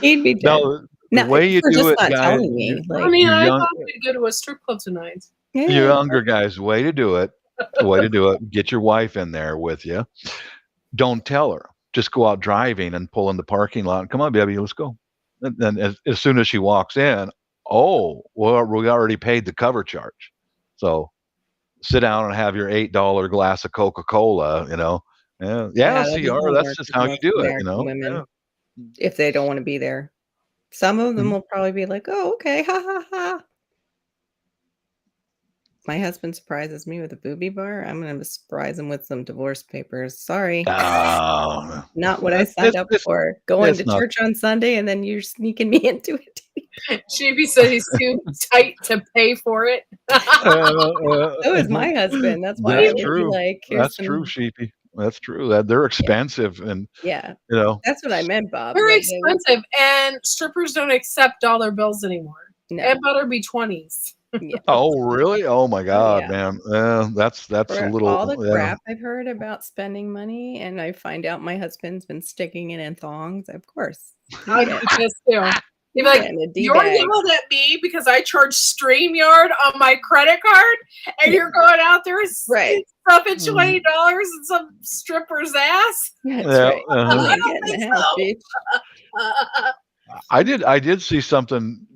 He'd be dead. No, the No, way you for do just it, not guys, telling me. I Like, mean, you I young thought we'd go to a strip club tonight. you yeah, younger guys, way to do it. Way to do it. Get your wife in there with you. Don't tell her. Just go out driving and pull in the parking lot. Come on, baby, let's go. And then as soon as she walks in, oh, well, we already paid the cover charge. So sit down and have your $8 glass of Coca-Cola, you know. Yeah, yeah, yeah, that CR, doesn't that's work just with how you most do it, you American know. Yeah. women if they don't want to be there. Some of them Mhm. will probably be like, "Oh, okay, ha ha ha." My husband surprises me with a booby bar. I'm gonna surprise him with some divorce papers. Sorry, Oh, not what I signed up for. Going to it's not. church on Sunday and then you're sneaking me into it. Chibi said he's too tight to pay for it. So is my husband. That's why I That's would be true. like, "Here's That's true, some." Sheepy. That's true. That they're expensive, and Yeah, you know, that's what I meant, Bob. Very Like, they would expensive, and strippers don't accept dollar bills anymore. no. It better be 20s. Yeah. oh really? Oh my Oh, God, yeah. man. That's a For all the little, yeah. crap I've heard about spending money, and I find out my husband's been sticking it in thongs, of course. I You did get this too. you You're like, getting a you're D-bag. yelled at me because I charge StreamYard on my credit card, and Yeah. you're going out there Right. stuffing Mhm. $20 in some stripper's ass. That's Yeah, right. You I ain't don't getting think the house, so. bitch. I did see something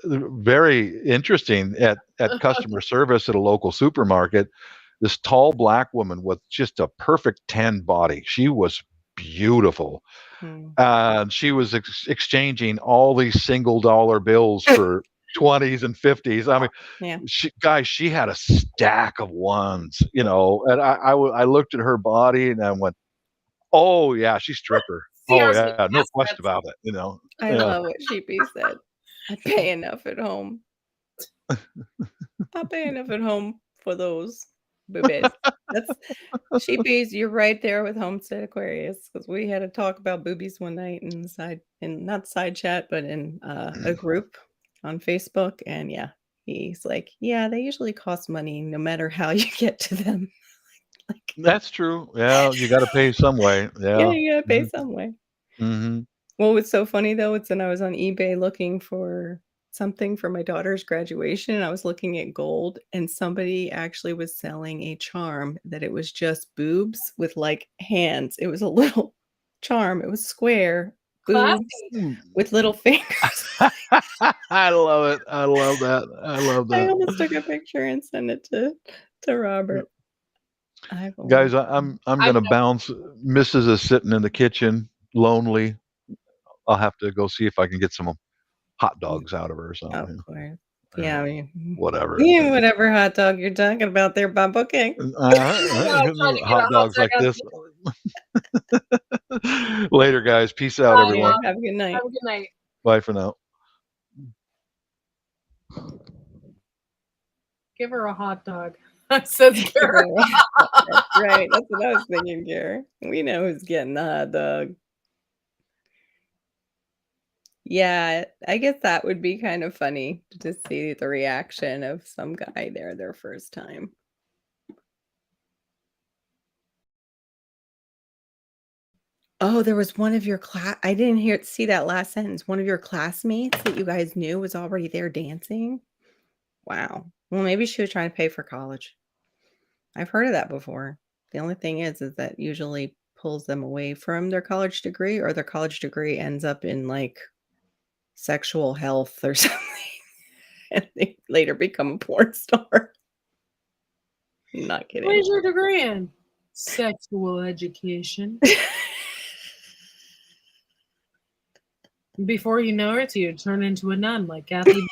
very interesting at customer service at a local supermarket. This tall black woman with just a perfect 10 body. She was beautiful. Hmm. She was exchanging all these single dollar bills for 20s and 50s. I mean, Yeah. she had a stack of ones, you know, and I looked at her body and I went, oh yeah, she's stripper. Oh CR's like, yeah, no yes, question that's about it, you know. I Yeah. love what Sheepy said. I pay enough at home. I pay enough at home for those boobies. Sheepies, you're right there with Homestead Aquarius because we had a talk about boobies one night in not side chat, but in a group on Facebook. And yeah, he's like, yeah, they usually cost money no matter how you get to them. Like, That's true. Yeah, you got to pay some way. yeah, Yeah. you gotta pay some way. Mm-hmm. What was so funny though, it's when I was on eBay looking for something for my daughter's graduation. I was looking at gold, and somebody actually was selling a charm that it was just boobs with like hands. It was a little charm. It was square boobs Classy. with little fingers. I love it. I love that. I love I that. almost took a picture and sent it to Robert. Guys, I'm I've gonna never- bounce. Mrs. is sitting in the kitchen, lonely. I'll have to go see if I can get some hot dogs out of her or Of something. course. Yeah, I mean, Whatever. yeah, whatever hot dog you're talking about there, Bob. Okay. trying to get a Hot dogs dog like out this. Later, guys. Peace out, Bye, everyone. Have a good night. Have a good night. Bye for now. Give her a hot dog. Says Garrett. That's right. That's what I was thinking, Gary. We know who's getting the hot dog. Yeah, I guess that would be kind of funny to see the reaction of some guy there their first time. Oh, there was one of your class. I didn't see that last sentence. One of your classmates that you guys knew was already there dancing. Wow. Well, maybe she was trying to pay for college. I've heard of that before. The only thing is that usually pulls them away from their college degree, or their college degree ends up in like sexual health or something, and they later become a porn star. I'm not kidding. What is your degree in? Sexual education. Before you know it, you turn into a nun like Kathy.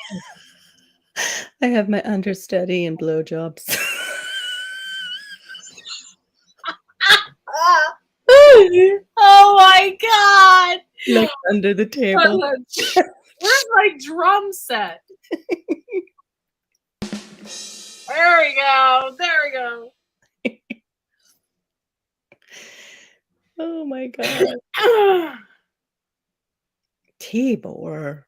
I have my understudy in blowjobs. Oh my god! Like under the table. Where's my drum set? There we go. There we go. Oh my god. Tibor.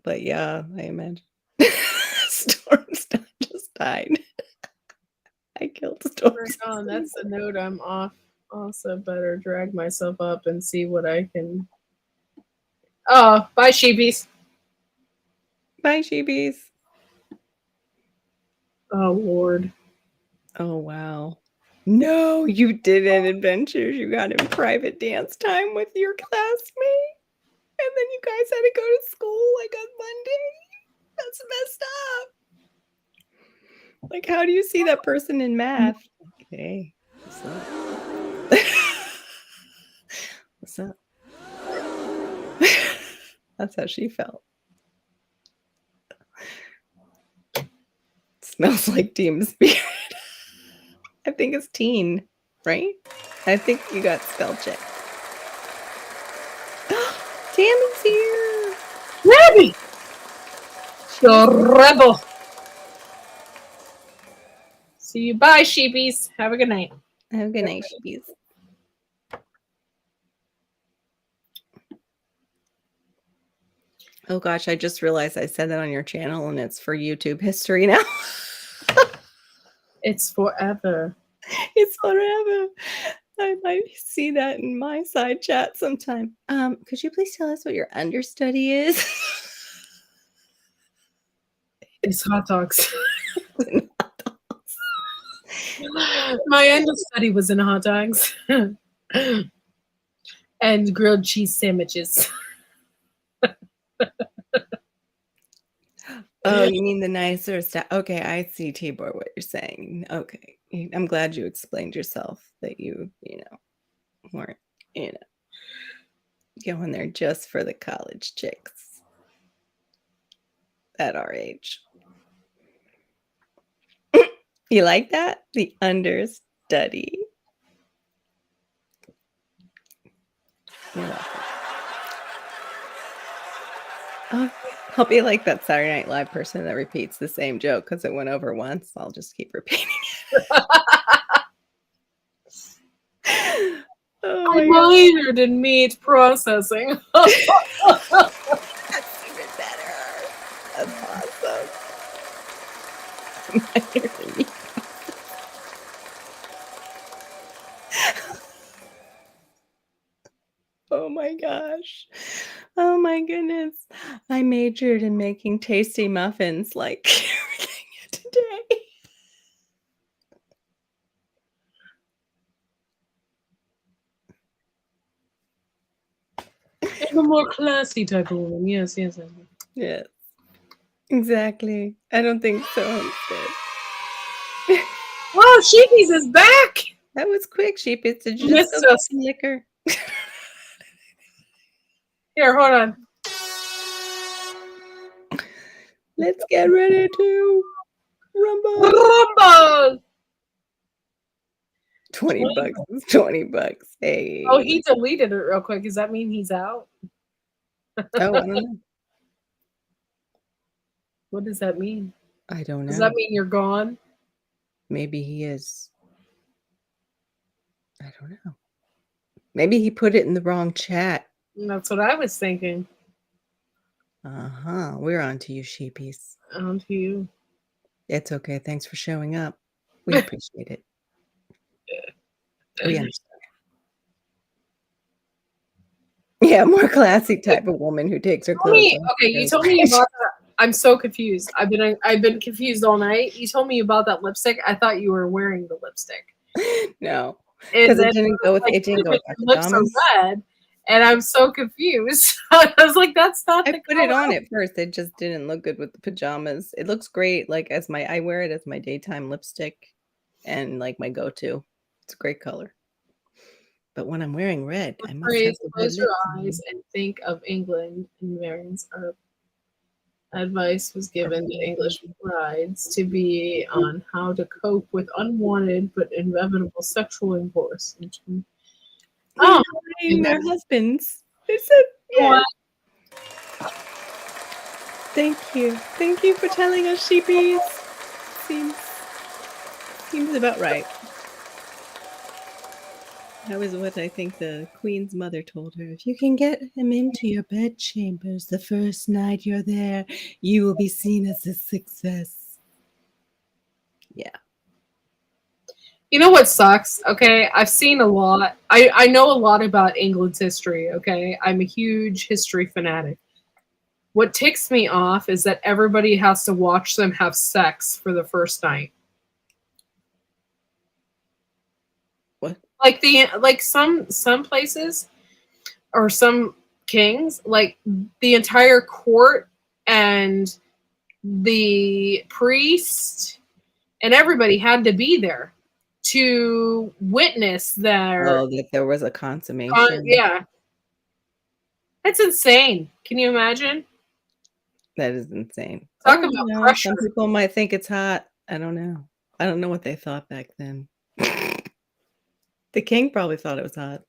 But yeah, I imagine. Storm's just died. I killed Storm. That's the note I'm off. Also, better drag myself up and see what I can. Oh, bye, sheepies. Bye, sheepies. Oh, Lord. Oh, wow. No, you didn't adventures. You got in private dance time with your classmate. And then you guys had to go to school like on Monday. That's messed up. Like, how do you see that person in math? Okay. What's up? What's up? That's how she felt. Smells like Team Spirit. I think it's teen, right? I think you got spell check. Tammy's here. Rebby! The rebel. See you. Bye, sheepies. Have a good night. Have a good night, sheepies. Oh gosh, I just realized I said that on your channel and it's for YouTube history now. It's forever. It's forever. I might see that in my side chat sometime. Could you please tell us what your understudy is? It's hot dogs. My understudy was in hot dogs and grilled cheese sandwiches. Oh, you mean the nicer stuff? Okay, I see, Tibor, what you're saying. Okay, I'm glad you explained yourself that you weren't, going there just for the college chicks at our age. You like that? The understudy. You're welcome. Oh, I'll be like that Saturday Night Live person that repeats the same joke because it went over once. I'll just keep repeating it. Oh I my God. minored in meat processing. That's even better. That's awesome. Minored in meat. Oh my gosh. Oh my goodness. I majored in making tasty muffins like everything today. I'm a more classy type of woman. Yes. Yes. Exactly. I don't think so instead. Oh, Sheepies is back. That was quick, Sheepies. Did you Missed just go get us. some liquor? Here, hold on. Let's get ready to rumble. Rumble. 20 bucks. 20 bucks. Hey. Oh, he deleted it real quick. Does that mean he's out? Oh, I don't know. What does that mean? I don't know. Does that mean you're gone? Maybe he is. I don't know. Maybe he put it in the wrong chat. That's what I was thinking. Uh-huh. We're on to you, Sheepies. On to you. It's okay. Thanks for showing up. We appreciate it. We understand. Yeah, more classy type of woman who takes her clothes off. Okay, you told me about that. I'm so confused. I've been confused all night. You told me about that lipstick. I thought you were wearing the lipstick. No, because it didn't go with like, it. Didn't go with my lips are pajamas. red, and I'm so confused. I was like, "That's not." I the put it color. on at first. It just didn't look good with the pajamas. It looks great, like I wear it as my daytime lipstick, and like my go-to. It's a great color. But when I'm wearing red, I must have the red Close your lips on. eyes and think of England and Mary's advice was given to English brides to be on how to cope with unwanted but inevitable sexual intercourse. Oh, Their husbands. They said, yeah. Thank you. Thank you for telling us, Sheepies. Seems about right. That was what I think the Queen's mother told her. If you can get him into your bedchambers the first night you're there, you will be seen as a success. Yeah. You know what sucks? Okay, I've seen a lot. I know a lot about England's history. Okay, I'm a huge history fanatic. What ticks me off is that everybody has to watch them have sex for the first night. What? Like some places or some kings, like the entire court and the priest and everybody had to be there to witness their that there was a consummation. yeah. That's insane. Can you imagine? That is insane. Talk about pressure. Some people might think it's hot. I don't know. I don't know what they thought back then. The king probably thought it was hot.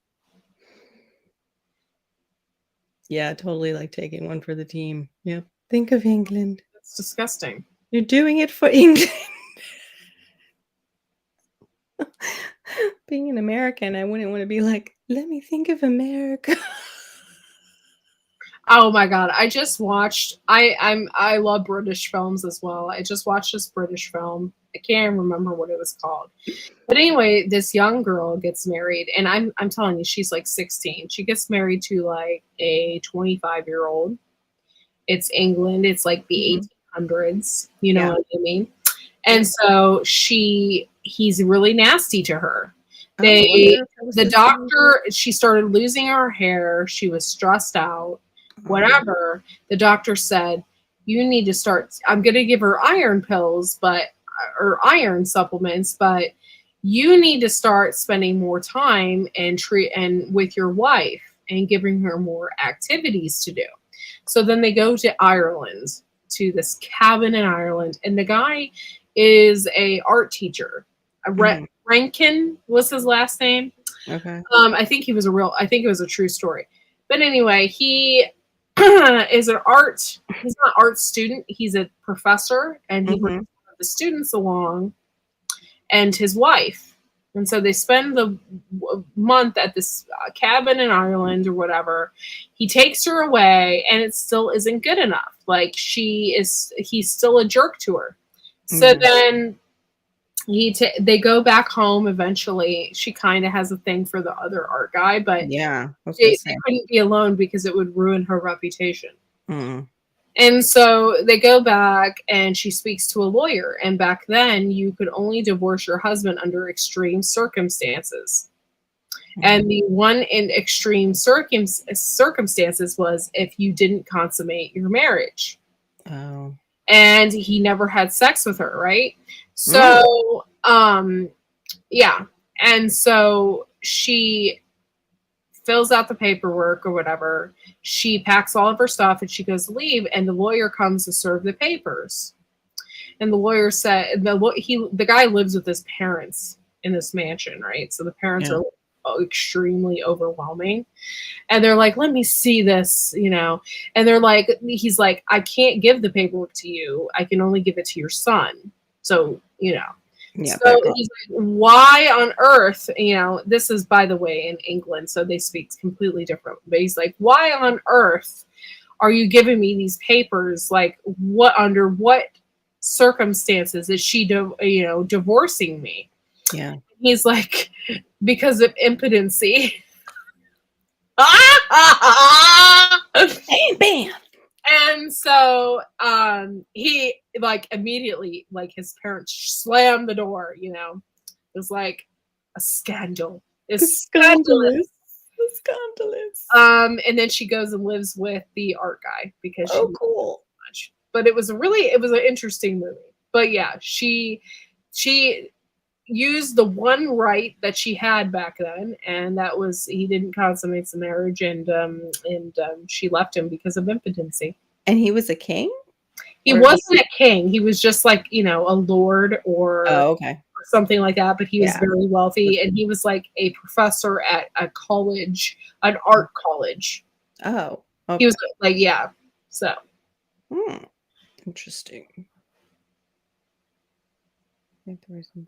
Yeah, totally like taking one for the team. Yep. Think of England. That's disgusting. You're doing it for England. Being an American, I wouldn't want to be like, let me think of America. Oh my god! I just watched. I love British films as well. I just watched this British film. I can't remember what it was called, but anyway, this young girl gets married, and I'm telling you, she's like 16. She gets married to like a 25-year-old. It's England. It's like the 1800s. You know what I mean? And so he's really nasty to her. The doctor. She started losing her hair. She was stressed out. Whatever, the doctor said, you need to start. I'm going to give her iron pills, or iron supplements, but you need to start spending more time and with your wife and giving her more activities to do. So then they go to Ireland, to this cabin in Ireland, and the guy is a art teacher. Rankin was his last name. Okay. I think it was a true story. But anyway, he is an art. He's not art student. He's a professor, and he brings Mhm. the students along and his wife. And so they spend the month at this cabin in Ireland or whatever. He takes her away, and it still isn't good enough. Like he's still a jerk to her. So Mhm. then they go back home eventually. She kind of has a thing for the other art guy, but Yeah, I was gonna they say. couldn't be alone because it would ruin her reputation. Mm. And so they go back and she speaks to a lawyer. And back then, you could only divorce your husband under extreme circumstances. And the one in extreme circumstances was if you didn't consummate your marriage. Oh. And he never had sex with her, right? Mm. So, yeah. And so she fills out the paperwork or whatever. She packs all of her stuff and she goes to leave, and the lawyer comes to serve the papers. And the lawyer said the guy lives with his parents in this mansion, right? So the parents Yeah. are extremely overwhelming. And they're like, let me see this, you know. And he's like, I can't give the paperwork to you. I can only give it to your son. So, you know. Yeah, So back off. he's like, why on earth, you know, this is, by the way, in England, so they speak completely different. But he's like, why on earth are you giving me these papers? Like, under what circumstances is she, divorcing me? Yeah. He's like, because of impotency. Bam. And so he like immediately, like his parents slammed the door, you know. It was like a scandal. It's scandalous. Scandalous. And then she goes and lives with the art guy because she Oh, cool. much. But it was an interesting movie. But yeah, she used the one right that she had back then, and that was he didn't consummate the marriage, and she left him because of impotency. And he was a king? He Or wasn't a king. He was just like, you know, a lord or Oh, okay. something like that, but he was Yeah. very wealthy, and he was like a professor at a college, an art college. Oh, He was okay. like, yeah. So Interesting. I think there was some.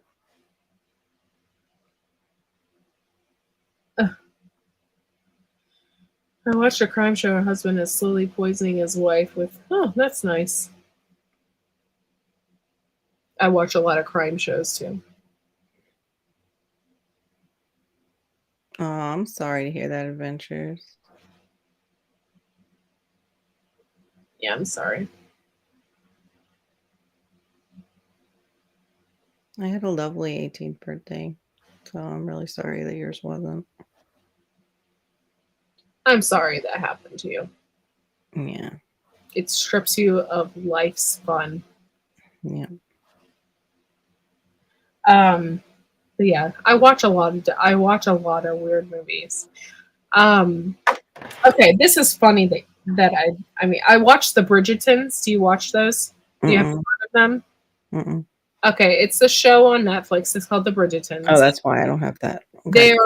I watched a crime show. Her husband is slowly poisoning his wife with. Oh, that's nice. I watch a lot of crime shows too. Oh, I'm sorry to hear that, Adventures. Yeah, I'm sorry. I had a lovely 18th birthday, so I'm really sorry that yours wasn't. I'm sorry that happened to you. Yeah. It strips you of life's fun. Yeah. But yeah, I watch a lot of weird movies. Okay, this is funny that I watched the Bridgertons. Do you watch those? Do you have heard of them? Mm-mm. Okay, it's a show on Netflix. It's called the Bridgertons. Oh, that's why I don't have that. Okay.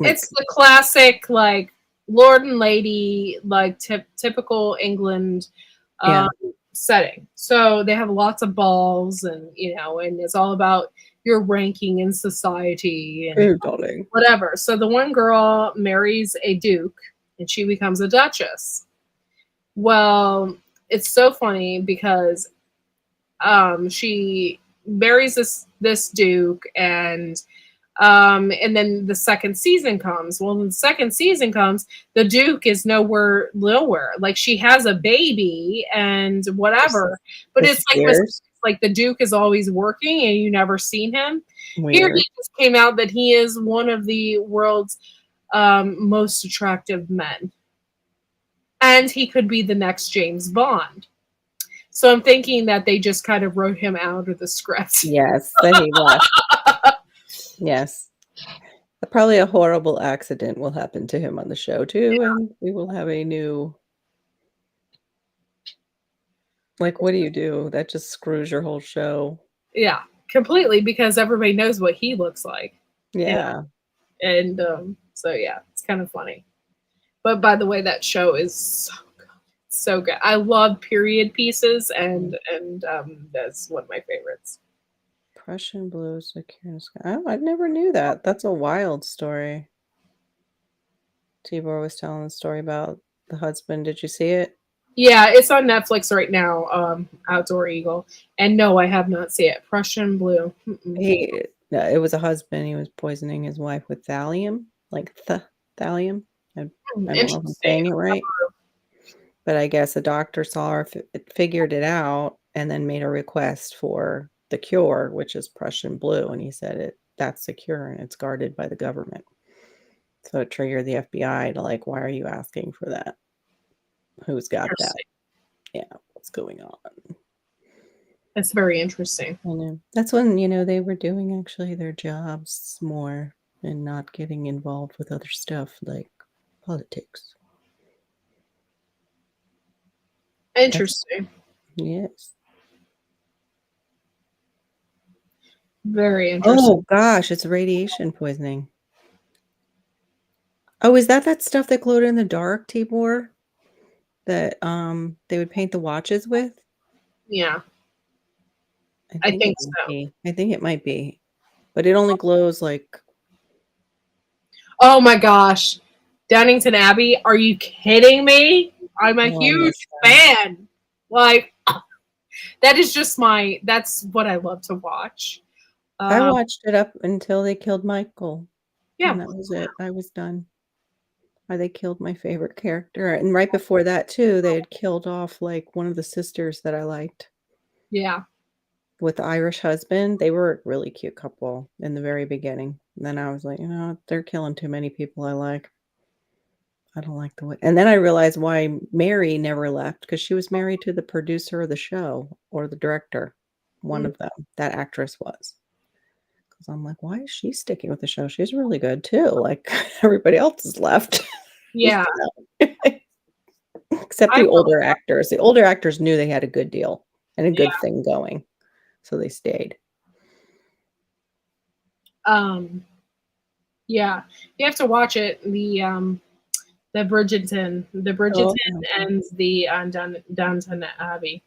It's the classic like lord and lady like typical England setting. So they have lots of balls, and and it's all about your ranking in society and darling. whatever. So the one girl marries a duke and she becomes a duchess. Well, it's so funny because she marries this duke, and then the second season comes. Well, when the second season comes, the Duke is nowhere. Like she has a baby and whatever, but it's like the Duke is always working and you never seen him. Weird. Here he just came out that he is one of the world's most attractive men, and he could be the next James Bond. So I'm thinking that they just kind of wrote him out of the script. Yes, that he left. Yes. Probably a horrible accident will happen to him on the show too, and we will have a new. Like, what do you do? That just screws your whole show. Yeah, completely, because everybody knows what he looks like. Yeah. And so yeah, it's kind of funny. But by the way, that show is so good. I love period pieces, and that's one of my favorites. Prussian Blues, Secure in the Sky. Oh, I never knew that. That's a wild story. Tibor was telling the story about the husband. Did you see it? Yeah, it's on Netflix right now. Outdoor Eagle, and no, I have not seen it. Prussian Blue. No, it was a husband. He was poisoning his wife with thallium, like thallium. I don't know if I'm Interesting. saying it right, but I guess a doctor saw her, figured it out, and then made a request for the cure, which is Prussian Blue, and he said that's the cure and it's guarded by the government. So it triggered the FBI to like, why are you asking for that? Who's got that? Yeah, what's going on? That's very interesting. I know. That's when, they were doing actually their jobs more and not getting involved with other stuff like politics. Interesting. Yes. Very interesting. Oh gosh, it's radiation poisoning. Oh, is that stuff that glowed in the dark, Tibor? That they would paint the watches with? Yeah. I think so. I think it might be. But it only glows like Oh my gosh. Downington Abbey, are you kidding me? I'm a huge fan. Like, that is just that's what I love to watch. I watched it up until they killed Michael. Yeah. And that was it. I was done. Or they killed my favorite character. And right before that, too, they had killed off like one of the sisters that I liked. Yeah. With the Irish husband. They were a really cute couple in the very beginning. And then I was like, they're killing too many people I like. I don't like the way. And then I realized why Mary never left, because she was married to the producer of the show or the director. One of them. That actress was. Because I'm like, why is she sticking with the show? She's really good too. Like everybody else is left. Yeah. Except the older actors. The older actors knew they had a good deal and a good thing going. So they stayed. Yeah. You have to watch it. The Bridgerton and the Downton Abbey.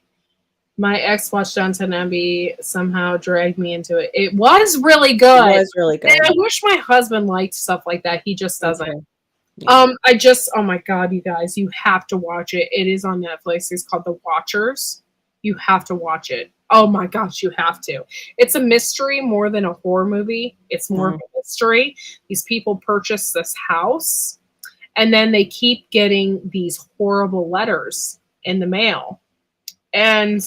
My ex watched Downton Abbey, somehow dragged me into it. It was really good. It was really good. And I wish my husband liked stuff like that. He just doesn't. Yeah. Oh my God, you guys, you have to watch it. It is on Netflix. It's called The Watchers. You have to watch it. Oh my gosh, you have to. It's a mystery more than a horror movie. It's more of a mystery. These people purchase this house, and then they keep getting these horrible letters in the mail. And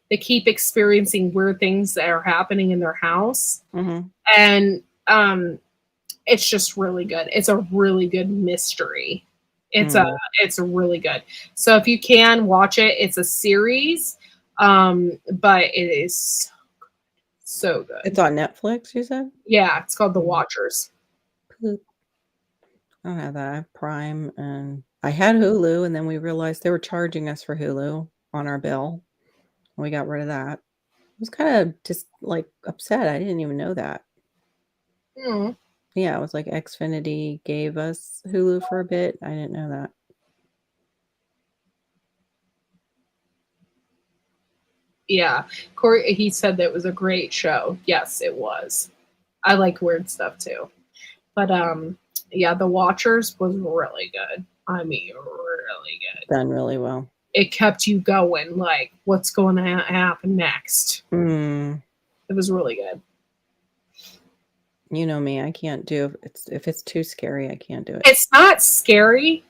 they keep experiencing weird things that are happening in their house. And it's just really good. It's a really good mystery. It's really good. So if you can watch it, it's a series, but it is so good. It's on Netflix, you said? Yeah, it's called The Watchers. I don't have that. I have Prime, and I had Hulu, and then we realized they were charging us for Hulu on our bill. And we got rid of that. I was kind of just like upset. I didn't even know that. Yeah, it was like Xfinity gave us Hulu for a bit. I didn't know that. Yeah, Corey, he said that it was a great show. Yes, it was. I like weird stuff too. But yeah, The Watchers was really good. I mean, really good. Done really well. It kept you going, like, what's going to happen next? It was really good. You know me, I can't do if it's too scary, I can't do it. It's not scary.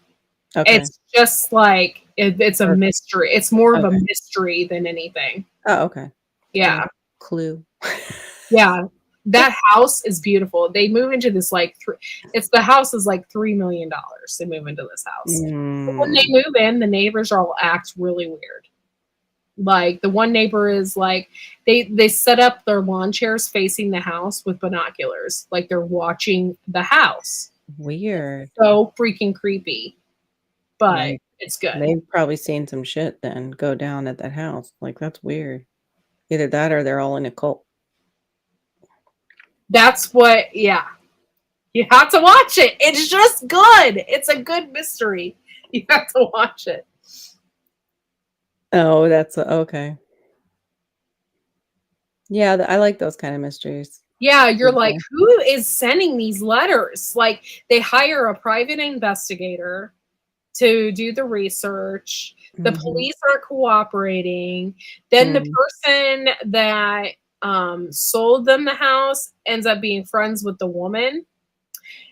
Okay. It's just like it's a mystery. It's more of a mystery than anything. Oh, okay. Yeah. Clue. Yeah. That house is beautiful. They move into this the house is like $3 million. They move into this house. But when they move in, the neighbors all act really weird. Like the one neighbor is like they set up their lawn chairs facing the house with binoculars, like they're watching the house. Weird. So freaking creepy. But it's good. They've probably seen some shit then go down at that house. Like that's weird. Either that or they're all in a cult. That's what, yeah. You have to watch it. It's just good. It's a good mystery. You have to watch it. Oh, that's okay. Yeah, I like those kind of mysteries. Yeah, you're like, Okay. who is sending these letters? Like, they hire a private investigator to do the research. The Mhm. police are cooperating. Then the Mm. person that sold them the house ends up being friends with the woman,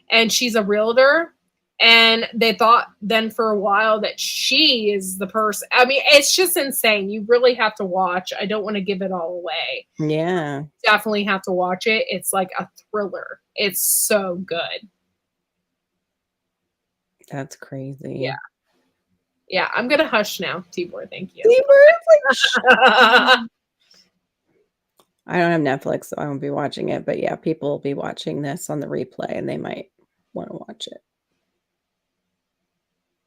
and she's a realtor. And they thought then for a while that she is the person. I mean, it's just insane. You really have to watch. I don't want to give it all away. Yeah, Definitely have to watch it. It's like a thriller. It's so good. that's crazy. Yeah. Yeah, I'm gonna hush now, Tibor. Thank you. I don't have Netflix, so I won't be watching it. But yeah, people will be watching this on the replay, and they might want to watch it.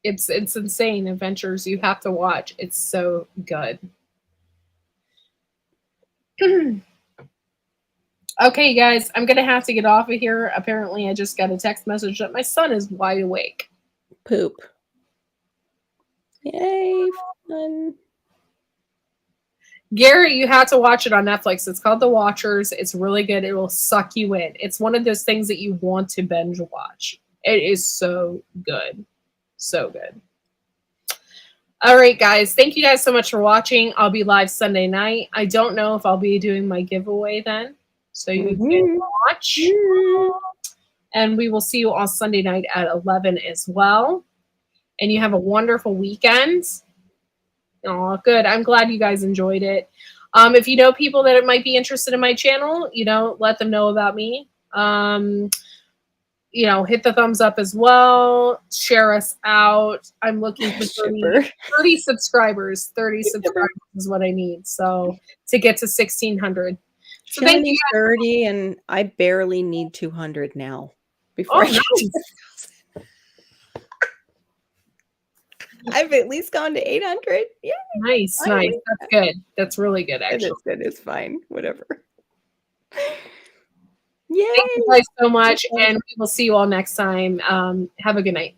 It's insane adventures you have to watch. It's so good. Okay, guys, I'm gonna have to get off of here. Apparently, I just got a text message that my son is wide awake. Poop. Yay, fun. Gary, you have to watch it on Netflix. It's called The Watchers. It's really good. It will suck you in. It's one of those things that you want to binge watch. It is so good. So good. All right, guys. Thank you guys so much for watching. I'll be live Sunday night. I don't know if I'll be doing my giveaway then. So you can watch. And we will see you on Sunday night at 11 as well. And you have a wonderful weekend. Oh, good. I'm glad you guys enjoyed it. If you know people that might be interested in my channel, let them know about me. Hit the thumbs up as well. Share us out. I'm looking for 30 subscribers. 30 subscribers is what I need. So to get to 1,600. So thank you. 30, and I barely need 200 now. Before I get to I've at least gone to 800. Yeah. Nice. That's good. That's really good, actually. It is good. It's fine. Whatever. Yay. Thank you guys so much, and we will see you all next time. Have a good night.